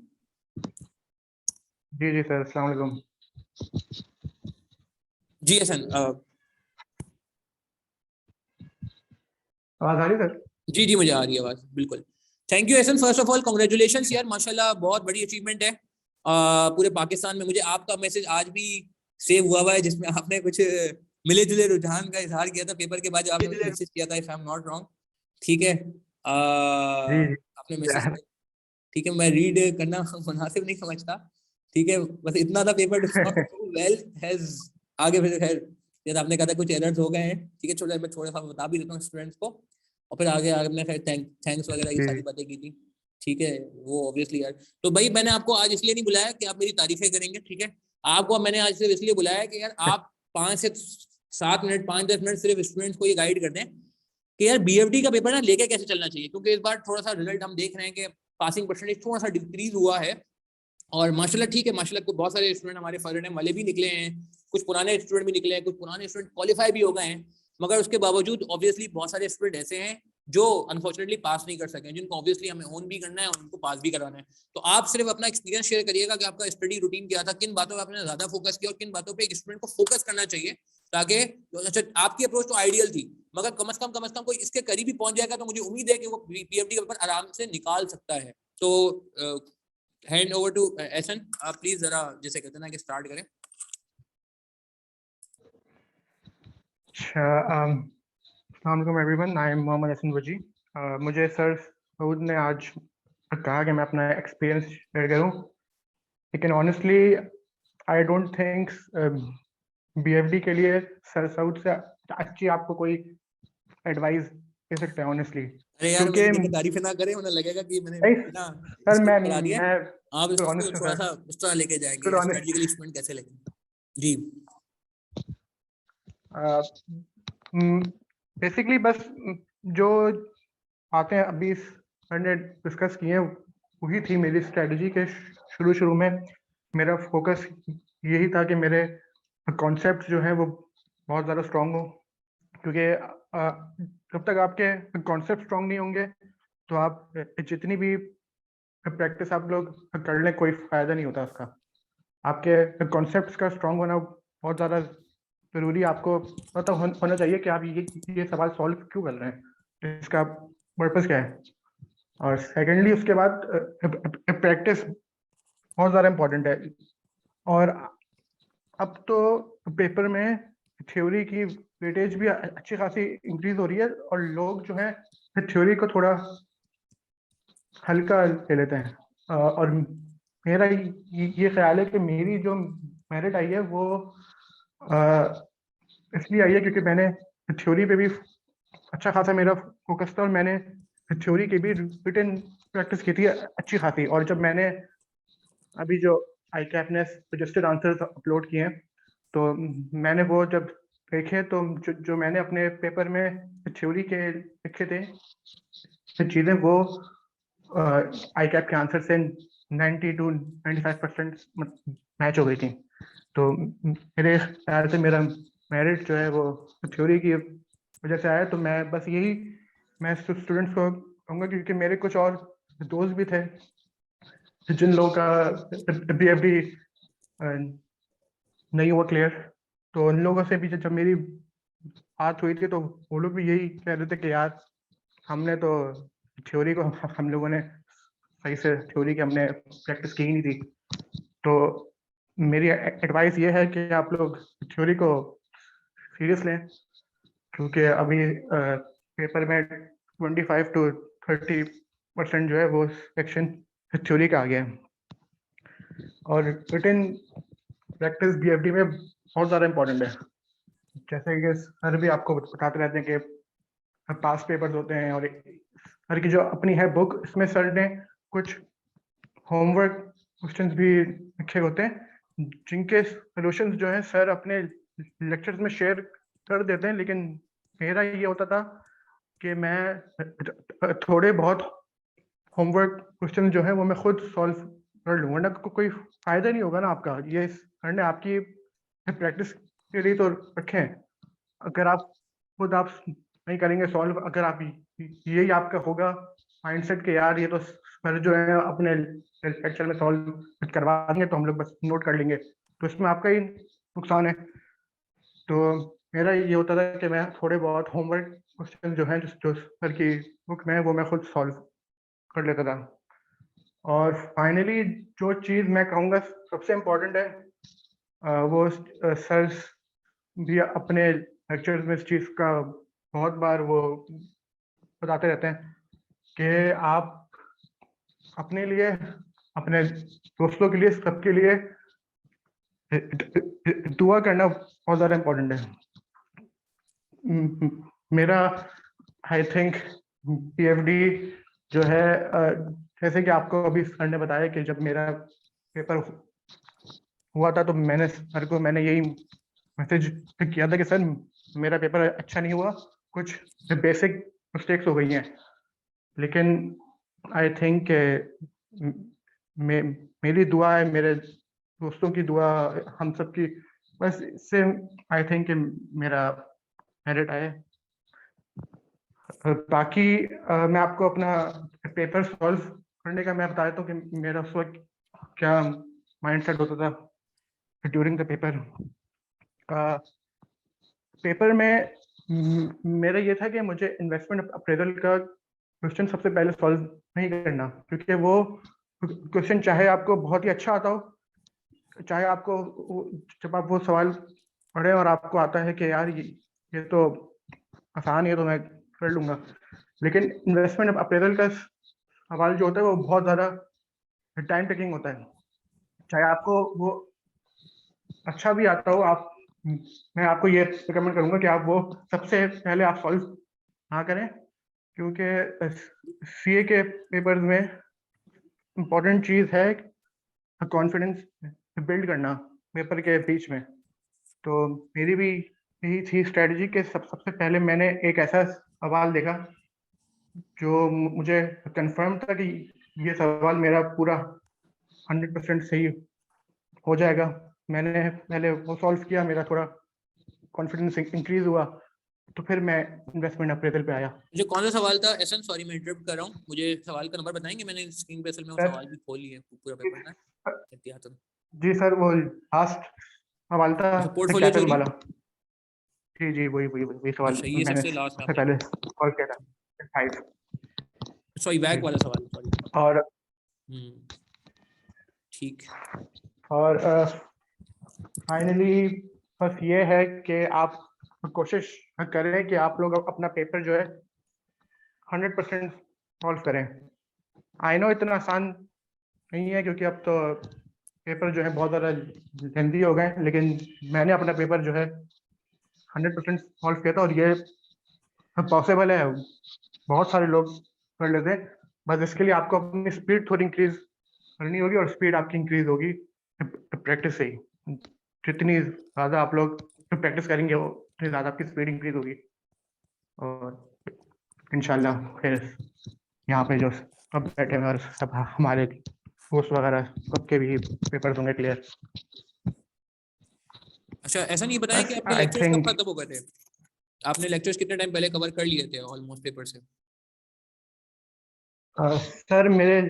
जी जी सर, अस्सलाम वालेकुम। जी एहसन आवाज आ रही सर? जी जी मुझे आ रही है आवाज, बिल्कुल। Thank you Ehsan, first of all congratulations यार, माशाल्लाह बहुत बड़ी अचीवमेंट है पूरे पाकिस्तान में। मुझे आपका मैसेज आज भी सेव हुआ है जिसमें आपने कुछ मिले जुले रुझान का इजहार किया था पेपर के बाद, जो आपने मुझे मैसेज किया था, if I am not wrong, ठीक है। जी जी आपने मैसेज, ठीक है, मैं रीड करना मुनासिब नहीं समझता, ठीक है, बस इतना था, पेपर वेल हैज आगे फिर खैर जैसे आपने कहा था कुछ एरर्स हो गए हैं, ठीक है, छोटा मैं थोड़ा सा बता भी देता हूँ स्टूडेंट्स को, और फिर आगे आपने खैर थैंक्स वगैरह ये सारी बातें की थी, ठीक है, वो ऑब्वियसली यार। तो भाई मैंने आपको आज इसलिए नहीं बुलाया कि आप मेरी तारीफें करेंगे, ठीक है, आपको मैंने आज सिर्फ इसलिए बुलाया कि यार आप 5 से 7 मिनट 5-10 मिनट सिर्फ स्टूडेंट्स को ये गाइड कर दें कि यार बीएफडी का पेपर ना लेके कैसे चलना चाहिए, क्योंकि इस बार थोड़ा सा रिजल्ट हम देख रहे हैं कि पासिंग परसेंटेज थोड़ा सा डिक्रीज हुआ है। और माशाल्लाह ठीक है, माशाल्लाह बहुत सारे स्टूडेंट हमारे फॉरेन वाले भी निकले हैं, कुछ पुराने स्टूडेंट भी निकले हैं, कुछ पुराने स्टूडेंट क्वालिफाई भी हो गए हैं, मगर उसके बावजूद ऑब्वियसली बहुत सारे स्टूडेंट ऐसे हैं जो अनफॉर्चुनेटली पास नहीं कर सके, जिनको ऑब्वियसली हमें ओन भी करना है और उनको पास भी कराना है। तो आप सिर्फ अपना एक्सपीरियंस शेयर करिएगा कि आपका स्टडी रूटीन क्या था, किन बातों पर आपने ज्यादा फोकस किया और किन बातों पर एक स्टूडेंट को फोकस करना चाहिए, ताकि अच्छा आपकी अप्रोच तो आइडियल थी, मगर कम से कम कोई इसके करीब ही पहुंच जाएगा तो मुझे उम्मीद है कि वो पीएफडी का पेपर आराम से निकाल सकता है। तो हैंड ओवर टू एहसन, आप प्लीज जरा जैसे कहते हैं ना कि स्टार्ट करें। अस्सलाम वालेकुम everyone, I am Mohammad Ehsan Wazi. मुझे सर सऊद ने आज कहा कि मैं अपना एक्सपीरियंस शेयर करूं, लेकिन honestly I don't think BFD के लिए सर सऊद से अच्छी आपको कोई एडवाइस दे सकते हैं ऑनेस्टली। अरे यार क्योंकि मेरी तारीफ ना करें, उन्हें लगेगा कि मैंने ना सर इसको मैं करा दिया, आप इसको ऑनेस्ट हूं थोड़ा सर, सा उस तरह लेके जाएंगे स्ट्रेटजिकली स्टूडेंट कैसे लेंगे जी। बेसिकली बस जो बातें अभी सर ने डिस्कस की हैं वही थी मेरी स्ट्रेटजी के शुरू में मेरा फोकस यही था कि मेरे कॉन्सेप्ट जो हैं वो बहुत ज़्यादा स्ट्रांग हो, क्योंकि जब तक आपके कॉन्सेप्ट स्ट्रांग नहीं होंगे तो आप जितनी भी प्रैक्टिस आप लोग कर लें कोई फ़ायदा नहीं होता उसका। आपके कॉन्सेप्ट्स का स्ट्रांग होना बहुत ज़्यादा ज़रूरी, आपको पता होना चाहिए कि आप ये सवाल सॉल्व क्यों कर रहे हैं, इसका पर्पस क्या है। और सेकेंडली उसके बाद प्रैक्टिस बहुत ज़्यादा इम्पोर्टेंट है। और अब तो पेपर में थ्योरी की वेटेज भी अच्छी खासी इंक्रीज हो रही है और लोग जो है थ्योरी को थोड़ा हल्का ले लेते हैं। और मेरा ये ख्याल है कि मेरी जो मेरिट आई है वो इसलिए आई है क्योंकि मैंने थ्योरी पे भी अच्छा खासा मेरा फोकस था और मैंने थ्योरी की भी रिटन प्रैक्टिस की थी अच्छी खासी। और जब मैंने अभी जो ICAP ने सजेस्टेड आंसर्स अपलोड किए हैं तो मैंने वो जब देखे तो जो मैंने अपने पेपर में थ्योरी के लिखे थे चीज़ें वो ICAP के आंसर से 90 to 95% मैच हो गई थी। तो मेरे ख्याल से मेरा मेरिट जो है वो थ्योरी की वजह से आया। तो मैं बस यही मैं स्टूडेंट्स को कहूँगा, क्योंकि मेरे कुछ और दोस्त भी थे जिन लोगों का BFD नहीं हुआ क्लियर, तो उन लोगों से भी जब मेरी बात हुई थी तो वो लोग भी यही कह रहे थे कि यार हमने तो थ्योरी को हम लोगों ने सही से थ्योरी की हमने प्रैक्टिस की ही नहीं थी। तो मेरी एडवाइस ये है कि आप लोग थ्योरी को सीरियस लें, क्योंकि अभी पेपर में 25 to 30% जो है वो सेक्शन थ्योरी का आ गया है। और रिटन प्रैक्टिस BFD में बहुत ज़्यादा इम्पोर्टेंट है। जैसे कि सर भी आपको बताते रहते हैं कि पास पेपर्स होते हैं और सर की जो अपनी है बुक, इसमें सर ने कुछ होमवर्क क्वेश्चंस भी लिखे होते हैं जिनके सॉल्यूशंस जो है सर अपने लेक्चर्स में शेयर कर देते हैं। लेकिन मेरा ये होता था कि मैं थोड़े बहुत होमवर्क क्वेश्चन जो है वो मैं खुद सॉल्व कर लूँ, वरना कोई फायदा नहीं होगा ना आपका। ये सर ने आपकी प्रैक्टिस के लिए तो रखे हैं। अगर आप खुद आप नहीं करेंगे सॉल्व, अगर आप यही आपका होगा माइंडसेट के यार ये तो सर जो है अपने लेक्चर में सॉल्व करवा देंगे तो हम लोग बस नोट कर लेंगे, तो इसमें आपका ही नुकसान है। तो मेरा ये होता था कि मैं थोड़े बहुत होमवर्क क्वेश्चन जो हैं जो सर की बुक में है वो मैं खुद सॉल्व कर लेता था। और फाइनली जो चीज़ मैं कहूँगा सबसे इम्पोर्टेंट है वो सर भी अपने लेक्चर्स में इस चीज़ का बहुत बार वो बताते रहते हैं कि आप अपने लिए, अपने दोस्तों के लिए, सबके लिए दुआ करना बहुत ज़्यादा इम्पोर्टेंट है। मेरा आई थिंक PFD जो है जैसे कि आपको अभी सर ने बताया कि जब मेरा पेपर हुआ था तो मैंने यही मैसेज किया था कि सर मेरा पेपर अच्छा नहीं हुआ, कुछ बेसिक मिस्टेक्स हो गई हैं, लेकिन आई थिंक मेरी दुआ है, मेरे दोस्तों की दुआ, हम सब की, बस इससे आई थिंक मेरा मेरिट आए। बाकी मैं आपको अपना पेपर सॉल्व करने का मैं बता देता हूँ कि मेरा उस वक्त क्या माइंडसेट होता था ड्यूरिंग द पेपर। पेपर में मेरा ये था कि मुझे इन्वेस्टमेंट अप्रेजल का क्वेश्चन सबसे पहले सॉल्व नहीं करना, क्योंकि वो क्वेश्चन चाहे आपको बहुत ही अच्छा आता हो, चाहे आपको जब आप वो सवाल पढ़े और आपको आता है कि यार ये तो आसान है तो मैं कर लूँगा, लेकिन इन्वेस्टमेंट अप्रेजल का सवाल जो होता है वो बहुत ज़्यादा टाइम टेकिंग होता है। चाहे आपको वो अच्छा भी आता हो, मैं आपको ये रिकमेंड करूँगा कि आप वो सबसे पहले आप सॉल्व ना करें, क्योंकि CA के पेपर्स में इम्पोर्टेंट चीज़ है कॉन्फिडेंस बिल्ड करना पेपर के बीच में। तो मेरी भी यही थी स्ट्रेटजी के सबसे पहले मैंने एक ऐसा सवाल देखा जो मुझे कंफर्म था कि ये सवाल मेरा पूरा 100% सही हो जाएगा। मैंने पहले वो सॉल्व किया, मेरा थोड़ा कॉन्फिडेंस इंक्रीज हुआ, तो फिर मैं इन्वेस्टमेंट अप्रेजल पे आया। मुझे कौन सा सवाल था एहसन? सॉरी मैं इंटरप्ट कर रहा हूँ, मुझे सवाल का नंबर बताएंगे? मैंने स्क्रीन पे असल में वो सर, सवाल भी खोल लिए, पूरा पेपर था एहतियातन। जी सर, वो लास्ट सवाल था अच्छा, पोर्टफोलियो कैटन चोरी। वाला। जी जी, वही सवाल अच्छा, ये मैंने सबसे लास्ट में सबसे आपने पहले किया। सॉल्व किया था। 5। सॉरी, बैक वाला सवाल, सॉरी। और ठीक। और फाइनली बस ये है कि आप कोशिश करें कि आप लोग अपना पेपर जो है 100% सॉल्व करें। आई नो इतना आसान नहीं है क्योंकि अब तो पेपर जो है बहुत ज़्यादा लेंथी हो गए, लेकिन मैंने अपना पेपर जो है 100% सॉल्व किया था और ये पॉसिबल है, बहुत सारे लोग कर लेते हैं। बस इसके लिए आपको अपनी स्पीड थोड़ी इंक्रीज करनी होगी, और स्पीड आपकी इंक्रीज होगी प्रैक्टिस से ही। जितनी ज़्यादा आप लोग प्रैक्टिस करेंगे उतनी ज़्यादा आपकी स्पीड इंक्रीज होगी, और इंशाल्लाह फिर यहाँ पे जो सब बैठे हैं और सब हमारे दोस्त वगैरह सबके भी पेपर होंगे क्लियर। अच्छा, ऐसा नहीं बताया कि आपके आई लेक्चर्स कब थिंक खत्म हो गए थे? आपने लेक्चर्स कितने टाइम पहले कवर कर लिए थे ऑलमोस्ट पेपर से? सर, मेरे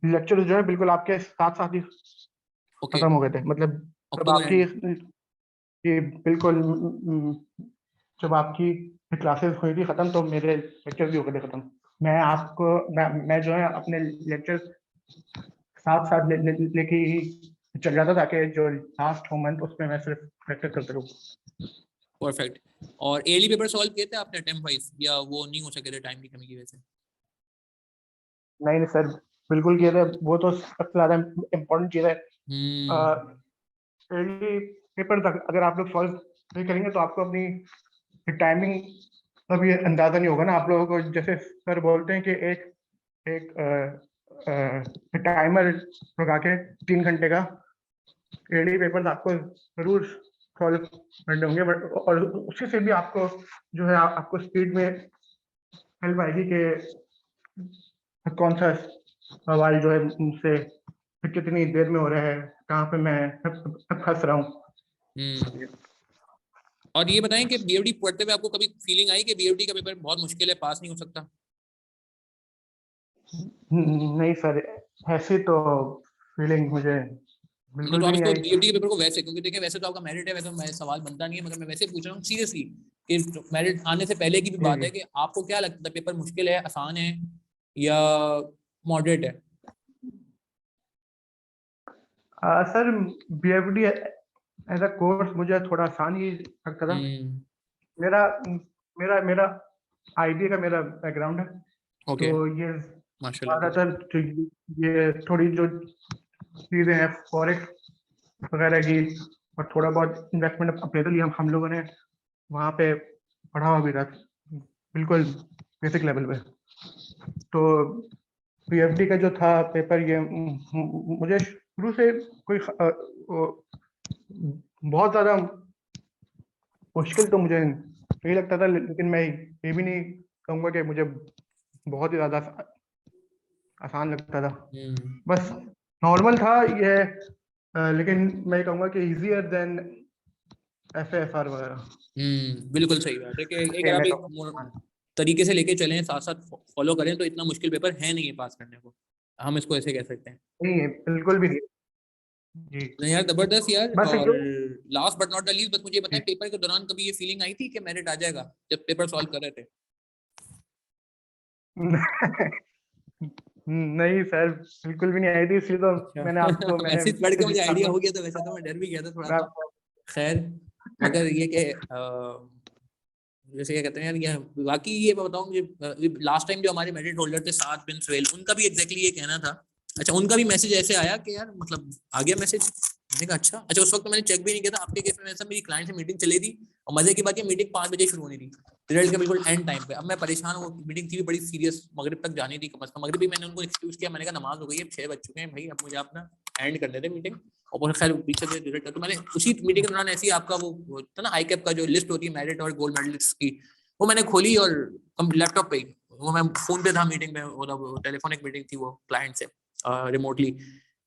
लेक्चर जो है बिल्कुल आपके साथ साथ ही ओके। खत्म हो गए थे। मतलब जब अक्टूबर आपकी एंड। ये बिल्कुल जब आपकी क्लासेस हुई थी खत्म, तो मेरे लेक्चर भी हो गए थे खत्म। मैं जो है अपने लेक्चर साथ साथ लेके ही चल जाता, ताकि जो लास्ट हो मंथ उसमें मैं सिर्फ प्रैक्टिस करता रहूँ। परफेक्ट। और एली पेपर सॉल्व किए थे आपने अटेम्प्ट वाइज, या वो नहीं हो सके थे टाइम की कमी की वजह से? नहीं नहीं सर, बिल्कुल किया था। वो तो सबसे ज्यादा इम्पोर्टेंट चीज़ है। हम्म। एर्ली पेपर अगर आप लोग सॉल्व नहीं करेंगे तो आपको अपनी टाइमिंग का भी अंदाजा नहीं होगा ना। आप लोगों को जैसे सर बोलते हैं कि एक एक टाइमर लगा के 3 घंटे का, एर्ली पेपर आपको जरूर सॉल्व करने होंगे, बट और उसी से भी आपको जो है आपको स्पीड में हेल्प आएगी कि कौन सा सवाल जो है मुझसे कितनी देर में हो रहा है, कहाँ पे मैं फंस रहा हूँ। और ये बताएं कि बीएफडी पढ़ते हुए आपको कभी फीलिंग आई कि बीएफडी का पेपर बहुत मुश्किल है, पास नहीं हो सकता? नहीं सर, ऐसी तो फीलिंग मुझे नहीं बिल्कुल तो भी आप नहीं इसको आई। बीएफडी के पेपर को वैसे, क्योंकि देखिए वैसे तो आपका मेरिट है, वैसे मैं सवाल बनता नहीं है, मगर मैं वैसे पूछ रहा हूँ सीरियसली कि मेरिट आने से पहले की भी जी बात जी। है कि आपको क्या लगता है पेपर मुश्किल है, आसान है, या मॉडरेट है? Sir, BFD as a course मुझे थोड़ा आसान ही लगता था। हम्म। मेरा मेरा मेरा आईटी का मेरा बैकग्राउंड है, ओके। तो ये माशाल्लाह ताला। ज़्यादातर जो ये थोड़ी जो चीज़ें हैं फॉरेक्स वगैरह की, और थोड़ा बहुत इन्वेस्टमेंट अप्रेजल हम लोगों ने वहाँ पे पढ़ा हुआ भी था, बिल्कुल बेसिक लेवल पे। तो पीएफडी का जो था पेपर, ये मुझे शुरू से कोई बहुत ज़्यादा मुश्किल तो मुझे नहीं लगता था, लेकिन मैं ये भी नहीं कहूँगा कि मुझे बहुत ही ज़्यादा आसान लगता था। हम्म। बस नॉर्मल था ये, लेकिन मैं कहूँगा कि इजियर देन एफएफआर वगैरह। बिल्कुल सही बात है कि एक ये आप मैं एक कहूँगा। तरीके से लेके चलें, साथ साथ फॉलो करें, तो इतना मुश्किल पेपर है नहीं है पास करने को, हम इसको ऐसे कह सकते हैं। नहीं है, बिल्कुल भी नहीं। जी। नहीं यार, जबरदस्त यार। बस और जो last but not the least, बस मुझे ये बताएं, जी। पेपर के दौरान कभी ये फीलिंग आई थी कि मेरिट आ जाएगा जब पेपर सॉल्व कर रहे थे? नहीं सर, बिल्कुल भी नहीं आई थी, इसलिए तो मैंने आपको मैंने मैसेज पढ़ के मुझे आइडिया आपको हो गया था, वैसे तो मैं डर भी गया था थोड़ा मैं सा। आपको खैर, मगर ये कि जैसे क्या कहते हैं यार, ये बाकी ये बताऊं मुझे, लास्ट टाइम जो हमारे मेरिट होल्डर थे सात बिन सुहेल, उनका भी एग्जैक्टली ये कहना था। अच्छा, उनका भी मैसेज ऐसे आया कि यार मतलब आ गया मैसेज। मैंने कहा अच्छा। अच्छा, उस वक्त तो मैंने चेक भी नहीं किया था। आपके केस में ऐसा, मेरी क्लाइंट से मीटिंग चली थी, और मजे की बात, ये मीटिंग 5 बजे शुरू होनी थी, रिजल्ट के बिल्कुल एंड टाइम पे। अब मैं परेशान हूँ, मीटिंग थी भी बड़ी सीरियस, मगरिब तक जानी थी कम अज कम। मगरिब भी मैंने उनको एक्सक्यूज किया, मैंने कहा नमाज हो गई है, 6 बज चुके हैं भाई, अब मुझे अपना एंड कर देते मीटिंग, और खैर बीच से रिजल्ट, तो मैंने उसी मीटिंग के दौरान ऐसी आपका वो था ना ICAP का जो लिस्ट होती है मेरिट और गोल्ड मेडलिस्ट की, वो मैंने खोली और लैपटॉप पे, वो मैं फोन पे था मीटिंग में, वो टेलीफोनिक मीटिंग थी वो क्लाइंट से रिमोटली,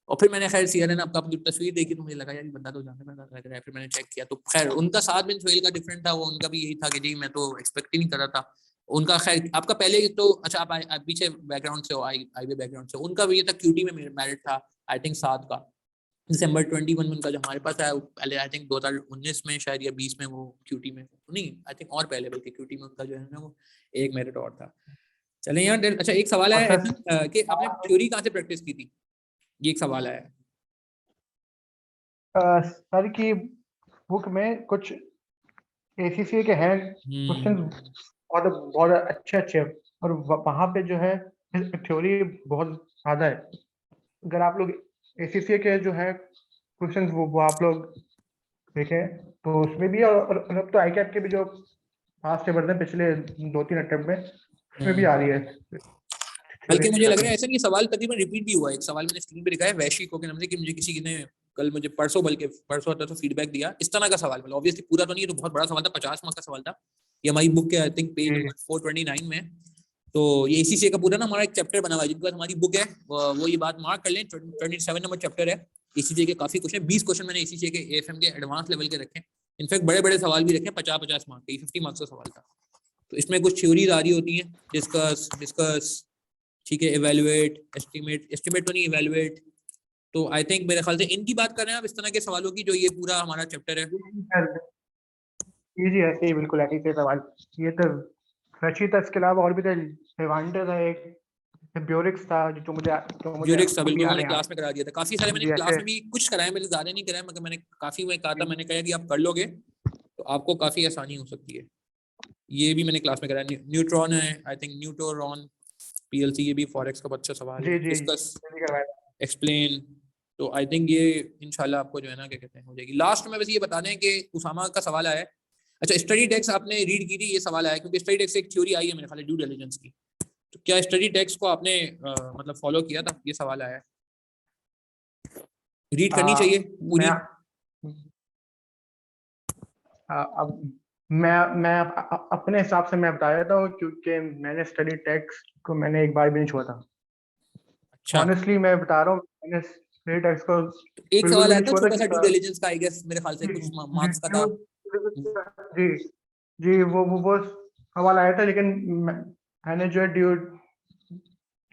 और फिर मैंने खैर CRN आपका अपनी तस्वीर देखी तो मुझे लगा यार ये बंदा तो जानने में लग रहा है, फिर मैंने चेक किया तो खैर उनका 7 दिन सोहेल का डिफरेंट था, वो उनका भी यही था कि जी मैं तो एक्सपेक्ट ही नहीं कर रहा था उनका। खैर आपका पहले तो अच्छा आप पीछे बैकग्राउंड से हो, IB बैकग्राउंड से, उनका भी ये था QT में मेरिट था आई थिंक 7 का, December 21 में उनका जो हमारे पास आया पहले आई थिंक 2019 में शायद या 20 में वो QT में नहीं आई थिंक और पहले बल्कि QT में उनका जो है ना वो एक मेरिट और था। चले यार, अच्छा एक सवाल है कि आपने थ्योरी कहाँ से प्रैक्टिस की थी, ये एक सवाल आया है। सर की बुक में कुछ ACCA के हैं क्वेश्चन बहुत अच्छे और वहाँ पे जो है थ्योरी बहुत ज्यादा है। अगर आप लोग ACCA के जो है क्वेश्चन वो आप लोग देखें तो उसमें भी, और अब तो ICAP के भी जो पास पेपर थे पिछले 2-3 अटेम्प्ट में उसमें भी आ रही है। बल्कि मुझे लग रहा है ऐसा कि सवाल तकरीबन रिपीट भी हुआ है। एक सवाल मैंने स्क्रीन पे दिखा है वैश्विक के नाम से, कि मुझे किसी ने कल मुझे परसों आता तो फीडबैक दिया इस तरह का सवाल, मतलब ऑब्वियसली पूरा तो नहीं, तो बहुत बड़ा सवाल था, 50 मार्क्स का सवाल था। ये हमारी बुक के आई थिंक पेज नंबर 429 में, तो ये ACCA का पूरा ना हमारा एक चैप्टर बना हुआ है, जिनके पास हमारी बुक है वो ये बात मार्क कर लें, 27 नंबर चैप्टर है ACCA के। काफी क्वेश्चन 20 क्वेश्चन मैंने ACCA के AFM के एडवांस लेवल के रखे, इनफैक्ट बड़े बड़े सवाल भी रखे, 50-50 मार्क्स के, 50 मार्क्स का सवाल था। तो इसमें कुछ थ्योरीज आ रही होती है, डिस्कस ठीक है, इवैल्यूएट, एस्टिमेट तो नहीं, इवैल्यूएट, तो आई थिंक मेरे ख्याल से इनकी बात कर रहे हैं आप, इस तरह के सवालों की, जो ये पूरा हमारा चैप्टर है। जी ऐसे ही, बिल्कुल ऐसे ही सवाल। ये तो रची था, इसके अलावा और भी थे, लेवांटे था, एक ब्यूरिक्स था जो मुझे ब्यूरिक्स था, बिल्कुल मैंने क्लास में करा दिया था, काफी सारे मैंने क्लास में भी कुछ कराए, मैंने ज्यादा नहीं कराए, मगर मैंने काफी में कहा था, मैंने कहा कि आप कर लोगे तो आपको काफी आसानी हो सकती है। ये भी मैंने क्लास में कराया। न्यूट्रॉन है आई थिंक, न्यूटोरॉन PLC, ये भी फॉरेक्स का अच्छा सवाल है, डिस्कस, एक्सप्लेन, तो आई थिंक ये इंशाल्लाह आपको जो है ना क्या कहते हैं हो जाएगी। लास्ट में बस ये बता दें कि उसामा का सवाल आया है, अच्छा स्टडी टेक्स्ट आपने रीड की थी, ये सवाल आया क्योंकि स्टडी टेक्स्ट एक थ्योरी आई है मेरे ख्याल ड्यू डिलिजेंस की, तो क्या स्टडी टेक्स्ट को आपने मतलब फॉलो किया था, ये सवाल आया है। रीड करनी चाहिए पूरी। अब मैं अपने हिसाब से मैं बता देता हूँ, क्योंकि मैंने स्टडी टेक्स्ट को मैंने एक बार भी नहीं छुआ था। अच्छा, ऑनेस्टली मैं बता रहा हूँ, मैंने स्टडी टेक्स्ट को तो एक बिल्कुल सवाल भी आया नहीं था छुआ छोटा सा ड्यू था। डिलिजेंस का, आई गेस मेरे ख्याल से कुछ मार्क्स का था। जी जी, वो सवाल आया था, लेकिन मैंने जो ड्यू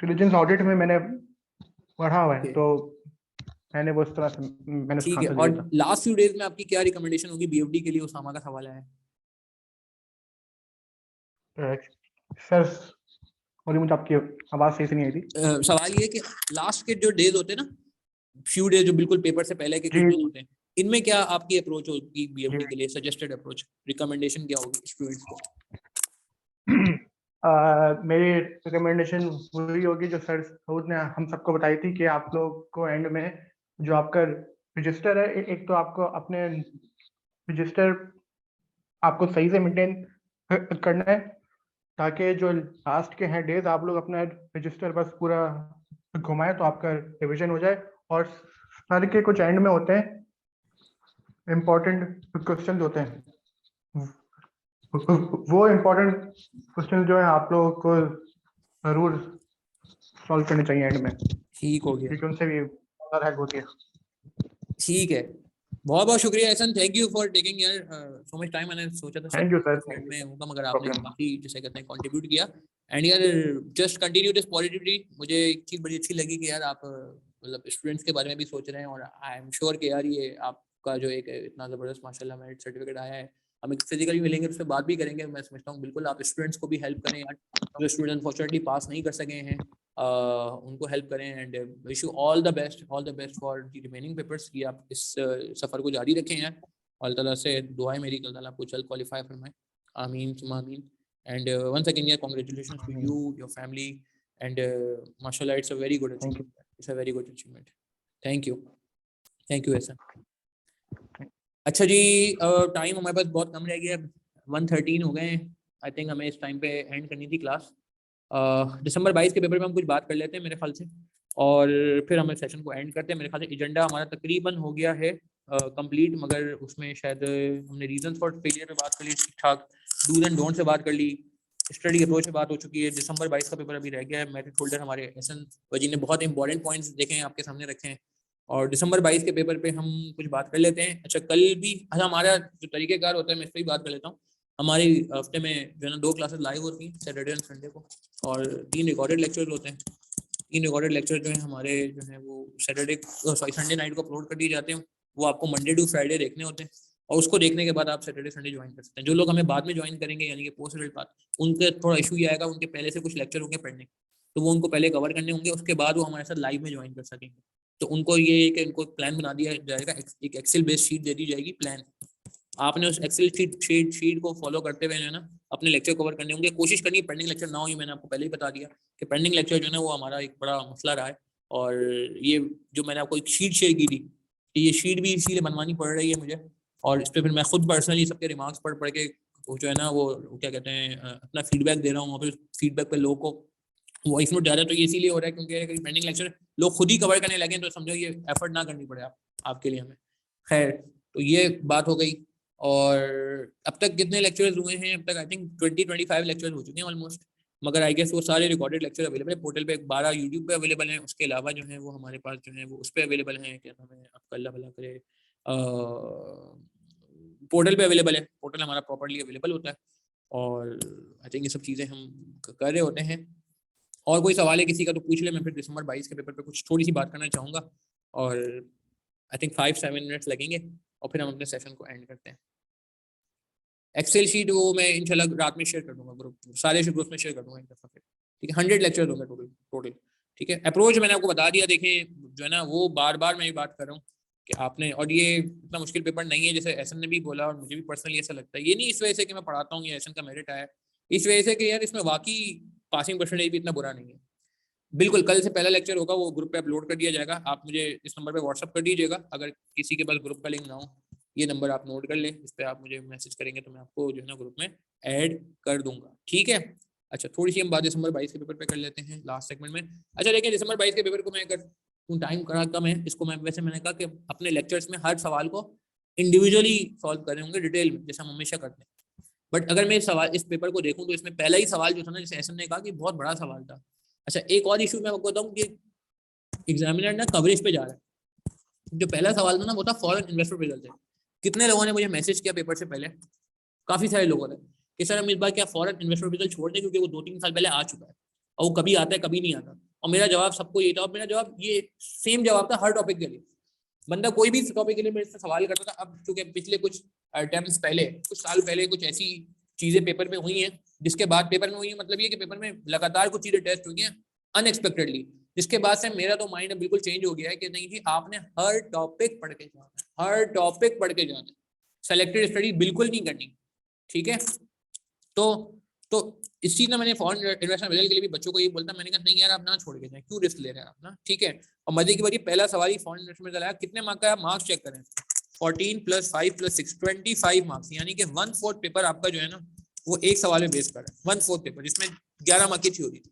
डिलिजेंस ऑडिट में मैंने पढ़ा हुआ है, तो मैंने वो इस तरह से मैंने ठीक है। आंसर और दिया था। लास्ट फ्यू डेज में आपकी क्या रिकमेंडेशन होगी BFD के लिए, उसामा का सवाल आया है। सर और मुझे आपकी आवाज सही से नहीं आई थी। सवाल ये कि लास्ट के जो डेज होते हैं ना, फ्यू डेज जो बिल्कुल पेपर से पहले के कुछ दिन होते हैं, इनमें क्या आपकी अप्रोच होगी BFD के लिए, सजेस्टेड अप्रोच, रिकमेंडेशन क्या होगी स्टूडेंट्स को? मेरी रिकमेंडेशन वही होगी जो सर सऊद ने हम सबको बताई थी, कि आप लोग को एंड में जो आपका रजिस्टर है, एक तो आपको अपने रजिस्टर आपको सही से मेंटेन करना है, ताकि जो लास्ट के हैं डेज आप लोग अपना रजिस्टर बस पूरा घुमाएं तो आपका रिवीजन हो जाए। और सर के कुछ एंड में होते हैं इम्पोर्टेंट क्वेश्चन होते हैं, वो इम्पोर्टेंट क्वेश्चन जो है आप लोगों को जरूर सॉल्व करने चाहिए एंड में, ठीक हो गया, क्योंकि उनसे भी हैक होती है। ठीक है। बहुत बहुत शुक्रिया Ehsan, thank you for taking यार सो मच टाइम। मैंने सोचा था थैंक यू सर, में होगा, मगर आपने काफी जिसे कहते हैं कंट्रीब्यूट किया, एंड यार जस्ट कंटिन्यू दिस पॉजिटिविटी। मुझे एक चीज बड़ी अच्छी लगी कि यार आप मतलब स्टूडेंट्स के बारे में भी सोच रहे हैं, और आई एम श्योर कि यार ये आपका जो एक इतना जबरदस्त माशाल्लाह मेरिट सर्टिफिकेट आया है, हम एक फिजिकली मिलेंगे उससे बात भी करेंगे। मैं समझता हूँ बिल्कुल आप स्टूडेंट्स को भी हेल्प करें यार, जो स्टूडेंट अनफॉर्चुनेटली पास नहीं कर सके हैं, उनको हेल्प करें, and wish you all the best for the remaining papers, कि आप इस सफर को जारी रखें यार। अल्लाह ताला से दुआ है मेरी कि अल्लाह आपको जल्द क्वालिफाई फरमाए, आमीन सुम्मा आमीन। And once again yeah, congratulations to you, your family, and mashallah it's a very good achievement, it's a very good achievement, thank you ऐसा। अच्छा जी, टाइम हमारे पास बहुत कम रह गया, 1:13 हो गए हैं, आई थिंक हमें इस टाइम पे एंड करनी थी क्लास। December 22 के पेपर में हम कुछ बात कर लेते हैं मेरे ख्याल से, और फिर हम सेशन को एंड करते हैं। मेरे ख्याल से एजेंडा हमारा तकरीबन हो गया है कंप्लीट, मगर उसमें शायद हमने रीजन फॉर फेलियर पे बात कर ली ठीक ठाक, डूज एंड डोंट से बात कर ली, स्टडी अप्रोच से बात हो चुकी है। दिसंबर 22 का पेपर अभी रह गया है। मेरिट होल्डर हमारे एहसन वजी ने बहुत इंपॉर्टेंट पॉइंट्स देखे हैं, आपके सामने रखे हैं, और दिसंबर 22 के पेपर पे हम कुछ बात कर लेते हैं। अच्छा, कल भी हमारा जो तरीकेकार होता है मैं इस पर ही बात कर लेता हूँ। हमारी हफ्ते में जो है ना 2 क्लासेस लाइव होती हैं, सैटरडे एंड संडे को, और 3 रिकॉर्डेड लेक्चर्स होते हैं। 3 रिकॉर्डेड लेक्चर जो है हमारे जो है वो संडे नाइट को अपलोड कर दिए जाते हैं। वो आपको मंडे टू फ्राइडे देखने होते हैं, और उसको देखने के बाद आप सैटरडे संडे ज्वाइन कर सकते हैं। जो लोग हमें बाद में ज्वाइन करेंगे यानी कि पोस्ट रिजल्ट बाद, उनके थोड़ा इशू ये आएगा, उनके पहले से कुछ लेक्चर होंगे पेंडिंग, तो वो उनको पहले कवर करने होंगे, उसके बाद वो हमारे साथ लाइव में ज्वाइन कर सकेंगे। तो उनको ये है कि उनको प्लान बना दिया जाएगा, एक एक्सेल बेस्ड शीट दे दी जाएगी प्लान, आपने उस एक्सेल शीट को फॉलो करते हुए जो है ना अपने लेक्चर कवर करने होंगे। कोशिश करनी है पेंडिंग लेक्चर ना हो, ये मैंने आपको पहले ही बता दिया कि पेंडिंग लेक्चर जो है ना वो हमारा एक बड़ा मसला रहा है। और ये जो मैंने आपको एक शीट शेयर की थी, ये शीट भी इसीलिए बनवानी पड़ रही है मुझे, और इस पर फिर मैं खुद पर्सनली सबके रिमार्क्स पढ़ पढ़ के जो है ना वो क्या कहते हैं अपना फीडबैक दे रहा हूँ, और फिर फीडबैक पे लोगों को वॉइस नोट ज़्यादा, तो ये इसीलिए हो रहा है क्योंकि पेंडिंग लेक्चर लोग खुद ही कवर करने लगे, तो समझो ये एफर्ट ना करनी पड़े आपके लिए हमें। खैर, तो ये बात हो गई। और अब तक कितने लेक्चर्स हुए हैं? अब तक आई थिंक 20-25 लेक्चर्स हो चुके हैं ऑलमोस्ट, मगर आई गेस वो सारे रिकॉर्डेड लेक्चर अवेलेबल है पोर्टल पे, 12 यूट्यूब पे अवेलेबल हैं, उसके अलावा जो है वो हमारे पास जो है वो उस पर अवेलेबल हैं, क्या नाम है आपका, अल्लाह भला करे, पोर्टल पे अवेलेबल है। पोर्टल हमारा प्रॉपर्ली अवेलेबल होता है, और आई थिंक ये सब चीज़ें हम कर रहे होते हैं। और कोई सवाल है किसी का तो पूछ ले, मैं फिर दिसंबर 22 के पेपर पे कुछ थोड़ी सी बात करना चाहूँगा, और आई थिंक 5-7 मिनट्स लगेंगे, और फिर हम अपने सेशन को एंड करते हैं। एक्सेल शीट वो मैं इंशाल्लाह रात में शेयर कर दूंगा, ग्रुप सारे ग्रुप में शेयर कर दूंगा एक दफा फिर, ठीक है। 100 लेक्चर होंगे टोटल, ठीक है। अप्रोच मैंने आपको बता दिया, देखें जो है ना वो बार बार मैं ये बात कर रहा हूँ कि आपने, और ये इतना मुश्किल पेपर नहीं है जैसे एहसन ने भी बोला, और मुझे भी पर्सनली ऐसा लगता है। ये नहीं इस वजह से कि मैं पढ़ाता हूँ या एहसन का मेरिट आया, इस वजह से कि यार इसमें वाकई पासिंग परसेंटेज भी इतना बुरा नहीं है। बिल्कुल, कल से पहला लेक्चर होगा, वो ग्रुप पे अपलोड कर दिया जाएगा। आप मुझे इस नंबर पे व्हाट्सअप कर दीजिएगा, अगर किसी के पास ग्रुप का लिंक ना हो, ये नंबर आप नोट कर लें, इस पर आप मुझे मैसेज करेंगे तो मैं आपको जो है ना ग्रुप में ऐड कर दूंगा, ठीक है। अच्छा, थोड़ी सी हम बात दिसंबर 22 के पेपर पे कर लेते हैं लास्ट सेगमेंट में। अच्छा देखिए, दिसंबर 22 के पेपर को मैं अगर टाइम कम है इसको मैं वैसे मैंने कहा कि अपने लेक्चर्स में हर सवाल को इंडिविजुअली सॉल्व कर रहे होंगे डिटेल में, जैसे हम हमेशा करते हैं। बट अगर मैं इस पेपर को देखूं तो इसमें पहला ही सवाल जो था ना, जैसे एसएम ने कहा कि बहुत बड़ा सवाल था। अच्छा, एक और इशू मैं आपको बताऊं कि एग्जामिनर ना कवरेज पे जा रहा है। जो पहला सवाल था ना वो था फॉरेन इन्वेस्टर रिजल्ट है। कितने लोगों ने मुझे मैसेज किया पेपर से पहले, काफी सारे लोगों ने, कि सर हम इस बार क्या फॉरेन इन्वेस्टर रिजल्ट छोड़ दें, क्योंकि वो 2-3 साल पहले आ चुका है और वो कभी आता है कभी नहीं आता। और मेरा जवाब सबको ये था, और मेरा जवाब ये सेम जवाब था हर टॉपिक के लिए। बंदा कोई भी टॉपिक के लिए मेरे से सवाल करता था। अब चूंकि पिछले कुछ अटेम्प्ट्स पहले, कुछ साल पहले कुछ ऐसी चीजें पेपर में हुई हैं जिसके बाद पेपर में हुई है, मतलब ये कि पेपर में लगातार कुछ चीजें टेस्ट हुई हैं अनएक्सपेक्टेडली, जिसके बाद से मेरा तो माइंड बिल्कुल चेंज हो गया है कि नहीं जी, आपने हर टॉपिक पढ़ के जाना है, हर टॉपिक पढ़ के जाना है, सेलेक्टेड स्टडी बिल्कुल नहीं करनी, ठीक है। तो इस चीज में मैंने फॉरेन इन्वेस्टमेंट रिजल्ट के लिए भी बच्चों को ये बोलता, मैंने कहा नहीं यार आप ना छोड़ के जाए, क्यों रिस्क ले रहे हैं आप ना, ठीक है। और मजे की बात ये पहला सवाल ही फॉरेन इन्वेस्टमेंट रिजल्ट आया, कितने मार्क्स का, मार्क्स चेक करें, 14 + 5 + 6 25 मार्क्स, यानी कि 1/4 पेपर आपका जो है ना वो एक सवाल में बेस कर रहा है। 1/4 पेपर जिसमें 11 मार्क की थ्योरी थी।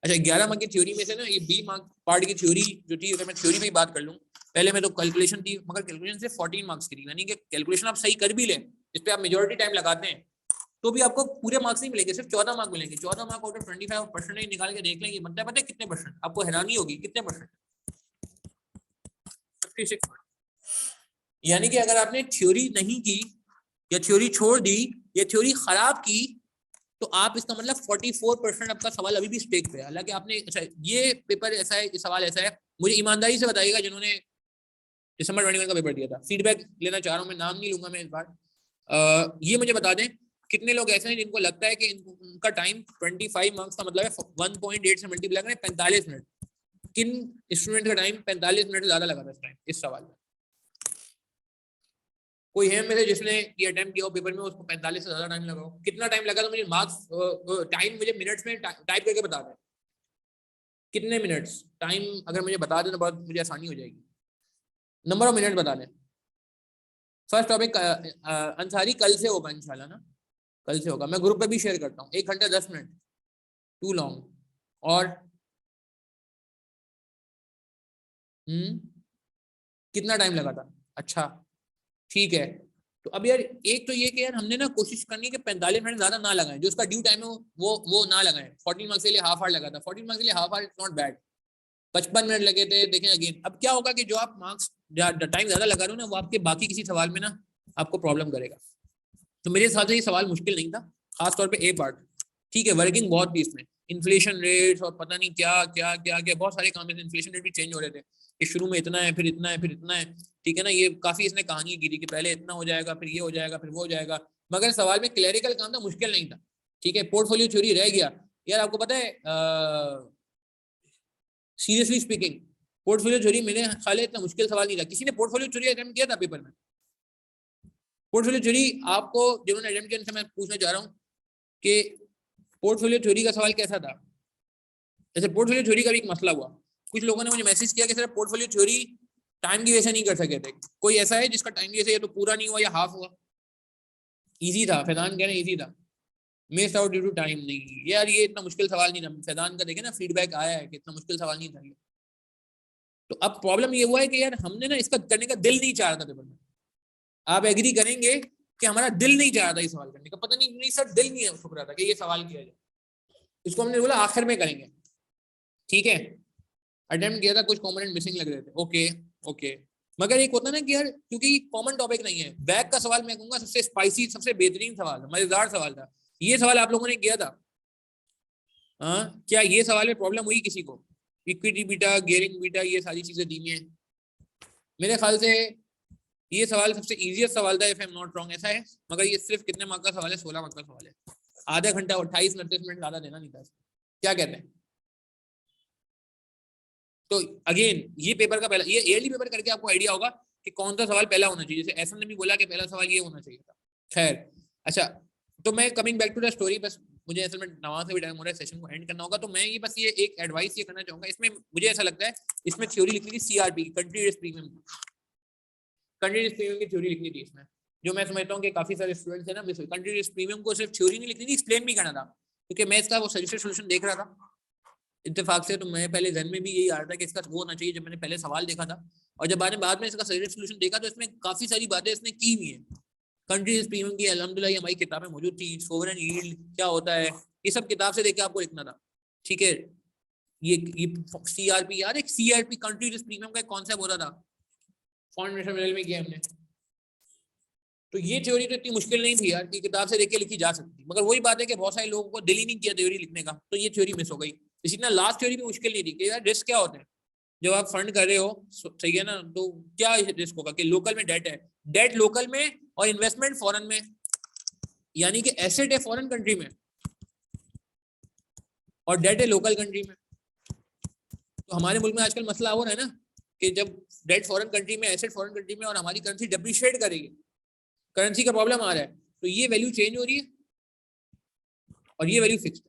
अच्छा, 11 मार्क की थ्योरी में से ना ये 20 मार्क पार्ट की थ्योरी जो थी, अगर मैं थ्योरी पे बात कर लूँ, पहले में तो कैलकुलेशन थी, मगर कैलकुलेशन से 14 मार्क्स की थी, यानी कि कैलकुलेशन आप सही कर भी लें, इस पे आप मेजोरिटी टाइम लगाते हैं, तो भी आपको पूरे मार्क्स नहीं मिलेंगे, सिर्फ 14 मार्क मिलेंगे। 14 मार्क आउट ऑफ 25 परसेंटेज निकाल के देख लेंगे, बनता है पता है कितने परसेंट, आपको हैरानी होगी कितने परसेंट, 56। यानी कि अगर आपने थ्योरी नहीं की या थ्योरी छोड़ दी या थ्योरी खराब की, तो आप इसका मतलब 44% आपका सवाल अभी भी स्टेक पे है। हालांकि आपने, अच्छा ये पेपर ऐसा है, सवाल ऐसा है, मुझे ईमानदारी से बताइएगा जिन्होंने दिसंबर 21 का पेपर दिया था, फीडबैक लेना चाह रहा हूँ मैं, नाम नहीं लूंगा मैं इस बार। ये मुझे बता दें कितने लोग ऐसे हैं जिनको लगता है कि उनका टाइम 25 मार्क्स का मतलब है 1.8 से मल्टीप्लाई करें 45 मिनट, किन स्टूडेंट का टाइम 45 मिनट ज्यादा लगा था इस टाइम इस सवाल में? कोई है मेरे जिसने ये अटेम्प्ट किया हो पेपर में, उसको 45 से ज्यादा टाइम लगा हो? कितना टाइम लगा था मुझे मार्क्स टाइम मुझे मिनट्स में टाइप करके बता दें, कितने मिनट्स टाइम अगर मुझे बता दें तो बहुत मुझे आसानी हो जाएगी। नंबर ऑफ मिनट बता दें। फर्स्ट टॉपिक अंसारी कल से होगा इंशाल्लाह ना, कल से होगा, मैं ग्रुप पे भी शेयर करता हूँ, 1 घंटा 10 मिनट, टू लॉन्ग। और कितना टाइम लगा था? अच्छा ठीक है, तो अब यार एक तो ये कि यार हमने ना कोशिश करनी है कि 45 मिनट ज्यादा ना लगाएं, जो उसका ड्यू टाइम है वो ना लगाएं। 14 मार्क्स के लिए हाफ आवर लगा था, 14 मार्क्स के लिए half hour is not bad. 55 minute लगे थे। देखें अगेन, अब क्या होगा कि जो आप मार्क्स टाइम ज्यादा लगा रहे हो ना, वो आपके बाकी किसी सवाल में ना आपको प्रॉब्लम करेगा। तो मेरे हिसाब से ये सवाल मुश्किल नहीं था, खासतौर पे ए पार्ट। ठीक है, वर्किंग बहुत थी इसमें, इन्फ्लेशन रेट्स और पता नहीं क्या क्या क्या क्या बहुत सारे काम है। इन्फ्लेशन रेट भी चेंज हो रहे थे कि शुरू में इतना है, फिर इतना है, फिर इतना है। ठीक है ना, ये काफी इसने कहानी की थी कि पहले इतना हो जाएगा, फिर ये हो जाएगा, फिर वो हो जाएगा। मगर सवाल में क्लैरिकल काम था, मुश्किल नहीं था। ठीक है, पोर्टफोलियो चोरी रह गया। यार आपको पता है, सीरियसली स्पीकिंग, पोर्टफोलियो चोरी मेरे ख्याल में इतना मुश्किल सवाल नहीं था। किसी ने पोर्टफोलियो चोरी अटेम्प्ट किया था पेपर में? पोर्टफोलियो चोरी आपको जिन्होंने अटेम्प्ट किया उनसे मैं पूछना चाह रहा हूँ कि पोर्टफोलियो चोरी का सवाल कैसा था? जैसे पोर्टफोलियो चोरी का भी एक मसला हुआ, कुछ लोगों ने मुझे मैसेज किया कि सर पोर्टफोलियो चोरी टाइम की वजह से नहीं कर सके थे। कोई ऐसा है जिसका टाइम की वजह से या तो पूरा नहीं हुआ या हाफ हुआ? इजी था, फैजान कह रहे हैं इजी था, miss out due to time. नहीं यार, ये इतना मुश्किल सवाल नहीं था। फैजान का देखे ना फीडबैक आया है कि इतना मुश्किल सवाल नहीं था ये। तो अब प्रॉब्लम ये हुआ है कि यार हमने ना इसका करने का दिल नहीं चाह रहा था पेपर में। आप एग्री करेंगे कि हमारा दिल नहीं चाह रहा था ये सवाल करने का। पता नहीं सर दिल नहीं छुप रहा था कि ये सवाल किया जाए। इसको हमने बोला आखिर में करेंगे। ठीक है, अटेम्प्ट किया था, कुछ कॉम्पोनेंट मिसिंग लग रहे थे। ओके ओके, मगर एक होता ना कि यार क्योंकि कॉमन टॉपिक नहीं है, बैक का सवाल मैं कहूंगा सबसे स्पाइसी, सबसे बेहतरीन सवाल था, मजेदार सवाल था। ये सवाल आप लोगों ने किया था? हाँ, क्या ये सवाल में प्रॉब्लम हुई किसी को? इक्विटी बीटा, गियरिंग बीटा, ये सारी चीजें दी हैं। मेरे ख्याल से ये सवाल सबसे इजीएस्ट सवाल था, if I am not wrong, ऐसा है। मगर ये सिर्फ कितने मार्क का सवाल है? 16 मार्क का सवाल है। आधा घंटा 28-29 मिनट ज्यादा देना नहीं था। क्या कहते हैं? तो अगेन ये पेपर का पहला, ये ईयरली पेपर करके आपको आइडिया होगा कि कौन सा सवाल पहला होना चाहिए। जैसे एसएन ने भी बोला कि पहला सवाल ये होना चाहिए था। खैर, अच्छा, तो मैं coming back to the story, बस मुझे असल में नमाज से भी टाइम हो रहा है, सेशन को एंड करना होगा। तो मैं ये बस ये एक एडवाइस ये करना चाहूंगा। इसमें मुझे ऐसा लगता है इसमें थ्योरी लिखनी थी CRP, country risk premium. Country risk premium की थ्योरी लिखनी थी इसमें, जो मैं समझता हूँ कि काफी सारे स्टूडेंट्स है ना, कंट्री रिस्क प्रीमियम को सिर्फ थ्योरी नहीं लिखनी थी, एक्सप्लेन भी करना था। क्योंकि मैं इसका वो सजेस्टेड सोल्यूशन देख रहा था इत्तेफाक से, तो मैं पहले जहन में भी यही आ रहा था कि इसका वो होना चाहिए जब मैंने पहले सवाल देखा था। और जब बाद में इसका सजेस्टेड सोल्यूशन देखा तो इसमें काफी सारी बातें इसने की हुई है। कंट्री रिस्क प्रीमियम की अल्हम्दुलिल्लाह हमारी किताबें मौजूद थी। सोवरेन यील्ड क्या होता है, ये सब किताब से देख के आपको लिखना था। ठीक है, ये सीआरपी, यार एक सीआरपी कंट्री रिस्क प्रीमियम का एक कॉन्सेप्ट होता था, फॉरेन इंटरनेशनल में किया हमने। तो ये थ्योरी तो इतनी मुश्किल नहीं थी यार कि किताब से देख के लिखी जा सकती। मगर वही बात है कि बहुत सारे लोगों को दिल ही नहीं किया थ्योरी लिखने का, तो ये थ्योरी मिस हो गई। इसी तरह लास्ट थ्योरी भी मुश्किल नहीं थी कि यार रिस्क क्या होते हैं जब आप फंड कर रहे हो, सही है ना। तो क्या रिस्क होगा कि लोकल में डेट है, डेट लोकल में और इन्वेस्टमेंट फॉरेन में, यानी कि एसेट है फॉरेन कंट्री में और डेट है लोकल कंट्री में। तो हमारे मुल्क में आजकल मसला हो रहा है ना कि जब डेट फॉरेन कंट्री में, एसेट फॉरेन कंट्री में और हमारी करेंसी डिप्रिशिएट करेगी, करेंसी का प्रॉब्लम आ रहा है, तो ये वैल्यू चेंज हो रही है और ये वैल्यू फिक्स्ड है।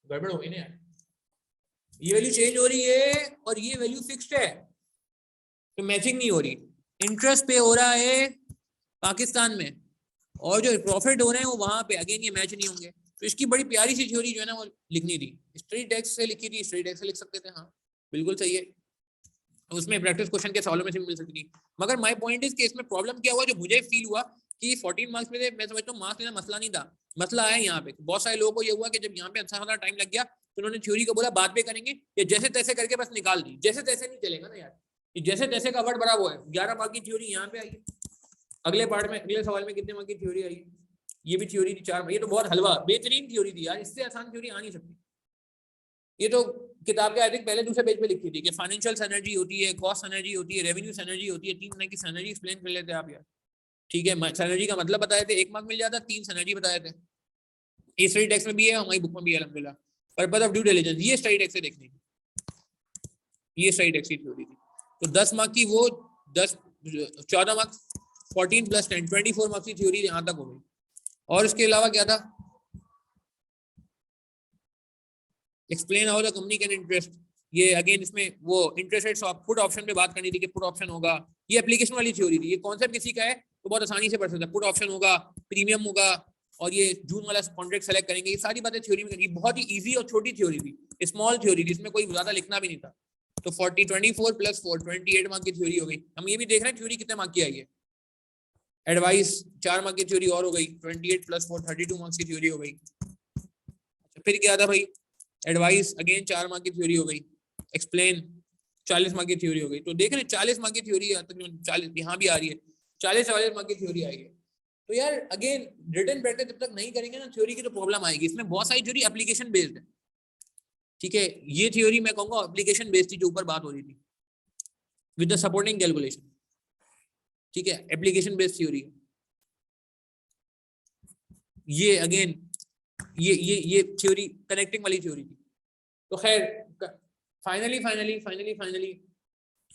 गड़बड़ हो गई ना यार, ये वैल्यू चेंज हो रही है और ये वैल्यू फिक्स्ड है, तो मैचिंग नहीं हो रही। इंटरेस्ट पे हो रहा है पाकिस्तान में और जो प्रॉफिट हो रहे हैं वो वहां पे, अगेन ये मैच नहीं होंगे। तो इसकी बड़ी प्यारी सी थ्योरी जो है ना वो लिखनी थी, स्ट्रेट टैक्स से लिखी थी, स्ट्रेट टैक्स से लिख सकते थे। हाँ बिल्कुल सही है, उसमें प्रैक्टिस क्वेश्चन के सवालों में से भी मिल सकती थी। मगर माय पॉइंट इज कि इसमें प्रॉब्लम क्या हुआ, जो मुझे फील हुआ कि 14 मार्क्स में मैं समझता हूँ मार्क्स लेना मसला नहीं था। मसला आया यहाँ पे, बहुत सारे लोगों को ये हुआ कि जब यहाँ पे अच्छा खासा टाइम लग गया तो उन्होंने थ्योरी को बोला बाद में करेंगे, या जैसे तैसे करके बस निकाल दी। जैसे तैसे नहीं चलेगा ना यार, ये जैसे तैसे का वर्ड बड़ा वो है। 11 मार्क की थ्योरी यहाँ पे आई है, अगले पार्ट में, अगले सवाल में कितने मार्क की थ्योरी आई है? ये भी थ्योरी थी 4। ये तो बहुत हलवा बेहतरीन थ्योरी थी यार, इससे आसान थ्योरी आ नहीं सकती। ये तो किताब के आई थिंक पहले दूसरे पेज पे लिखी थी कि फाइनेंशियल सिनर्जी होती है, कॉस्ट सिनर्जी होती है, रेवेन्यू सिनर्जी होती है। 3 तरह की सिनर्जी एक्सप्लेन कर लेते आप यार। ठीक है, सिनर्जी का मतलब बताए थे, 1 मार्क मिल जाता। 3 सिनर्जी बताए थे, ये स्टडी टेक्स्ट में भी है, हमारी बुक में भी है अल्हम्दुलिल्लाह। पर्पस ऑफ ड्यू डिलिजेंस, ये स्टडी टेक्स्ट से देखनी थी, ये स्टडी टेक्स्ट की थ्योरी थी। तो 10 मार्क की वो 14 मार्क्स, 14 + 10 24 मार्क्स की थ्योरी यहाँ तक हो गई। और इसके अलावा क्या था, explain how the company can interest, ये अगेन इसमें वो interest rate swap, put option पे बात करनी थी कि पुट ऑप्शन होगा। ये एप्लीकेशन वाली थ्योरी थी, ये कॉन्सेप्ट किसी का है तो बहुत आसानी से पढ़ सकता है। पुट ऑप्शन होगा, प्रीमियम होगा और ये जून वाला कॉन्ट्रैक्ट सेलेक्ट करेंगे, ये सारी बातें थ्योरी में करेंगे। बहुत ही इजी और छोटी थ्योरी थी, स्मॉल थ्योरी थी, इसमें कोई ज्यादा लिखना भी नहीं था। तो 24 + 4 28 मार्क की थ्योरी हो गई। हम ये भी देख रहे हैं थ्योरी कितने मार्क की आई है। एडवाइस 4 मार्क की थ्योरी और हो गई, 28 + 4 32 मार्क्स की थ्योरी हो गई। फिर क्या था भाई, एडवाइस अगेन 4 मार्क की थ्योरी हो गई, एक्सप्लेन 40 मार्क की थ्योरी हो गई। तो देख रहे हैं 40 मार्क की थ्योरी, 40 यहाँ भी आ रही है, 40 मार्क की थ्योरी आई है। तो यार अगेन रिटन प्रैक्टिस जब तक नहीं करेंगे ना थ्योरी की तो प्रॉब्लम आएगी। इसमें बहुत सारी थ्योरी एप्लीकेशन बेस्ड है, ठीक है। ये थ्योरी मैं कहूंगा एप्लीकेशन बेस्ड थी, जो ऊपर बात हो रही थी विद द सपोर्टिंग कैलकुलेशन, ठीक है, एप्लीकेशन बेस्ड थ्योरी। ये अगेन ये थ्योरी कनेक्टिंग वाली थ्योरी थी। तो खैर फाइनली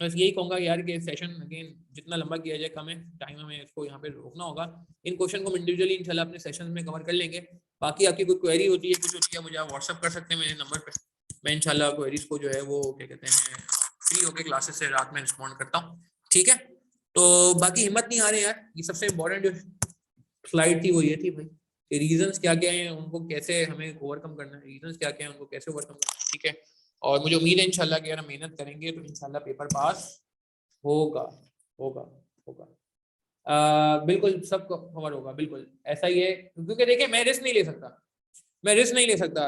बस यही कहूंगा यार कि सेशन अगेन जितना लंबा किया जाए कम है, टाइम हमें इसको यहाँ पे रोकना होगा। इन क्वेश्चन को इंडिविजुअली इंशाल्लाह अपने सेशन में कवर कर लेंगे। बाकी आपकी कोई क्वेरी होती है, कुछ होती है, मुझे आप व्हाट्सअप कर सकते हैं मेरे नंबर पे। मैं इंशाल्लाह क्वेरीज को जो है वो क्या कहते हैं फ्री होकर क्लासेस से रात में रिस्पॉन्ड करता हूँ, ठीक है। तो बाकी हिम्मत नहीं आ रहे यार, ये सबसे इम्पोर्टेंट जो स्लाइड थी वो ये थी भाई, रीजंस क्या क्या हैं, उनको कैसे हमें ओवरकम करना है, रीजंस क्या क्या हैं उनको कैसे ओवरकम करना है, ठीक है। और मुझे उम्मीद है इंशाल्लाह कि अगर हम मेहनत करेंगे तो इंशाल्लाह पेपर पास होगा होगा होगा। बिल्कुल सब कवर होगा, बिल्कुल ऐसा ही है। क्योंकि देखिए मैं रिस्क नहीं ले सकता,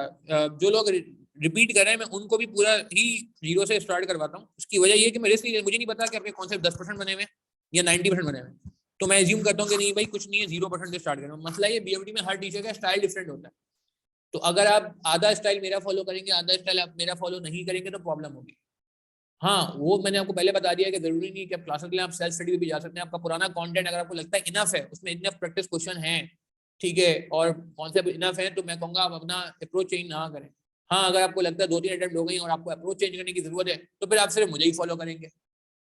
जो लोग रिपीट कर रहे हैं मैं उनको भी पूरा ही जीरो से स्टार्ट करवाता हूँ। उसकी वजह ये कि मैं रिस्क नहीं, मुझे नहीं पता कि आपके कॉन्सेप्ट 10% बने हुए हैं या 90% बने हुए हैं। तो मैं एज्यूम करता हूँ कि नहीं भाई कुछ नहीं है, 0% से स्टार्ट कर रहा हूँ। मसला ये बीएमडी में हर टीचर का स्टाइल डिफरेंट होता है। तो अगर आप आधा स्टाइल मेरा फॉलो करेंगे, आधा स्टाइल आप मेरा फॉलो नहीं करेंगे तो प्रॉब्लम होगी। हाँ वो मैंने आपको पहले बता दिया कि जरूरी नहीं कि आप क्लासेस के लिए आप सेल्फ स्टडी भी जा सकते हैं। आपका पुराना कंटेंट अगर आपको लगता है इनफ है, उसमें इनफ प्रैक्टिस क्वेश्चन है, ठीक है, और कॉन्सेप्ट इनफ है, तो मैं कहूँगा आप अपना अप्रोच चेंज ना करें। हाँ अगर आपको लगता है 2-3 अटेम्प्ट हो गई और आपको अप्रोच चेंज करने की जरूरत है तो फिर आप सिर्फ मुझे ही फॉलो करेंगे,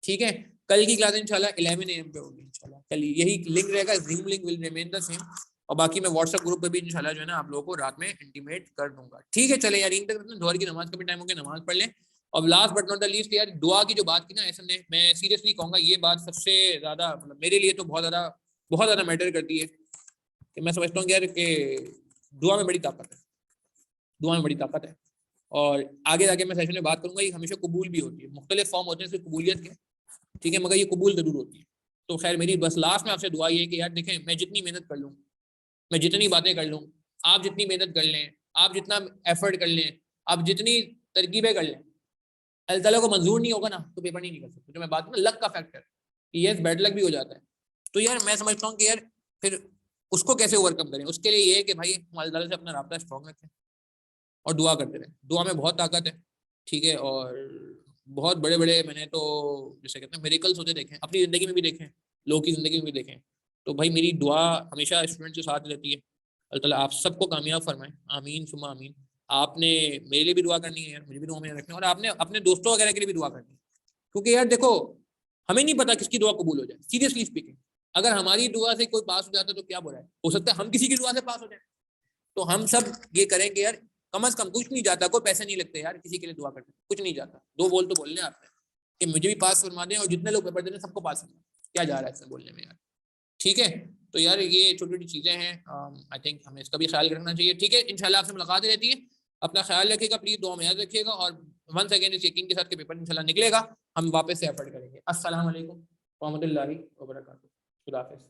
ठीक है। कल की क्लास इंशाल्लाह 11 AM पे होगी इंशाल्लाह। कल यही लिंक रहेगा, zoom link will remain the same. और बाकी मैं व्हाट्सएप ग्रुप पे भी इंशाल्लाह जो है ना आप लोगों को रात में इंटीमेट कर दूंगा, ठीक है। चले यार इन तक दोहर की नमाज का भी टाइम हो गया, नमाज पढ़ लें। और last but not the least यार दुआ की जो बात की ना ऐसा ने, मैं सीरियसली कहूंगा ये बात सबसे ज्यादा मतलब मेरे लिए तो बहुत ज्यादा मैटर करती है कि मैं समझता हूँ यार कि दुआ में बड़ी ताकत है, दुआ में बड़ी ताकत है। और आगे जाके मैं सेशन में बात करूंगा, ये हमेशा कबूल भी होती है, मुख्तलिफ फॉर्म होते हैं इसकी कबूलियत के, ठीक है, मगर ये कबूल जरूर होती है। तो खैर मेरी बस लास्ट में आपसे दुआ ये है कि यार देखें मैं जितनी मेहनत कर लूँ, मैं जितनी बातें कर लूँ, आप जितनी मेहनत कर लें, आप जितना एफर्ट कर लें, आप जितनी तरकीबें कर लें, अल्लाह ताला को मंजूर नहीं होगा ना तो पेपर नहीं निकल सकते। जो मैं बात ना लक का फैक्टर कि यस बैड लक भी हो जाता है। तो यार मैं समझता हूँ कि यार फिर उसको कैसे ओवरकम करें, उसके लिए ये है कि भाई हम अल्लाह ताला से अपना राब्ता स्ट्रॉन्ग रखें और दुआ करते रहें। दुआ में बहुत ताकत है, ठीक है। और बहुत बड़े बड़े मैंने तो जैसे कहते हैं मिरेकल्स होते देखे, अपनी ज़िंदगी में भी देखें, लोगों की ज़िंदगी में भी देखें। तो भाई मेरी दुआ हमेशा स्टूडेंट के साथ रहती है। अल्लाह ताला आप सबको कामयाब फरमाए, आमीन सुमा आमीन। आपने मेरे लिए भी दुआ करनी है यार, मुझे भी दुआ में रखना है, और आपने अपने दोस्तों वगैरह के लिए भी दुआ करनी है। क्योंकि यार देखो हमें नहीं पता किसकी दुआ कबूल हो जाए, सीरियसली स्पीकिंग। अगर हमारी दुआ से कोई पास हो जाता है तो क्या बुरा है, हो सकता है हम किसी की दुआ से पास हो जाए। तो हम सब ये करेंगे यार, कम से कम कुछ नहीं जाता, कोई पैसे नहीं लगते यार किसी के लिए दुआ करते, कुछ नहीं जाता। 2 बोल तो बोलने आपने कि मुझे भी पास फरमा दें और जितने लोग पेपर दे रहे हैं सबको पास फरमा, क्या जा रहा है इसमें बोलने में यार, ठीक है। तो यार ये छोटी छोटी चीजें हैं, आई थिंक हमें इसका भी ख्याल रखना चाहिए, ठीक है। इंशाल्लाह आपसे मुलाकात रहती है, अपना ख्याल रखिएगा, प्लीज दुआ में याद रखिएगा। और वंस अगेन इस यकीन के साथ कि पेपर इंशाल्लाह निकलेगा, हम वापस से एफर्ट करेंगे। अस्सलाम वालेकुम रहमतुल्लाहि व बरकातहू, खुदा हाफिज़।